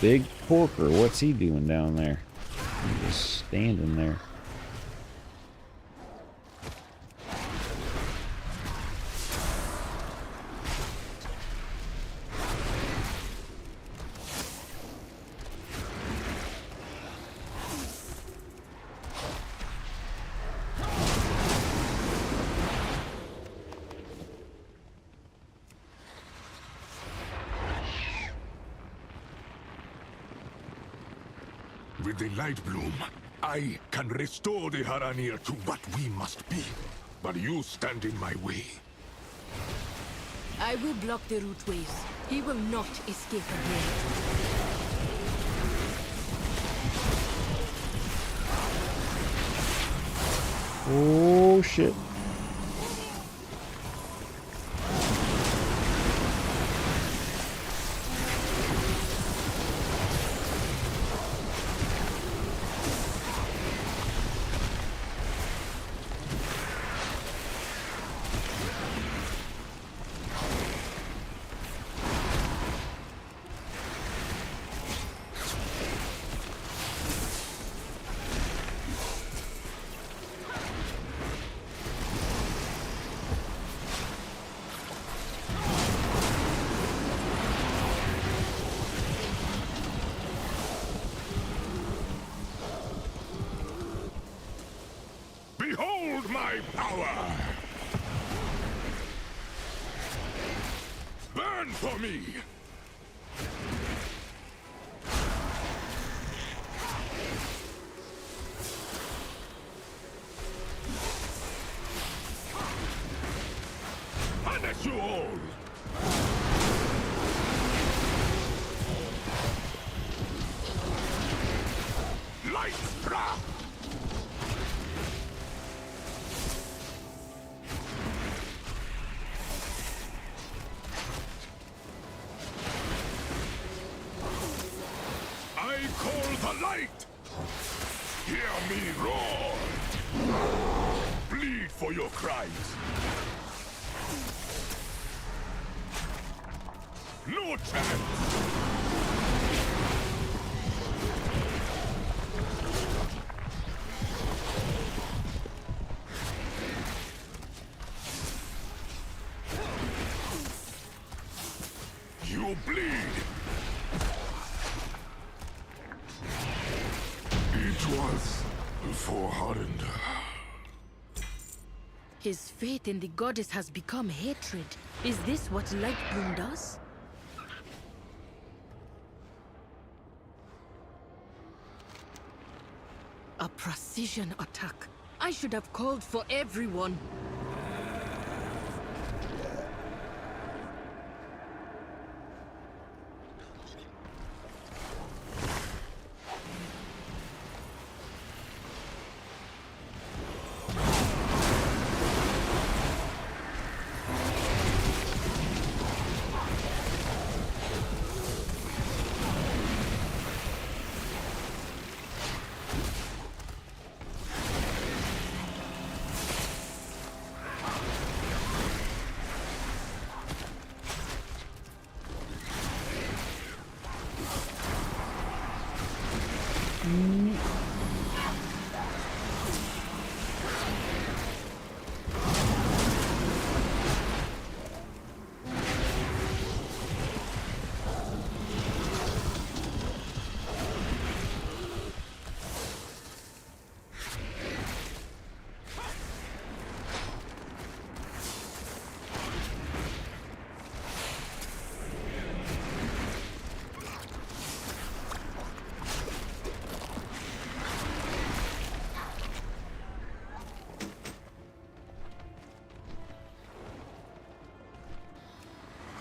Big Porker, what's he doing down there? He's just standing there. With the light bloom, I can restore the Haranir to what we must be. But you stand in my way. I will block the root ways. He will not escape again. Oh shit. Behold my power! Burn for me! Punish you all! Light strike! The light! Hear me roar! Bleed for your crimes! No chance! You bleed! It was forehardened. His faith in the goddess has become hatred. Is this what Lightbloom does? A precision attack. I should have called for everyone.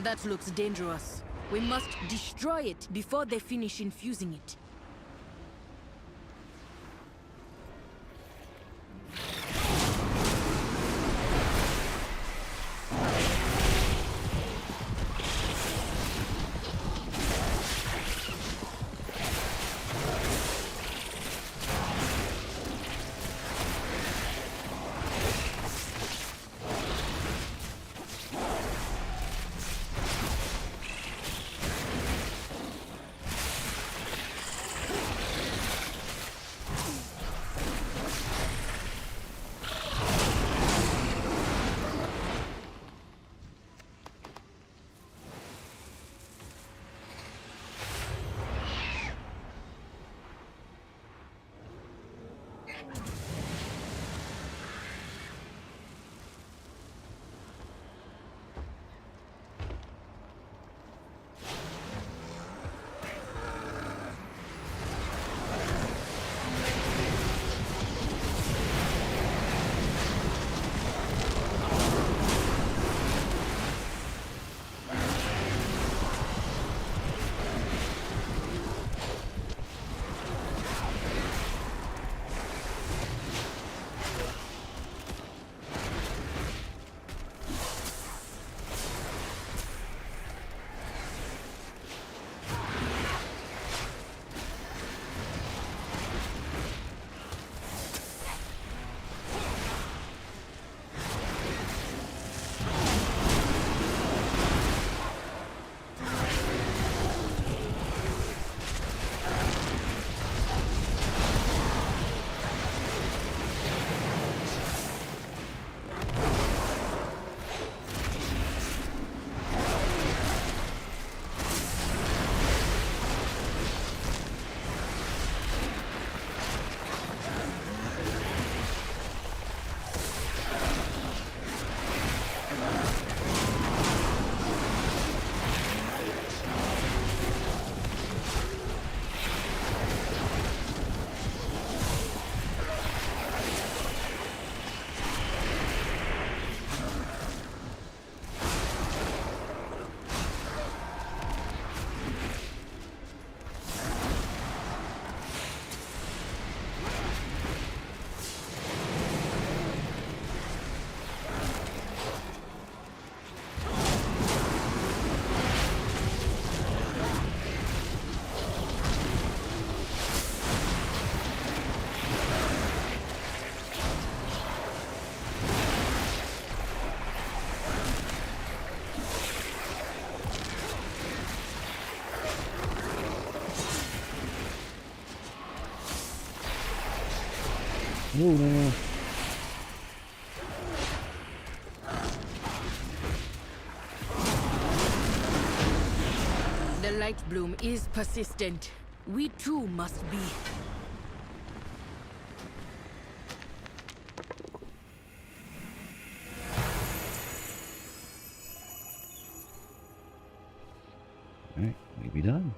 That looks dangerous. We must destroy it before they finish infusing it. No, no, no. The light bloom is persistent. We too must be. Alright, maybe done.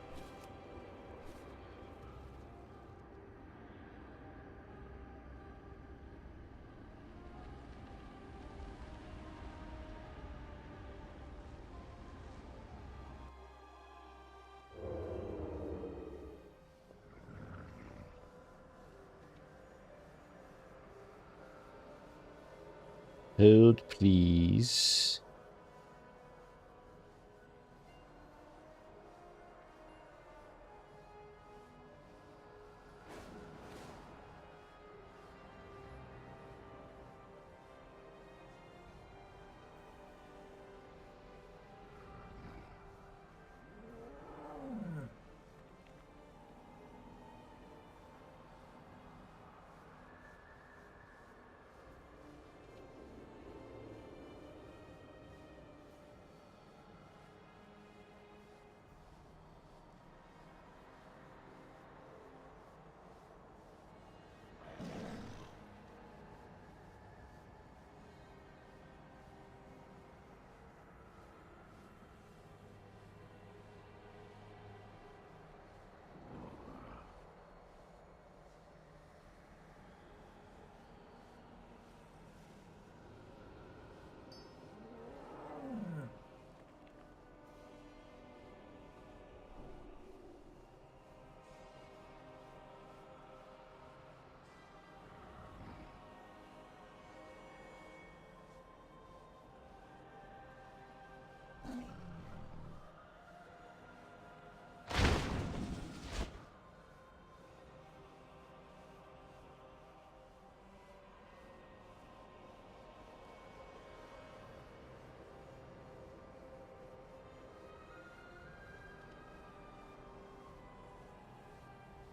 Hold, please.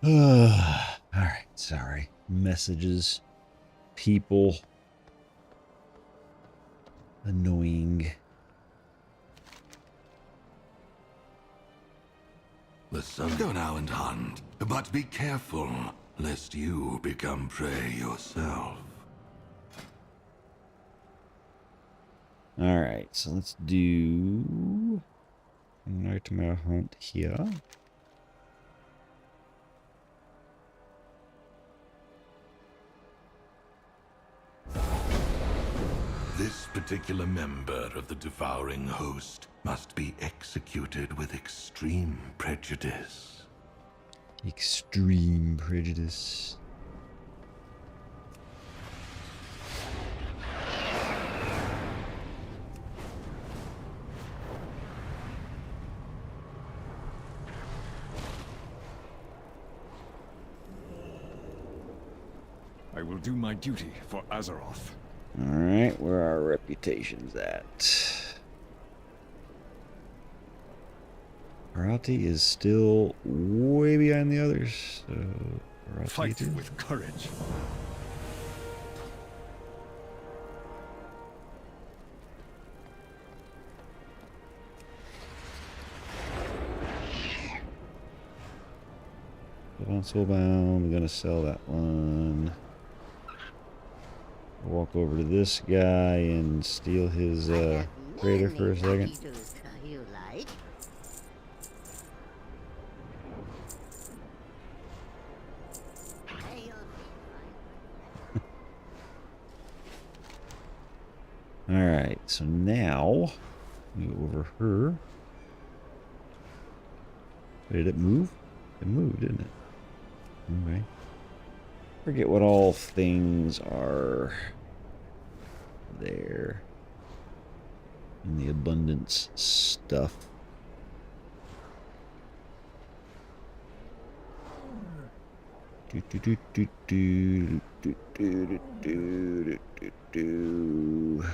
Alright, sorry. Messages. People. Annoying. Listen, go now and hunt, but be careful, lest you become prey yourself. Alright, so let's do a nightmare hunt here. This particular member of the devouring host must be executed with extreme prejudice. Extreme prejudice. I will do my duty for Azeroth. Alright, where are our reputations at? Karate is still way behind the others, so Karate Fight with courage. Soulbound, I'm gonna sell that one. Walk over to this guy and steal his crater for a second. Alright, so now we go over her. Did it move? It moved, didn't it? Okay. Forget what all things are there in the abundance stuff. Do do do do do do do do do do.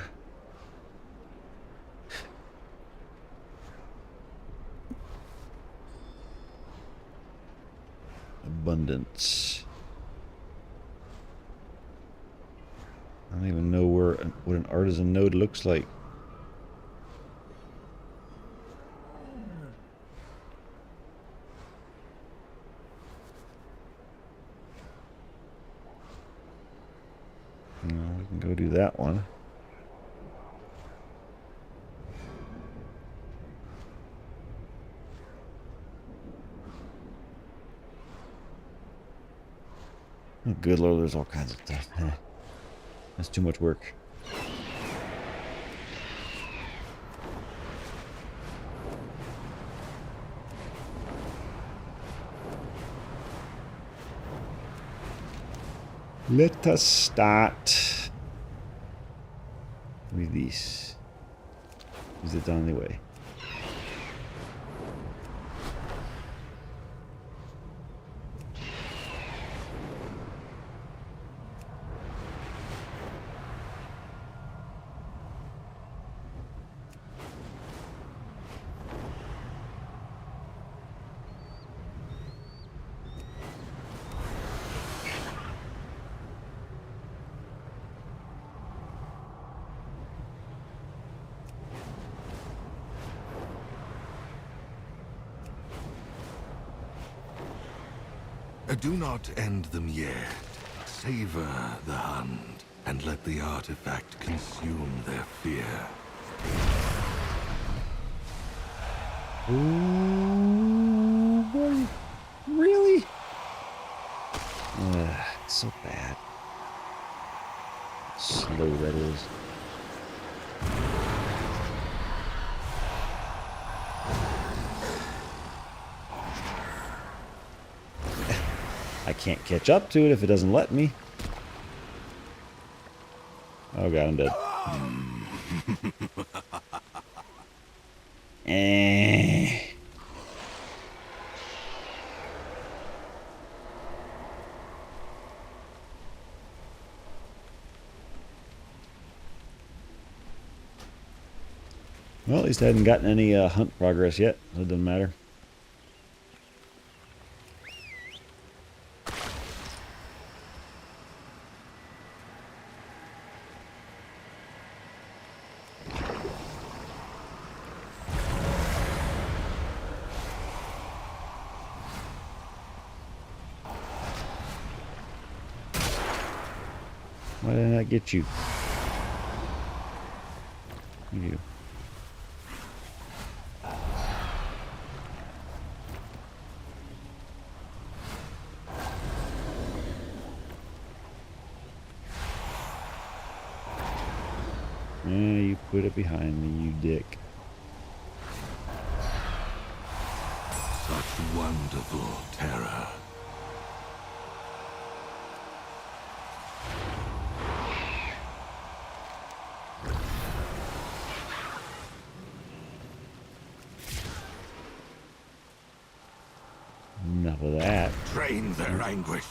Abundance. don't even know what an artisan node looks like. No, we can go do that one. Oh, good Lord, there's all kinds of stuff. That's too much work. Let us start with this. Is it on the way? Do not end them yet. Savor the hunt, and let the artifact consume their fear. Ooh, boy. Really? It's so bad. Slow that is. I can't catch up to it if it doesn't let me. Oh god, I'm dead. Well, at least I hadn't gotten any hunt progress yet, so it doesn't matter. Why did I not get you? You. Yeah, you put it behind me, you dick. Such wonderful terror. Enough of that. Drain their anguish.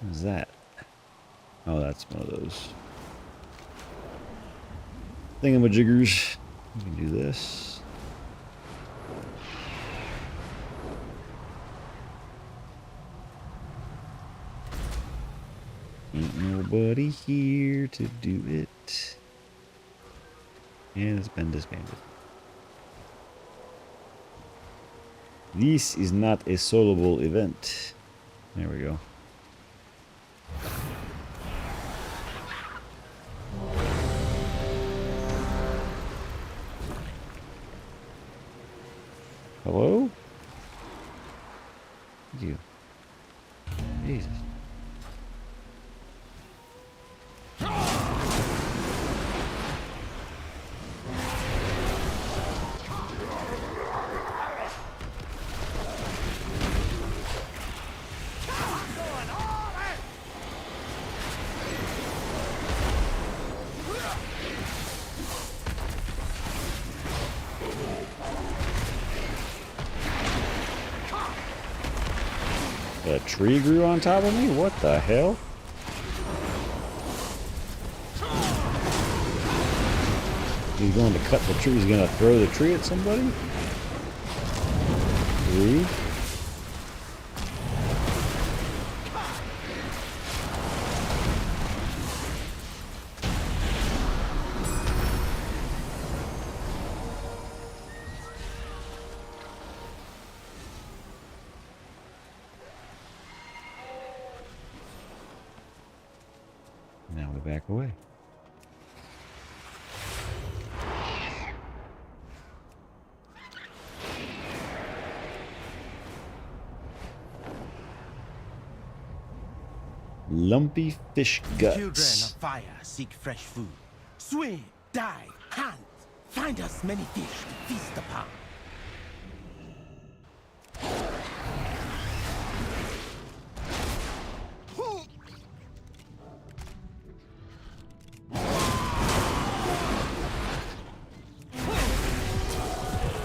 What is that? Oh, that's one of those thingamajiggers. We can do this. Ain't nobody here to do it. And it's been disbanded. This is not a soloable event. There we go. Hello? You. Jesus. A tree grew on top of me? What the hell? He's going to cut the tree. He's going to throw the tree at somebody? 3. Now we back away. Lumpy fish guts. Children of fire seek fresh food. Swim, dive, hunt. Find us many fish to feast upon.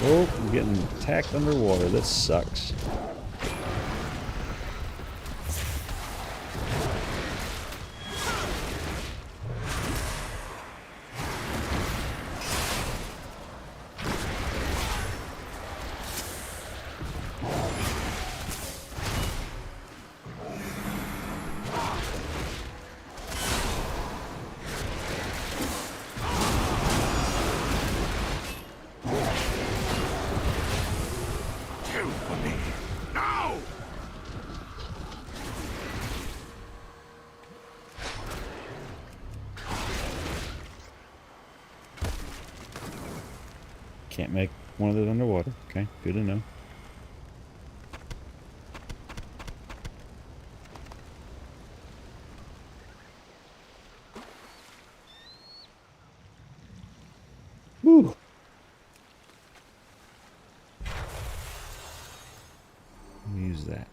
Oh, I'm getting attacked underwater. This sucks. Can't make one of those underwater. Okay, good to know. Woo! Use that.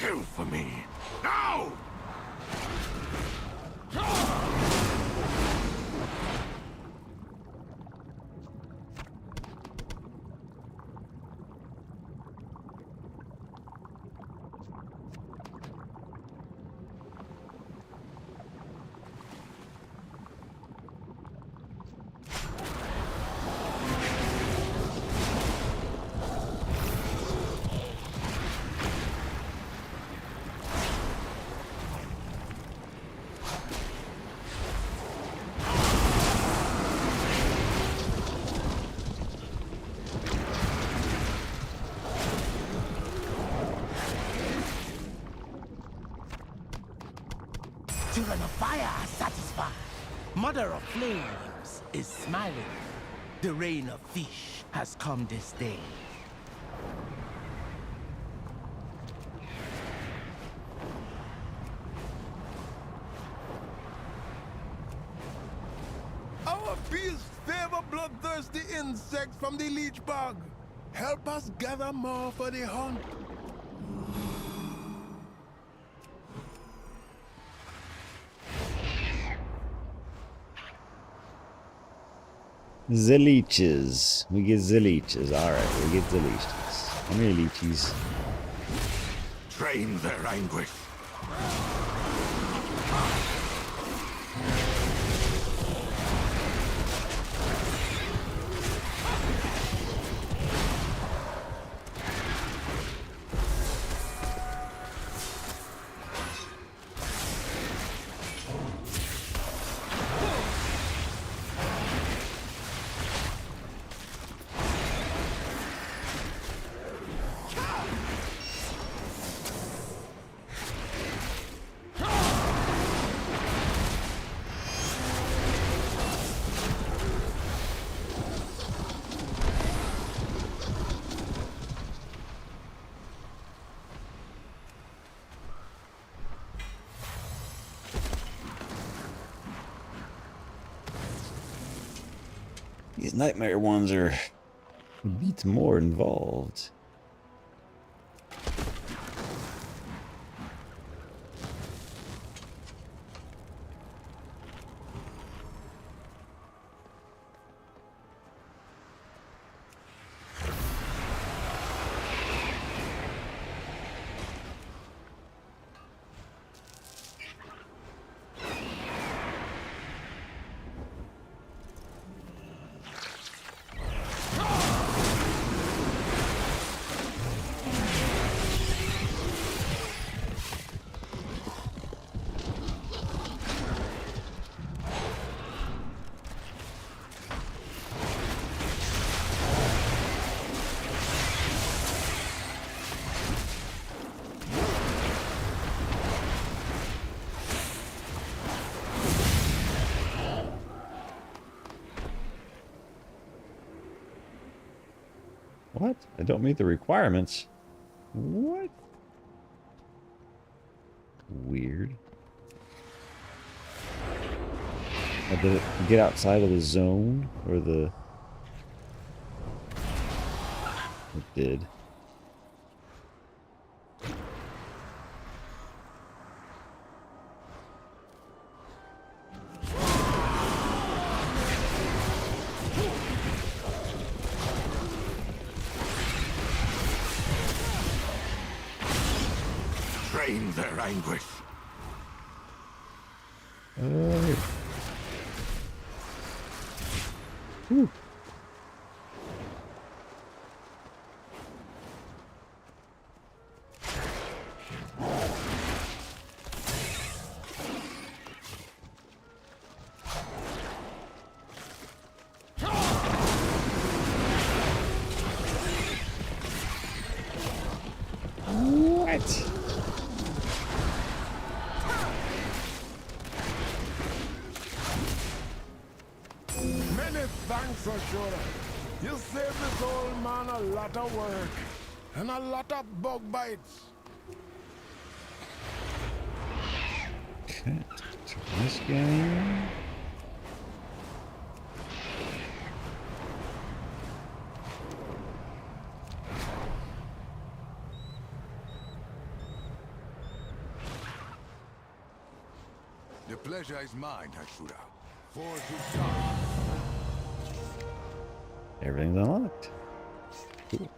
Kill for me. Now! Children of fire are satisfied. Mother of flames is smiling. The reign of fish has come this day. Our beasts favor bloodthirsty insects from the leech bog. Help us gather more for the hunt. The leeches. We get the leeches. Alright, we get the leeches. How many leeches? Drain their anguish. These nightmare ones are a bit more involved. What? I don't meet the requirements. What? Weird. I did it get outside of the zone or the... It did. Drain their anguish. Whew. What? Many thanks, Ashura. You saved this old man a lot of work and a lot of bug bites. Okay, so this guy. The pleasure is mine, Ashura. For to start. Everything's unlocked. Cool.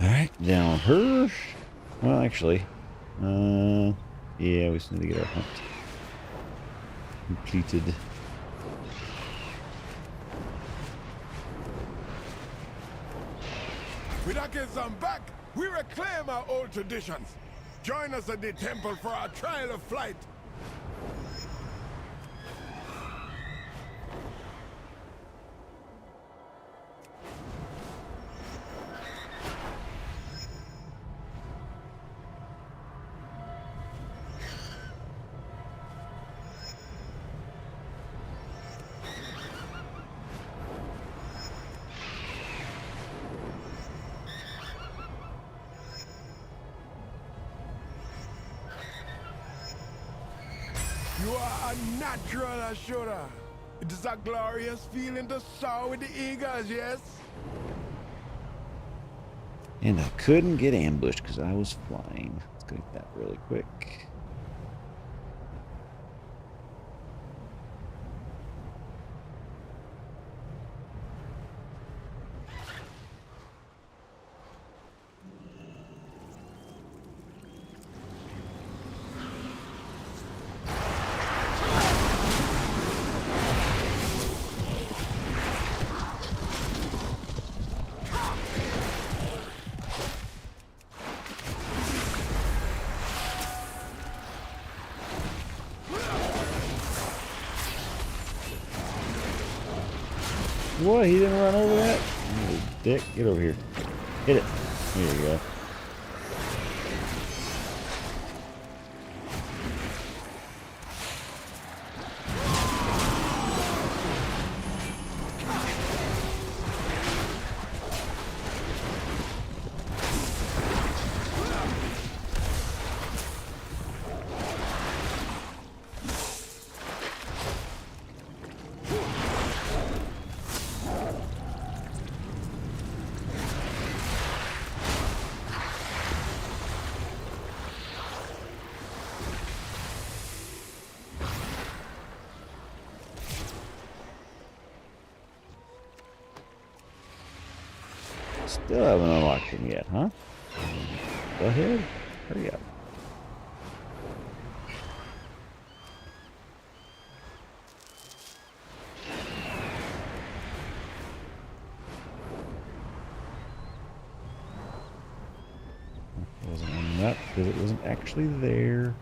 Alright, down her. Well, actually, yeah, we just need to get our hunt completed. With Akizam back, we reclaim our old traditions. Join us at the temple for our trial of flight. You are a natural, Ashura. It is a glorious feeling to soar with the eagles, yes? And I couldn't get ambushed because I was flying. Let's get that really quick. What? He didn't run over that? You dick. Get over here. Hit it. There you go. Still haven't unlocked them yet, huh? Go ahead. Hurry up. It wasn't on that because it wasn't actually there.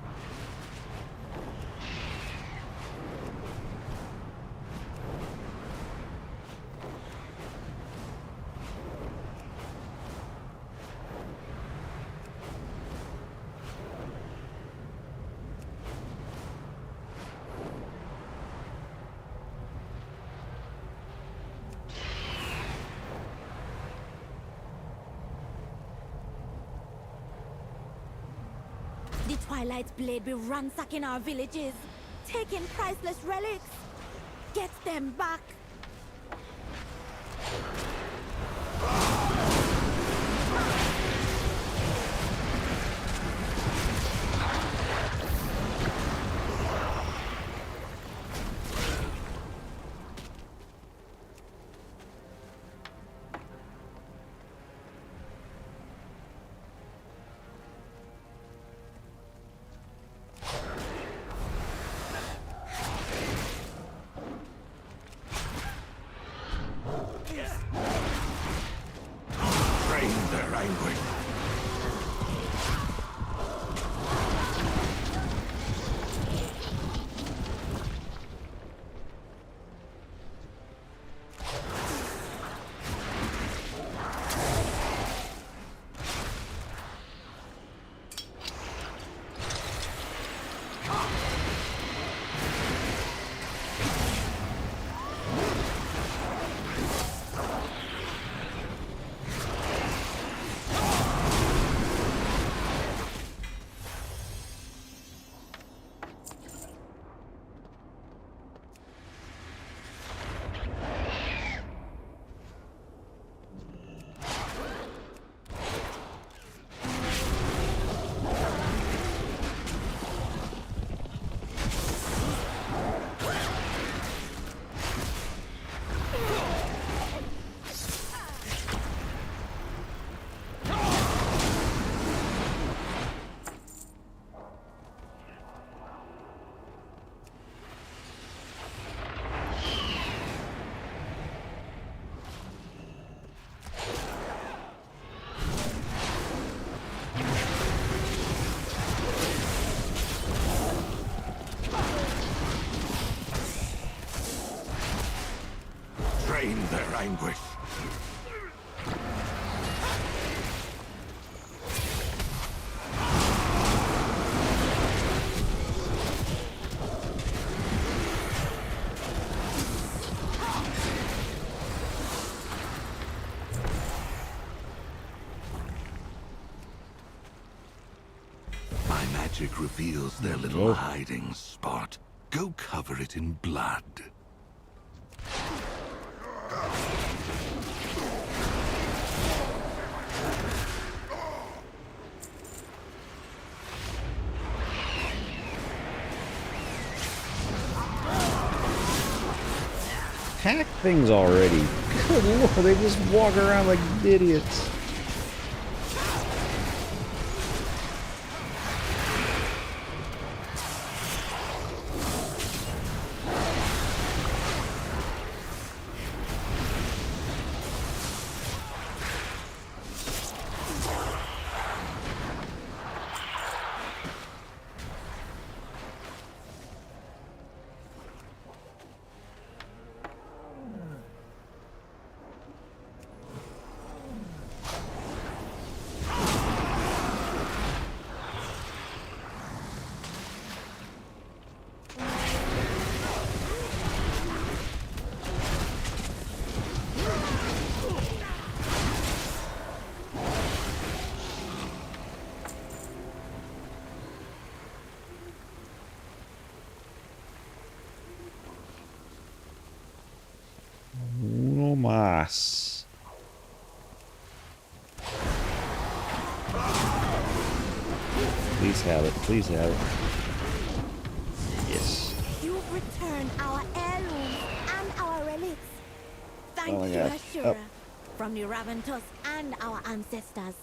The Twilight's blade will ransacking our villages, taking priceless relics. Get them back. Their anguish. My magic reveals their little hiding spot. Go cover it in blood. Hack things already. Good lord, they just walk around like idiots. No más. Please have it. Please have it. Yes. You've returned our heirlooms and our relics. Thank Oh my you, God. Ashura. From the Raventus and and our ancestors.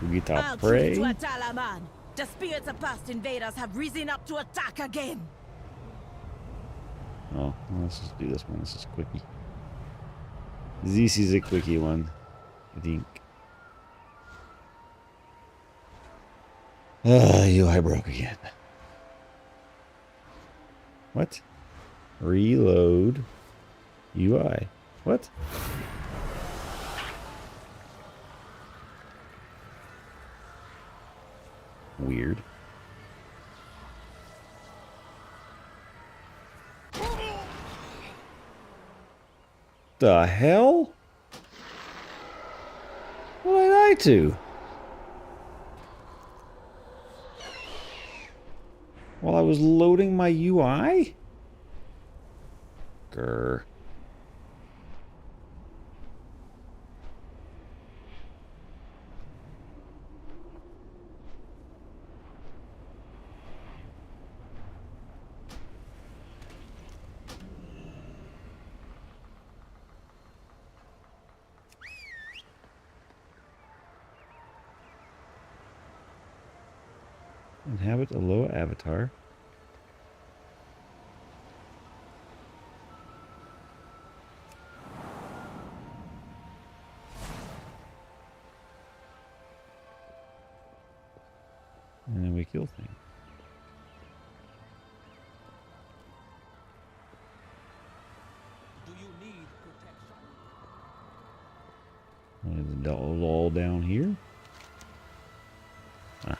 We get I'll to pray. treat to a Talaman. The spirits of past invaders have risen up to attack again. Oh, well, let's just do this one. This is a quickie. This is a quickie one, I think. UI broke again. What? Reload UI. What? Weird. The hell? What did I do? While I was loading my UI? Grr. Inhabit a low avatar. And then we kill things. Do you need protection? Is it all down here? Ah.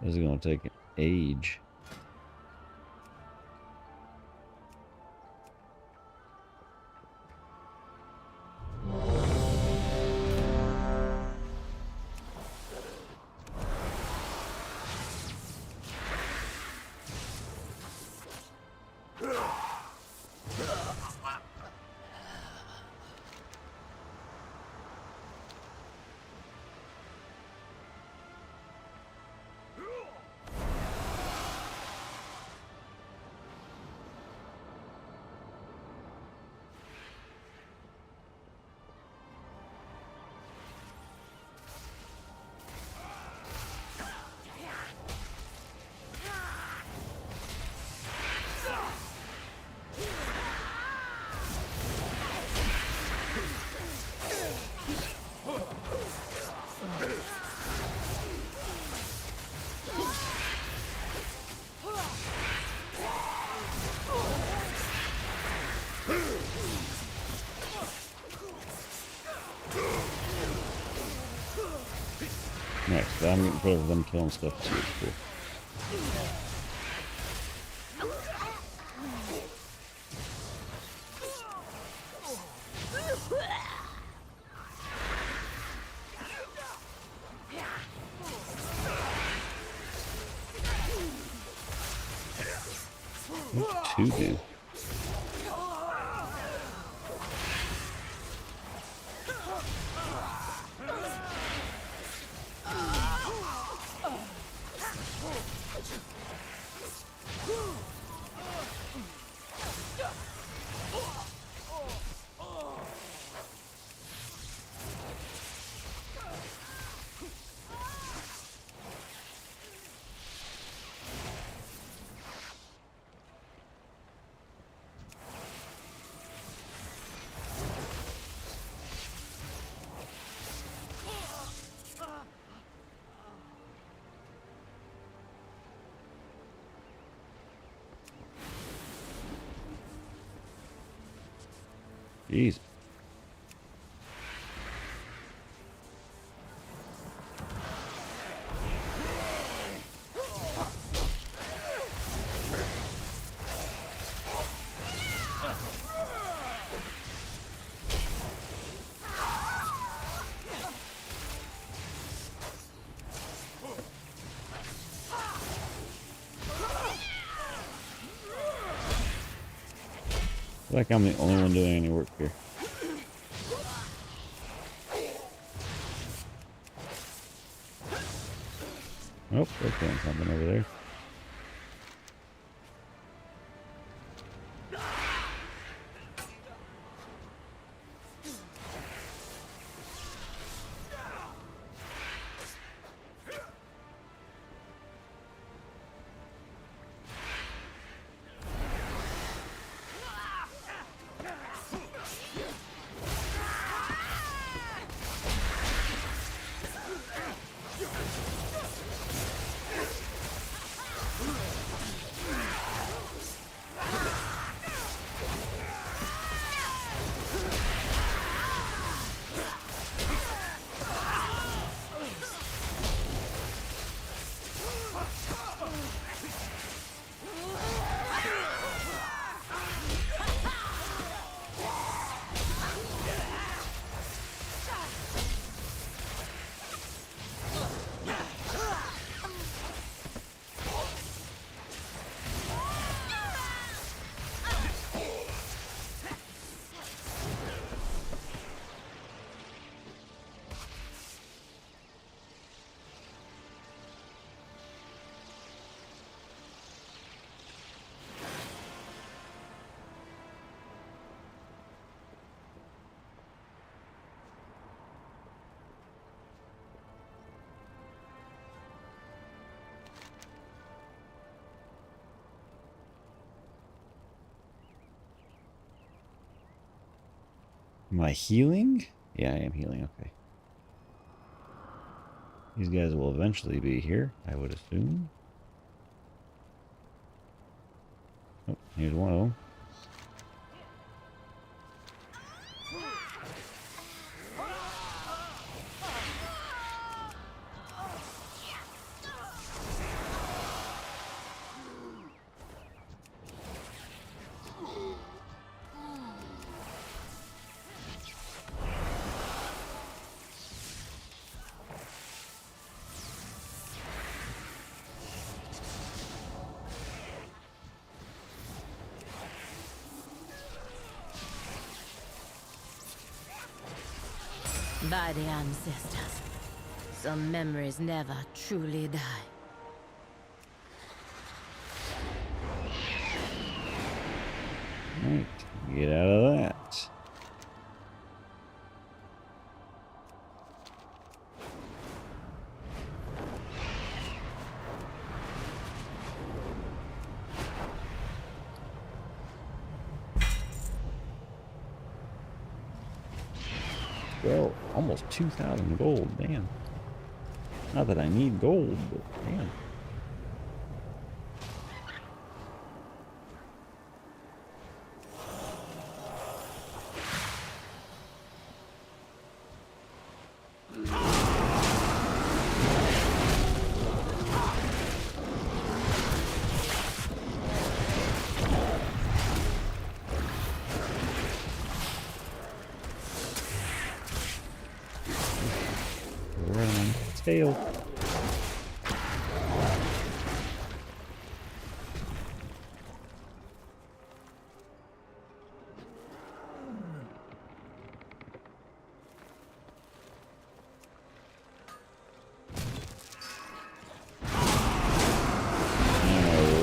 This is going to take an age. Next, I'm getting rid of them killing stuff too. Cool. What to do? Jeez. feel like I'm the only one doing any work here. Oh, they're doing something over there. Am I healing? Yeah, I am healing. Okay. These guys will eventually be here, I would assume. Oh, here's one of them. By the ancestors, some memories never truly die. Right, get out of that. Well, almost 2,000 gold, damn. Not that I need gold, but damn. Tail.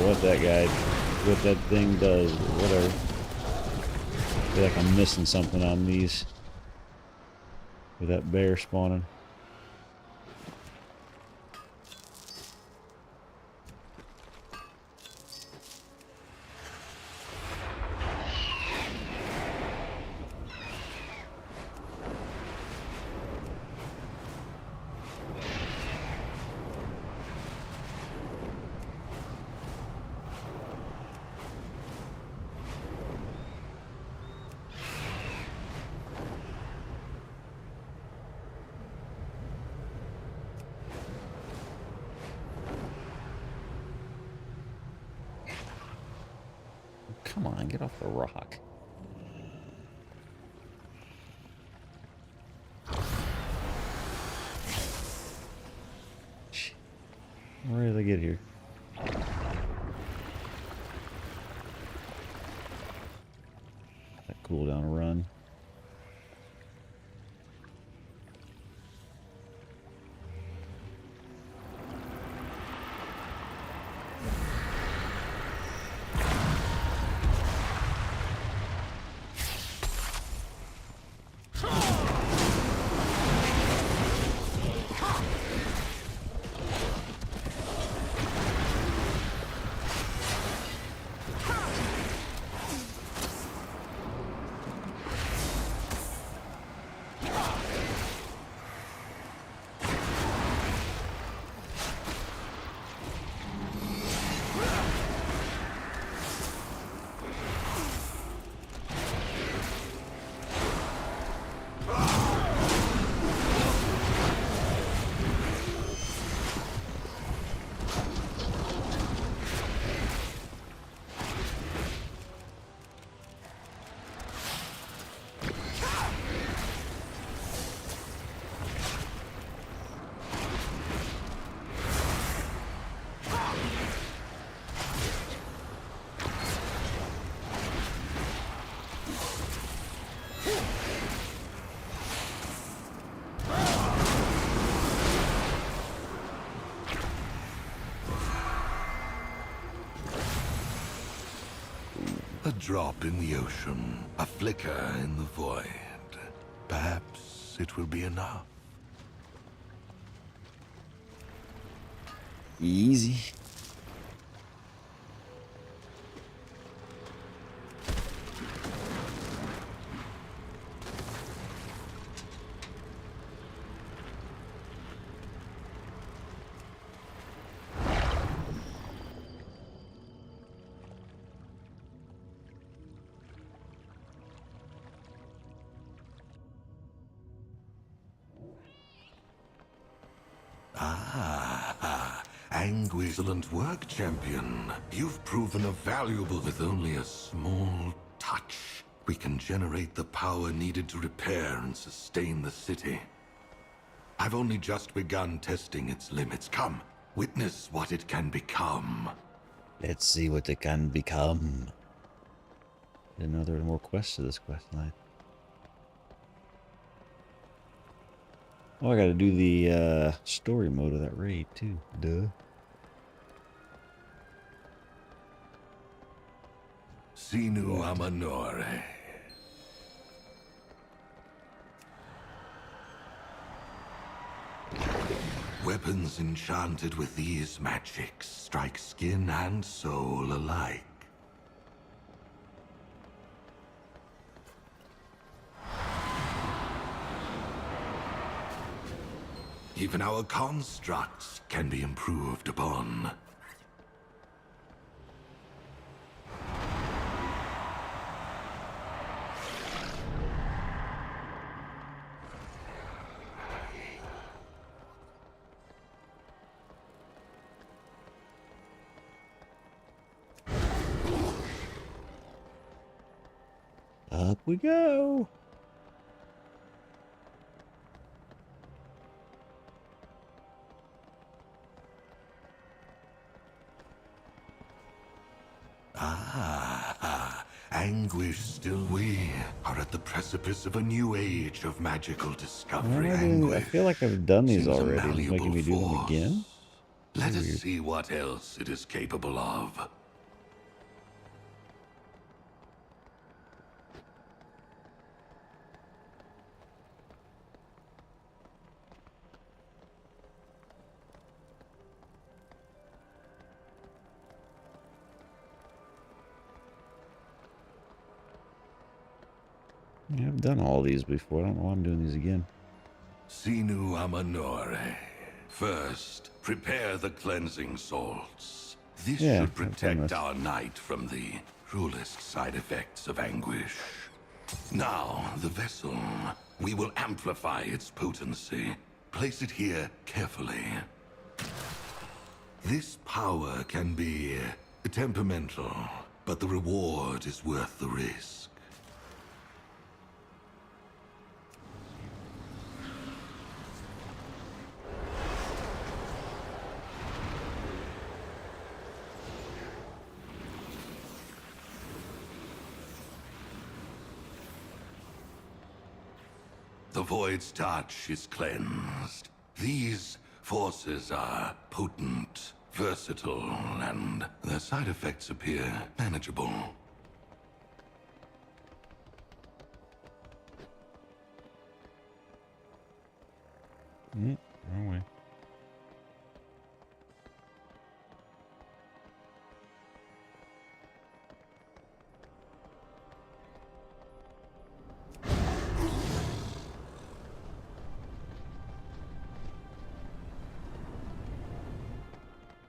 What that guy, what that thing does, or whatever. I feel like I'm missing something on these with that bear spawning. Come on, get off the rock. Where did I get here? cooldown run. A drop in the ocean, a flicker in the void. Perhaps it will be enough. Easy. Excellent work, champion. You've proven a valuable with only a small touch. We can generate the power needed to repair and sustain the city. I've only just begun testing its limits. Come, witness what it can become. Let's see what it can become. Didn't know there were more quests to this quest line. Oh, I gotta do the story mode of that raid too. Duh. Sinu Amanore. Weapons enchanted with these magics strike skin and soul alike. Even our constructs can be improved upon. Up we go. Anguish still. We are at the precipice of a new age of magical discovery. I feel like I've done these seems a already. It's making me do them malleable again. Let us Weird. see what else it is capable of. Yeah, I've done all these before. I don't know why I'm doing these again. Sinu Amanore. First, prepare the cleansing salts. This Yeah, should I've done protect this. our knight from the cruelest side effects of anguish. Now, the vessel. We will amplify its potency. Place it here carefully. This power can be temperamental, but the reward is worth the risk. the Void's touch is cleansed. These forces are potent, versatile, and their side effects appear manageable. Wrong way.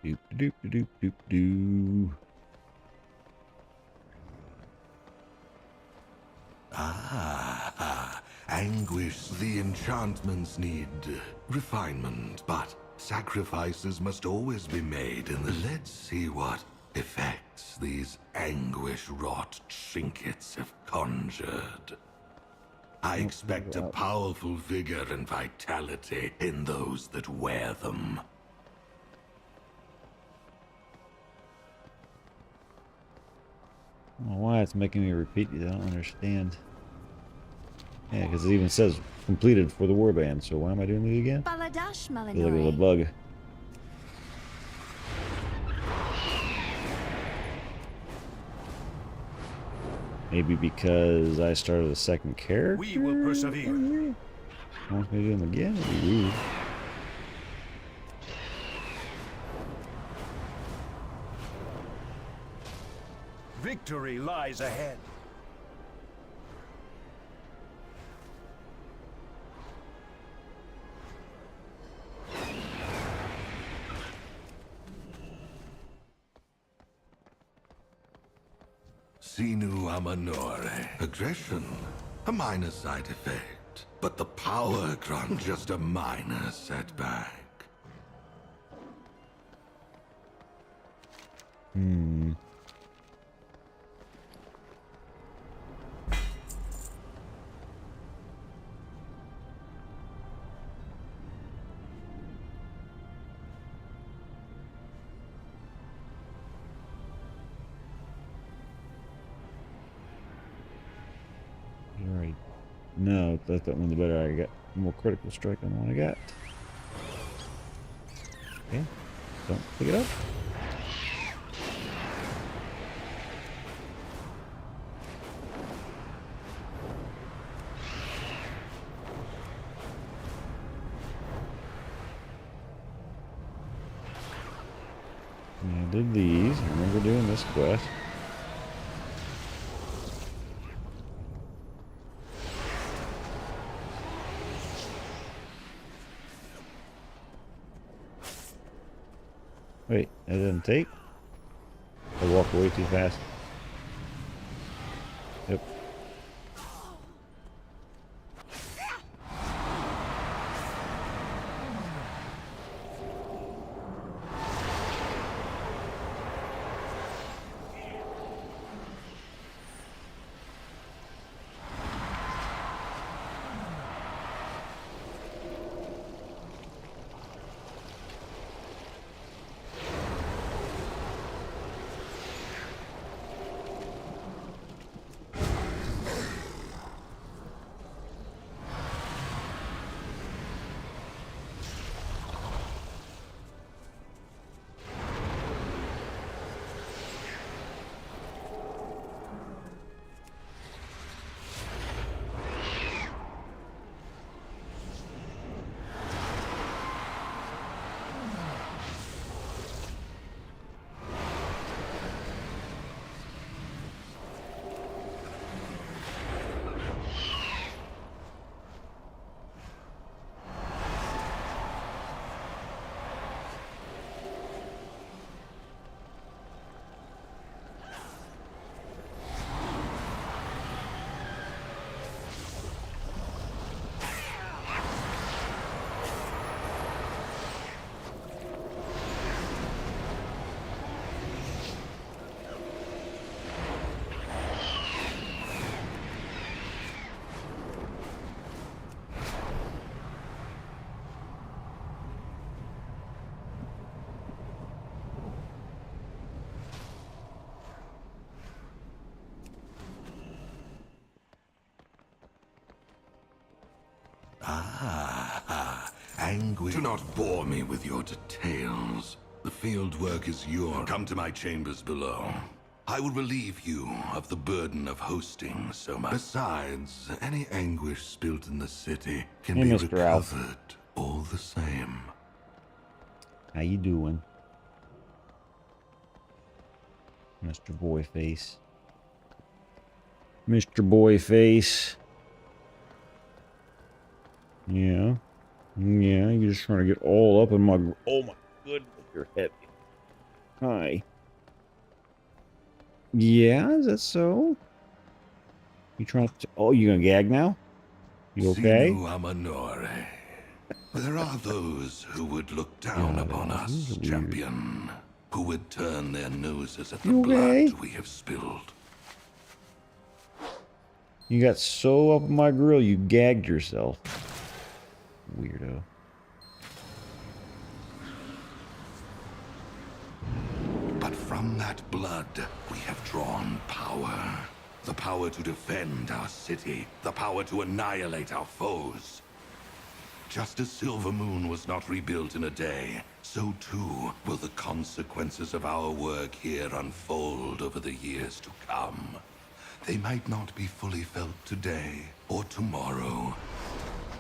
Doop doop doop doop doo. Anguish, the enchantments need refinement, but sacrifices must always be made, and let's see what effects these anguish-wrought trinkets have conjured. I expect a powerful vigor and vitality in those that wear them. I don't know why it's making me repeat these. I don't understand. Yeah, because it even says completed for the warband, so why am I doing these again? Baladash, Feels like a little Malinore. bug. Maybe because I started a second character? We will persevere. Wants me to do them again? That'd be rude. Victory lies ahead. Sinu Amanore. Aggression, a minor side effect. But the power grant just a minor setback. Alright. No, that's that one the better. I got more critical strike on the one I got. Okay. Don't pick it up. I did these. I remember doing this quest. Wait, that didn't take? I walk away too fast. Yep. Anguish. Do not bore me with your details. The field work is yours. Come to my chambers below. I will relieve you of the burden of hosting so much. Besides, any anguish spilt in the city can be Mr. Alf. recovered all the same. How you doing, Mr. Boyface? Mr. Boyface. Yeah. Yeah, you're just trying to get all up in my... Oh my goodness, you're heavy. Hi. Yeah, is that so? You trying to... Oh, you gonna gag now? You okay? Sinu Amanore. There are those who would look down upon us, champion. Who would turn their noses at the blood we have spilled. You got so up in my grill, you gagged yourself. Weirdo. But from that blood, we have drawn power. The power to defend our city. The power to annihilate our foes. Just as Silver Moon was not rebuilt in a day, so too will the consequences of our work here unfold over the years to come. They might not be fully felt today or tomorrow.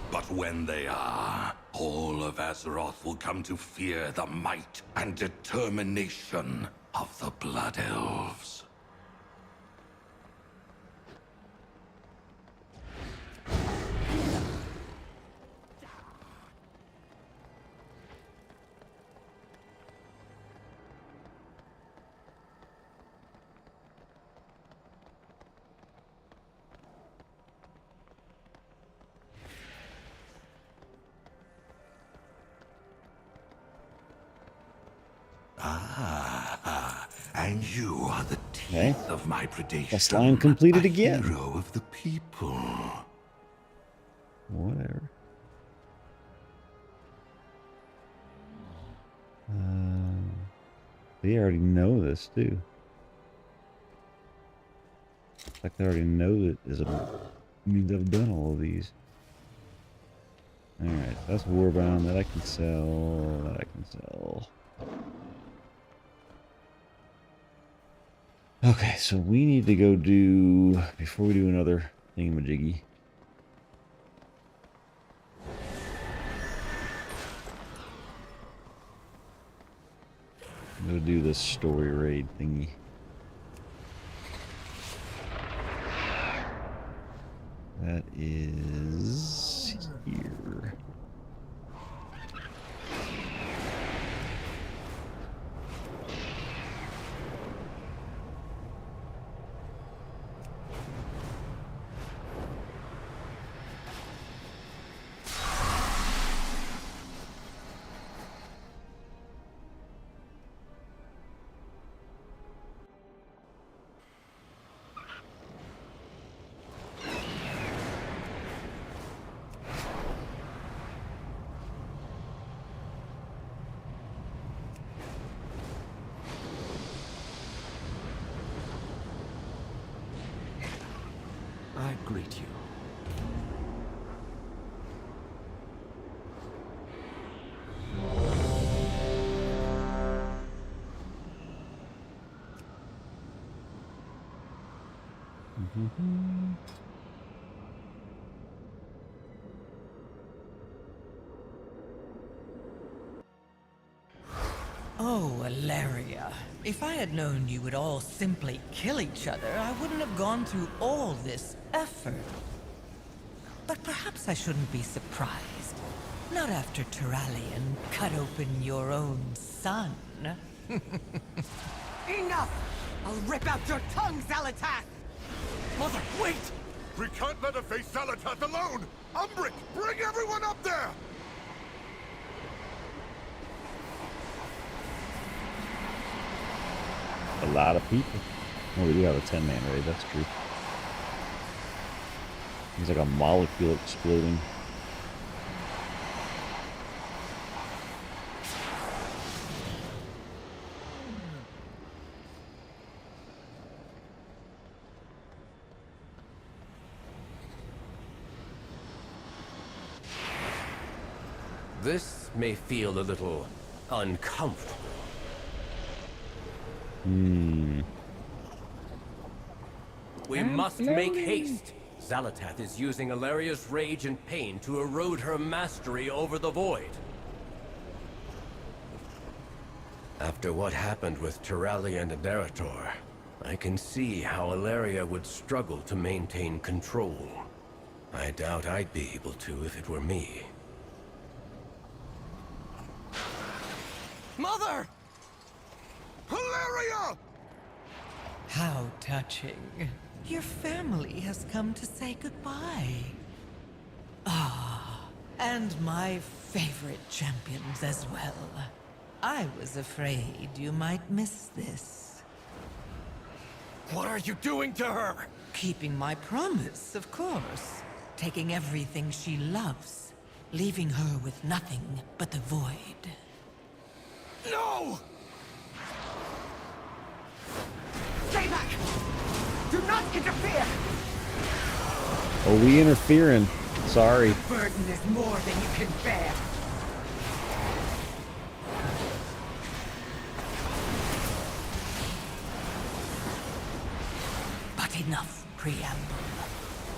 But when they are, all of Azeroth will come to fear the might and determination of the Blood Elves. And you are the teeth of my predation. Quest line completed again. Hero of the people. Whatever. They already know this too. It's like they already know that I've done all of these. Alright, that's Warbound that I can sell. That I can sell. Okay, so we need to go do, before we do another thingamajiggy. Go do this story raid thingy. That is here. I greet you. Oh, Alaria. If I had known you would all simply kill each other, I wouldn't have gone through all this effort. But perhaps I shouldn't be surprised. Not after Turalian cut open your own son. Enough! I'll rip out your tongue, Xalatath! Mother, wait! We can't let her face Xalatath alone! Umbric, bring everyone up there! A lot of people. Oh, we do have a 10-man raid, that's true. He's like a molecule exploding. This may feel a little uncomfortable. We must make haste. Xalatath is using Alaria's rage and pain to erode her mastery over the void. After what happened with Tiralia and Adarator, I can see how Alaria would struggle to maintain control. I doubt I'd be able to if it were me. Mother! Alaria! How touching. Your family has come to say goodbye. Ah, and my favorite champions as well. I was afraid you might miss this. What are you doing to her? Keeping my promise, of course. Taking everything she loves, leaving her with nothing but the void. No! Stay back! Do not interfere! Oh, we interfering. Sorry. The burden is more than you can bear. But enough preamble.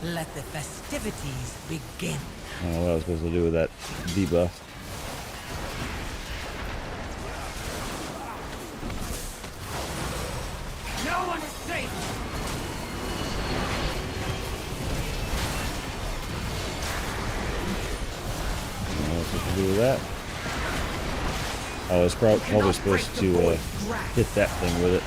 Let the festivities begin. I don't know what I was supposed to do with that debuff. No one is safe! I don't know what I'm supposed to do with that. I was probably supposed to hit that thing with it.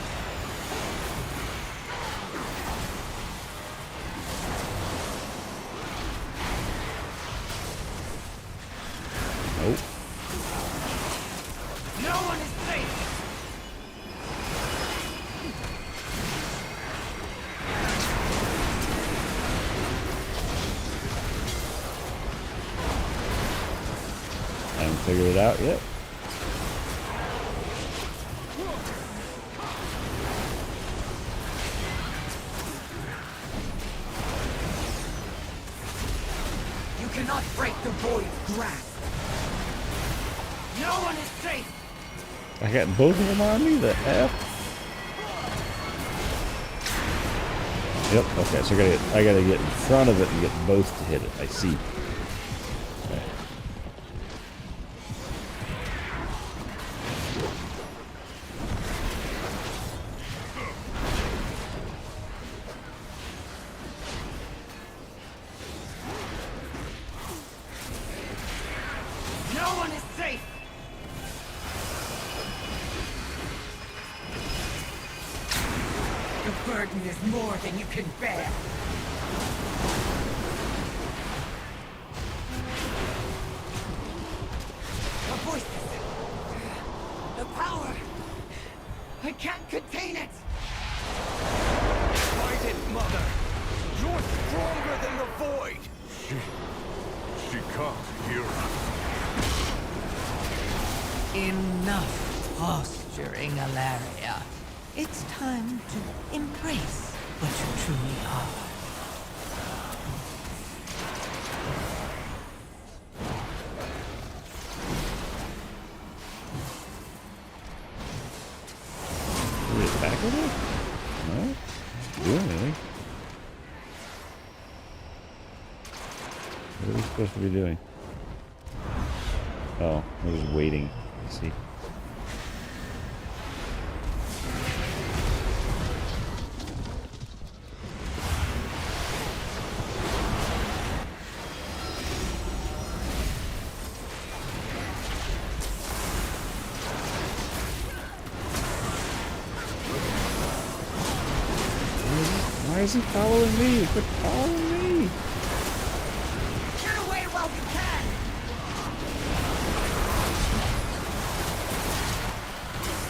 Nope. No one is safe! I haven't figured it out yet. You cannot break the void's grasp! No one is safe! I got both of them on me, the F. Yep, okay, so I gotta get in front of it and get both to hit it. I see. Okay. No one is safe! The burden is more than you can bear. The voices. The power. I can't contain it. Fight it, Mother! You're stronger than the void! She can't hear us. Enough posturing, Alaria. It's time to embrace what you truly are. Did we attack with it? No? Doing anything? What are we supposed to be doing? Oh, we're just waiting. Let's see. Why is he following me? Quit following me! Get away while you can!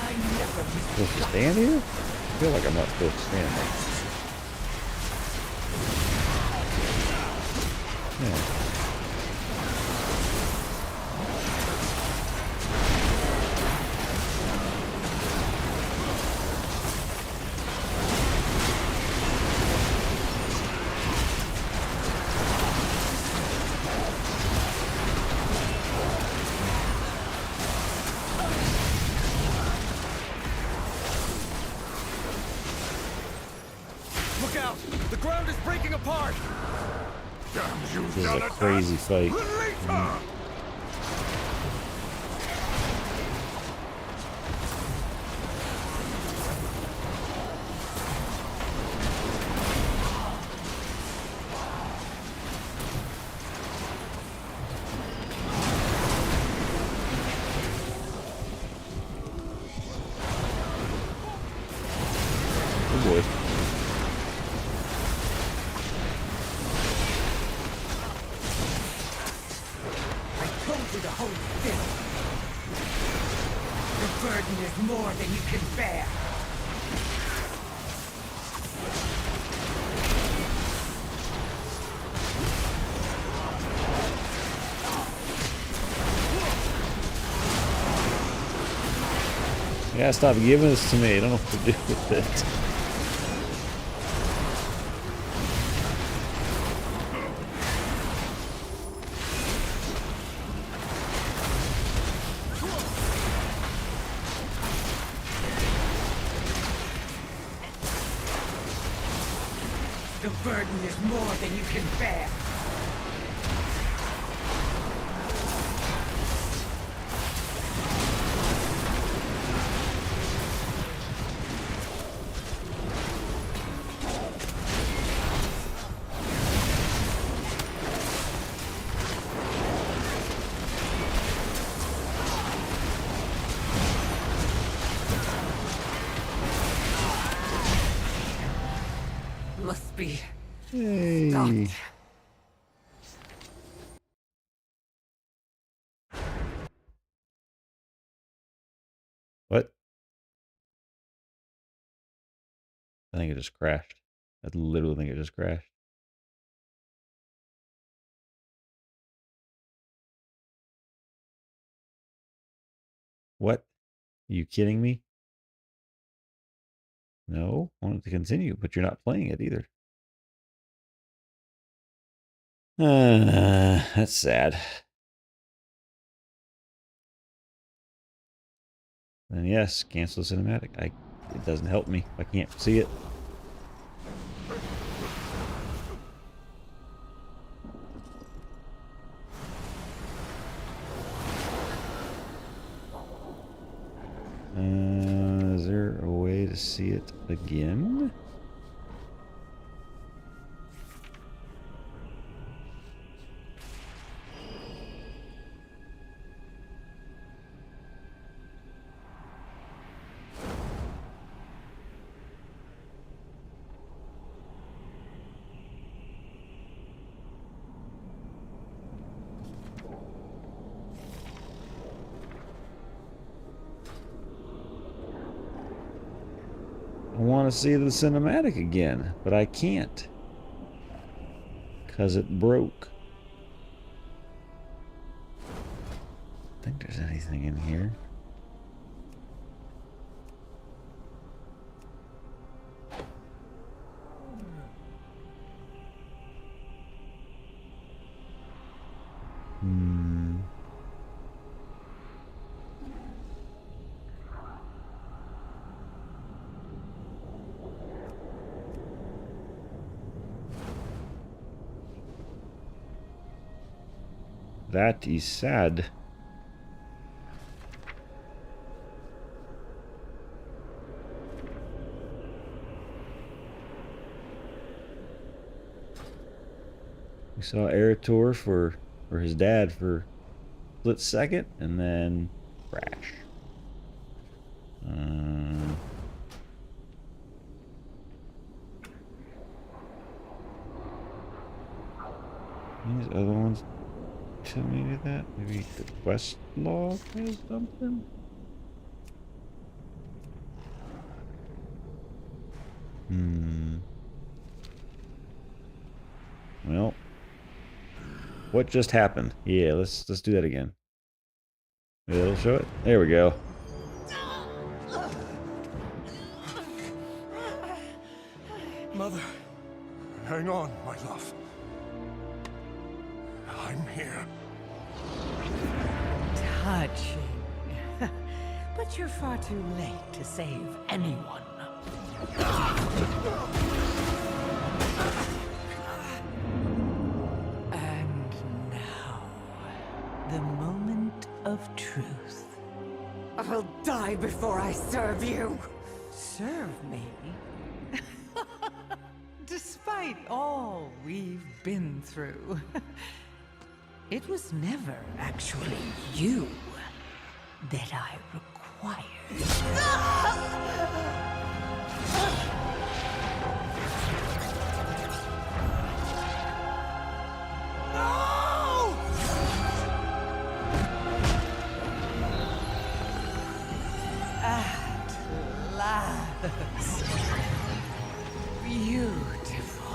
I never miss Supposed to stand here? I feel like I'm not supposed to stand there. Yeah. Look out! The ground is breaking apart! Damn you, This is a crazy fight. Oh boy. I told you to hold still. The burden is more than you can bear. You gotta stop giving this to me. I don't know what to do with it. The burden is more than you can bear. Must be Hey. stopped. What? I think it just crashed. I literally think it just crashed. What? Are you kidding me? No, I want it to continue, but you're not playing it either. That's sad. Then yes, cancel the cinematic. It doesn't help me. I can't see it. Is there a way to see it again? I want to see the cinematic again, but I can't. Because it broke. I think there's anything in here. That is sad. We saw Eritor or his dad for a split second, and then crash. These other ones tell me that? Maybe the quest log or something? Well, what just happened? Yeah, let's do that again. Maybe it'll show it. There we go. Mother, hang on, my love. I'm here. Touching. But you're far too late to save anyone. truth. I'll die before I serve you. Serve me? Despite all we've been through, it was never actually you that I required. At last. Beautiful.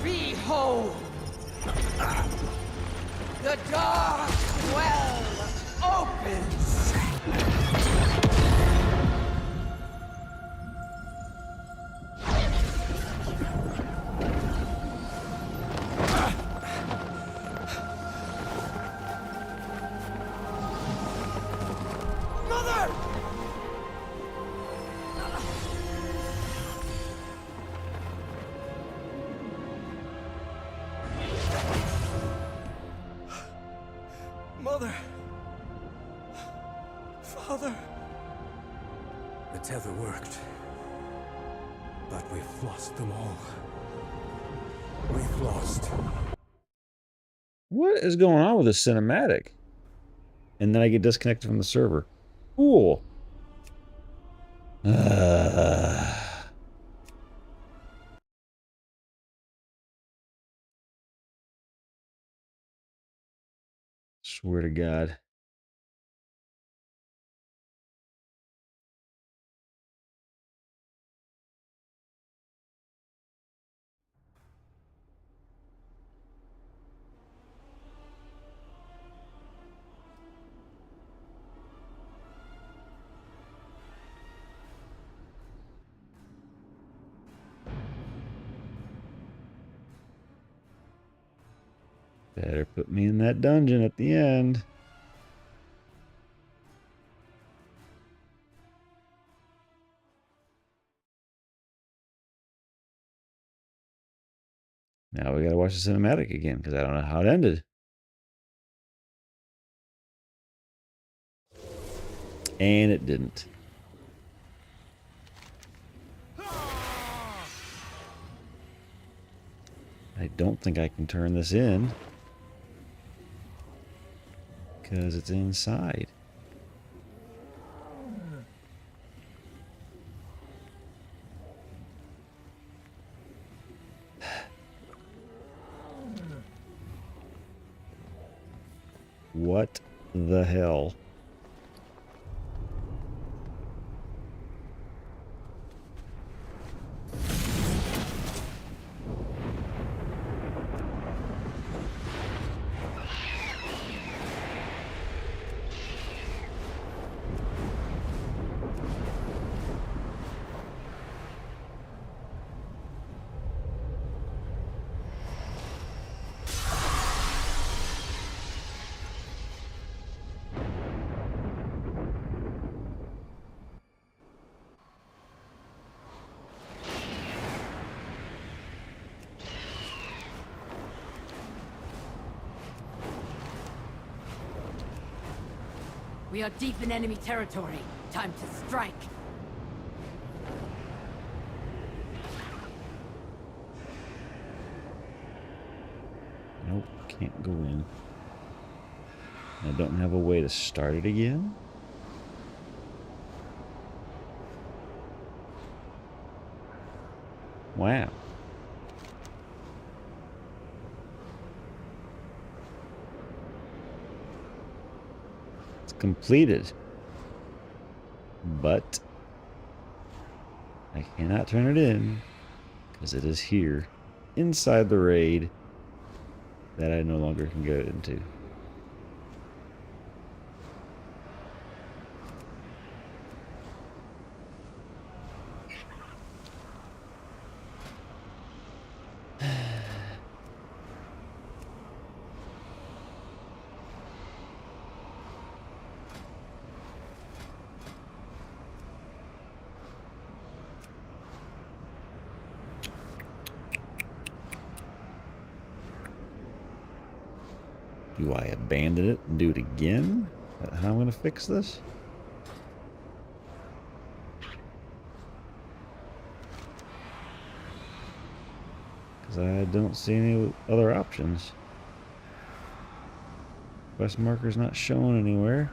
Behold! The dark well opens! Mother! Mother! Father! The tether worked. But we've lost them all. We've lost. What is going on with this cinematic? And then I get disconnected from the server. Cool. Swear to God. Better put me in that dungeon at the end. Now we gotta watch the cinematic again because I don't know how it ended. And it didn't. I don't think I can turn this in because it's inside. What the hell? We are deep in enemy territory. Time to strike. Nope, can't go in. I don't have a way to start it again. Wow. It's completed. But I cannot turn it in because it is here inside the raid that I no longer can go into. Do I abandon it and do it again? Is that how I'm going to fix this? Because I don't see any other options. Quest marker's not showing anywhere.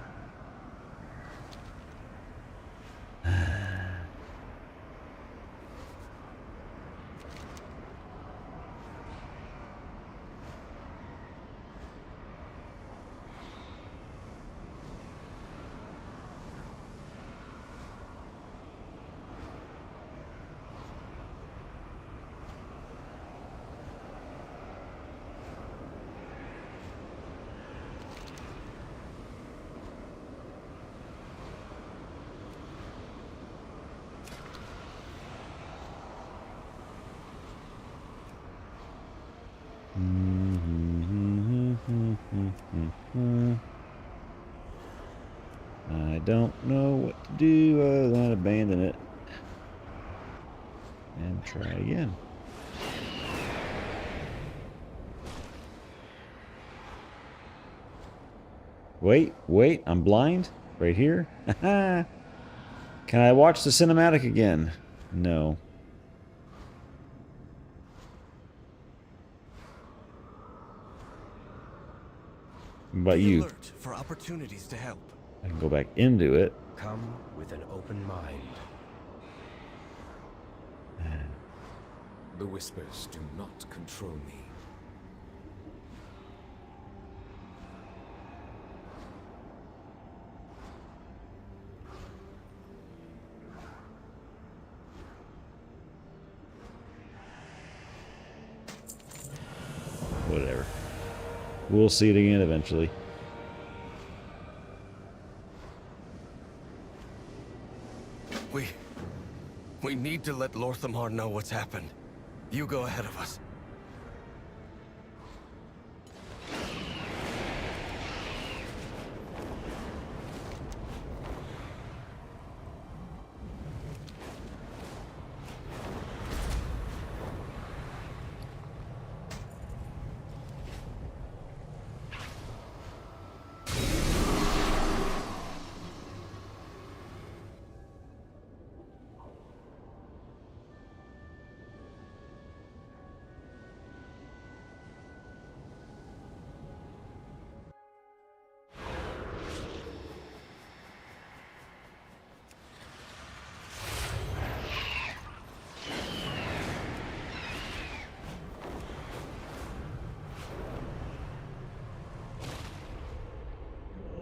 I don't know what to do other than abandon it and try again. Wait, I'm blind? Right here? Can I watch the cinematic again? No. What about you? Alert for opportunities to help. I can go back into it. Come with an open mind. The whispers do not control me. Whatever. We'll see it again eventually. We need to let Lorthamar know what's happened. You go ahead of us.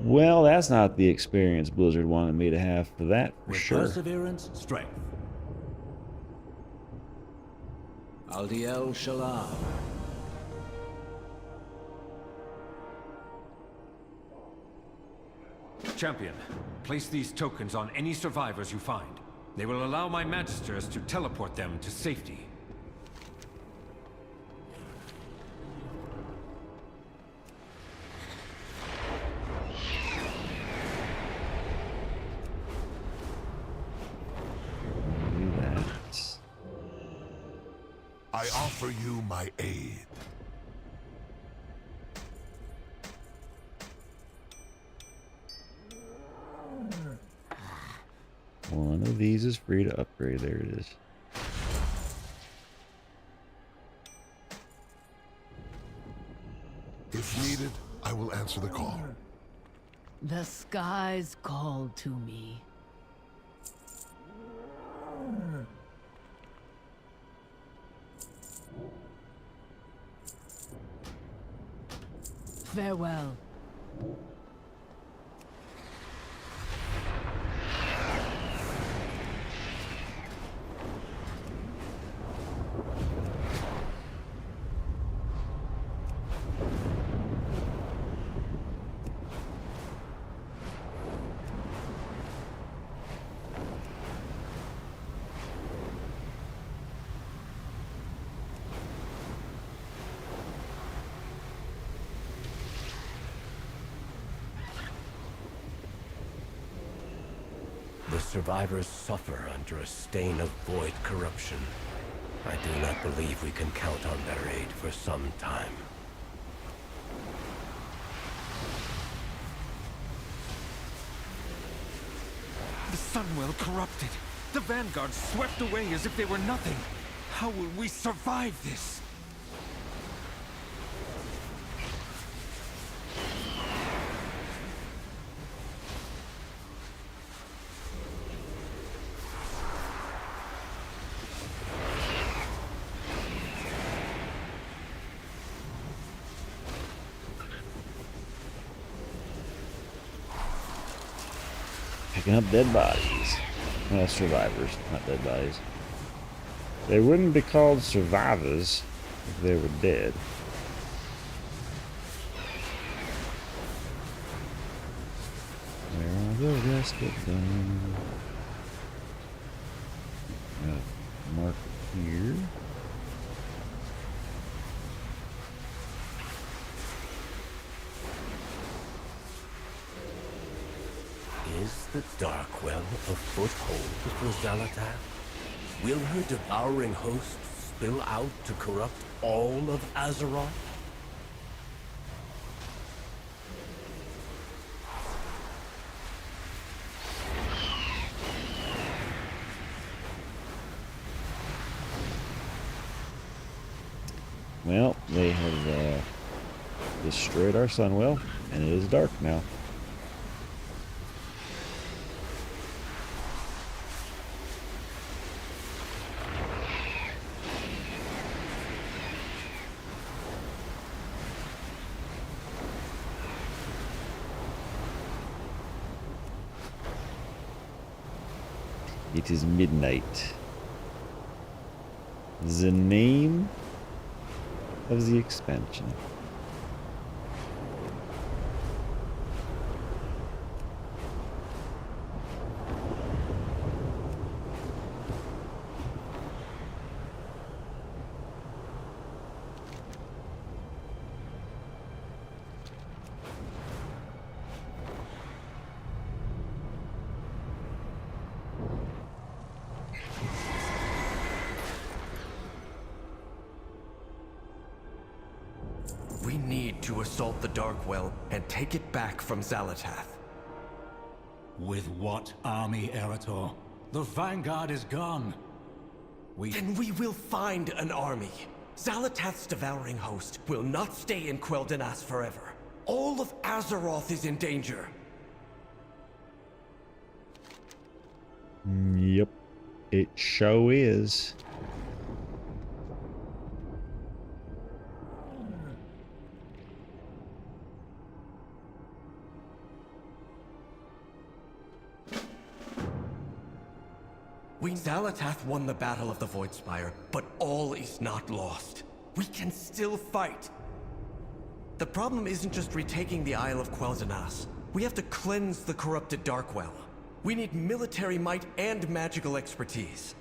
Well, that's not the experience Blizzard wanted me to have for that, for With sure. perseverance, strength. Aldiel Shalom. Champion, place these tokens on any survivors you find. They will allow my magisters to teleport them to safety. I offer you my aid. One of these is free to upgrade. There it is. If needed, I will answer the call. The skies called to me. Farewell. The survivors suffer under a stain of void corruption. I do not believe we can count on their aid for some time. Sunwell corrupted. The Vanguard swept away as if they were nothing. How will we survive this? Picking up dead bodies. Well, survivors, not dead bodies. They wouldn't be called survivors if they were dead. Where are the rest of them? Mark here. Is the Darkwell a foothold for Xalatath? Will her devouring host spill out to corrupt all of Azeroth? Well, they have destroyed our Sunwell, and it is dark now. It is midnight. The name of the expansion. We need to assault the Darkwell and take it back from Xalatath. With what army, Erator? The Vanguard is gone. Then we will find an army. Xalatath's devouring host will not stay in Quel'Danas forever. All of Azeroth is in danger. Yep, it sure is. Xalatath won the Battle of the Voidspire, but all is not lost. We can still fight. The problem isn't just retaking the Isle of Quel'Danas. We have to cleanse the corrupted Darkwell. We need military might and magical expertise.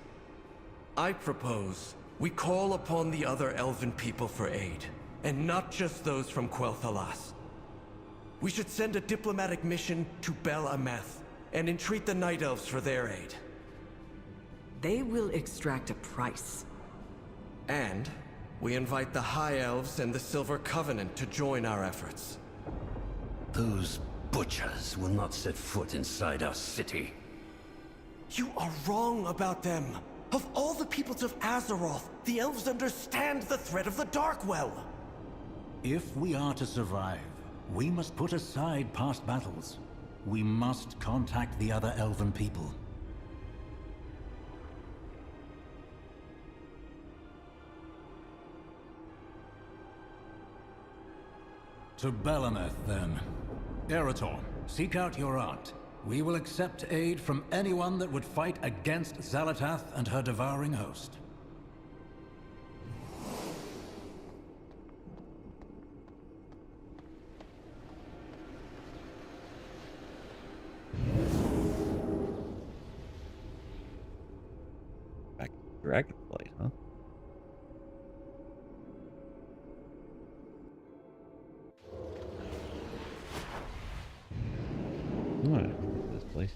I propose we call upon the other elven people for aid, and not just those from Quel'Thalas. We should send a diplomatic mission to Bel Ameth, and entreat the Night Elves for their aid. They will extract a price. And we invite the High Elves and the Silver Covenant to join our efforts. Those butchers will not set foot inside our city. You are wrong about them. Of all the peoples of Azeroth, the Elves understand the threat of the Darkwell. If we are to survive, we must put aside past battles. We must contact the other elven people. To Bel Ameth, then. Erator, seek out your aunt. We will accept aid from anyone that would fight against Xalatath and her devouring host. Back to Dragonflight, huh? Alright, this place.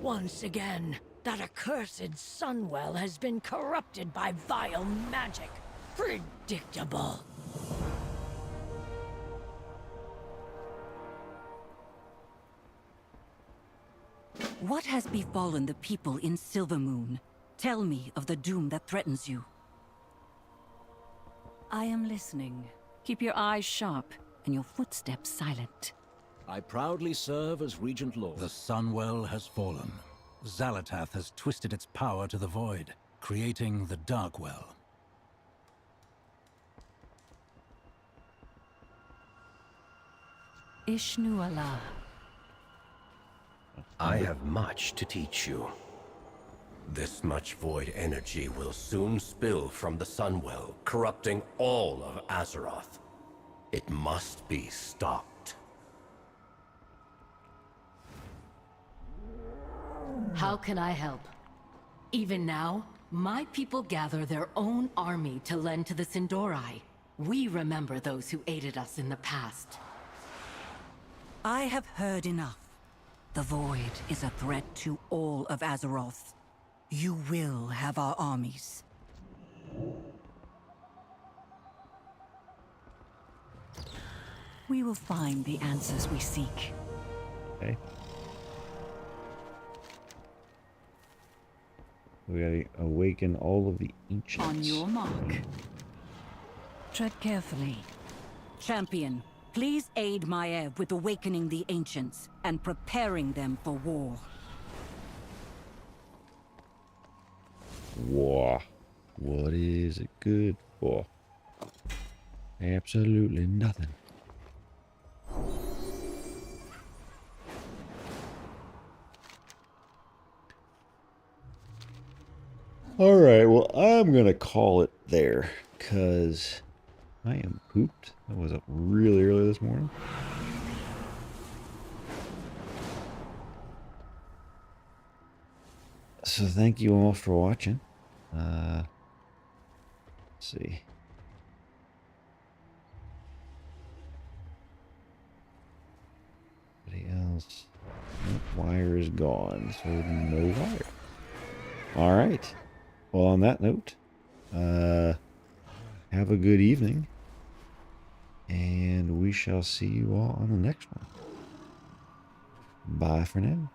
Once again, That accursed Sunwell has been corrupted by vile magic. Predictable. What has befallen the people in Silvermoon? Tell me of the doom that threatens you. I am listening. Keep your eyes sharp and your footsteps silent. I proudly serve as Regent Lord. The Sunwell has fallen. Xalatath has twisted its power to the void, creating the Darkwell. Ishnuala. I have much to teach you. This much void energy will soon spill from the Sunwell, corrupting all of Azeroth. It must be stopped. How can I help? Even now, my people gather their own army to lend to the Sindorai. We remember those who aided us in the past. I have heard enough. The Void is a threat to all of Azeroth. You will have our armies. We will find the answers we seek. Okay. We gotta awaken all of the ancients. On your mark. Tread carefully. Champion, please aid Maev with awakening the ancients and preparing them for war. War. What is it good for? Absolutely nothing. Alright, well, I'm gonna call it there, because I am pooped. I was up really early this morning. So thank you all for watching. Let's see. Anybody else? Nope, wire is gone, so no wire. Alright. Well, on that note, have a good evening, and we shall see you all on the next one. Bye for now.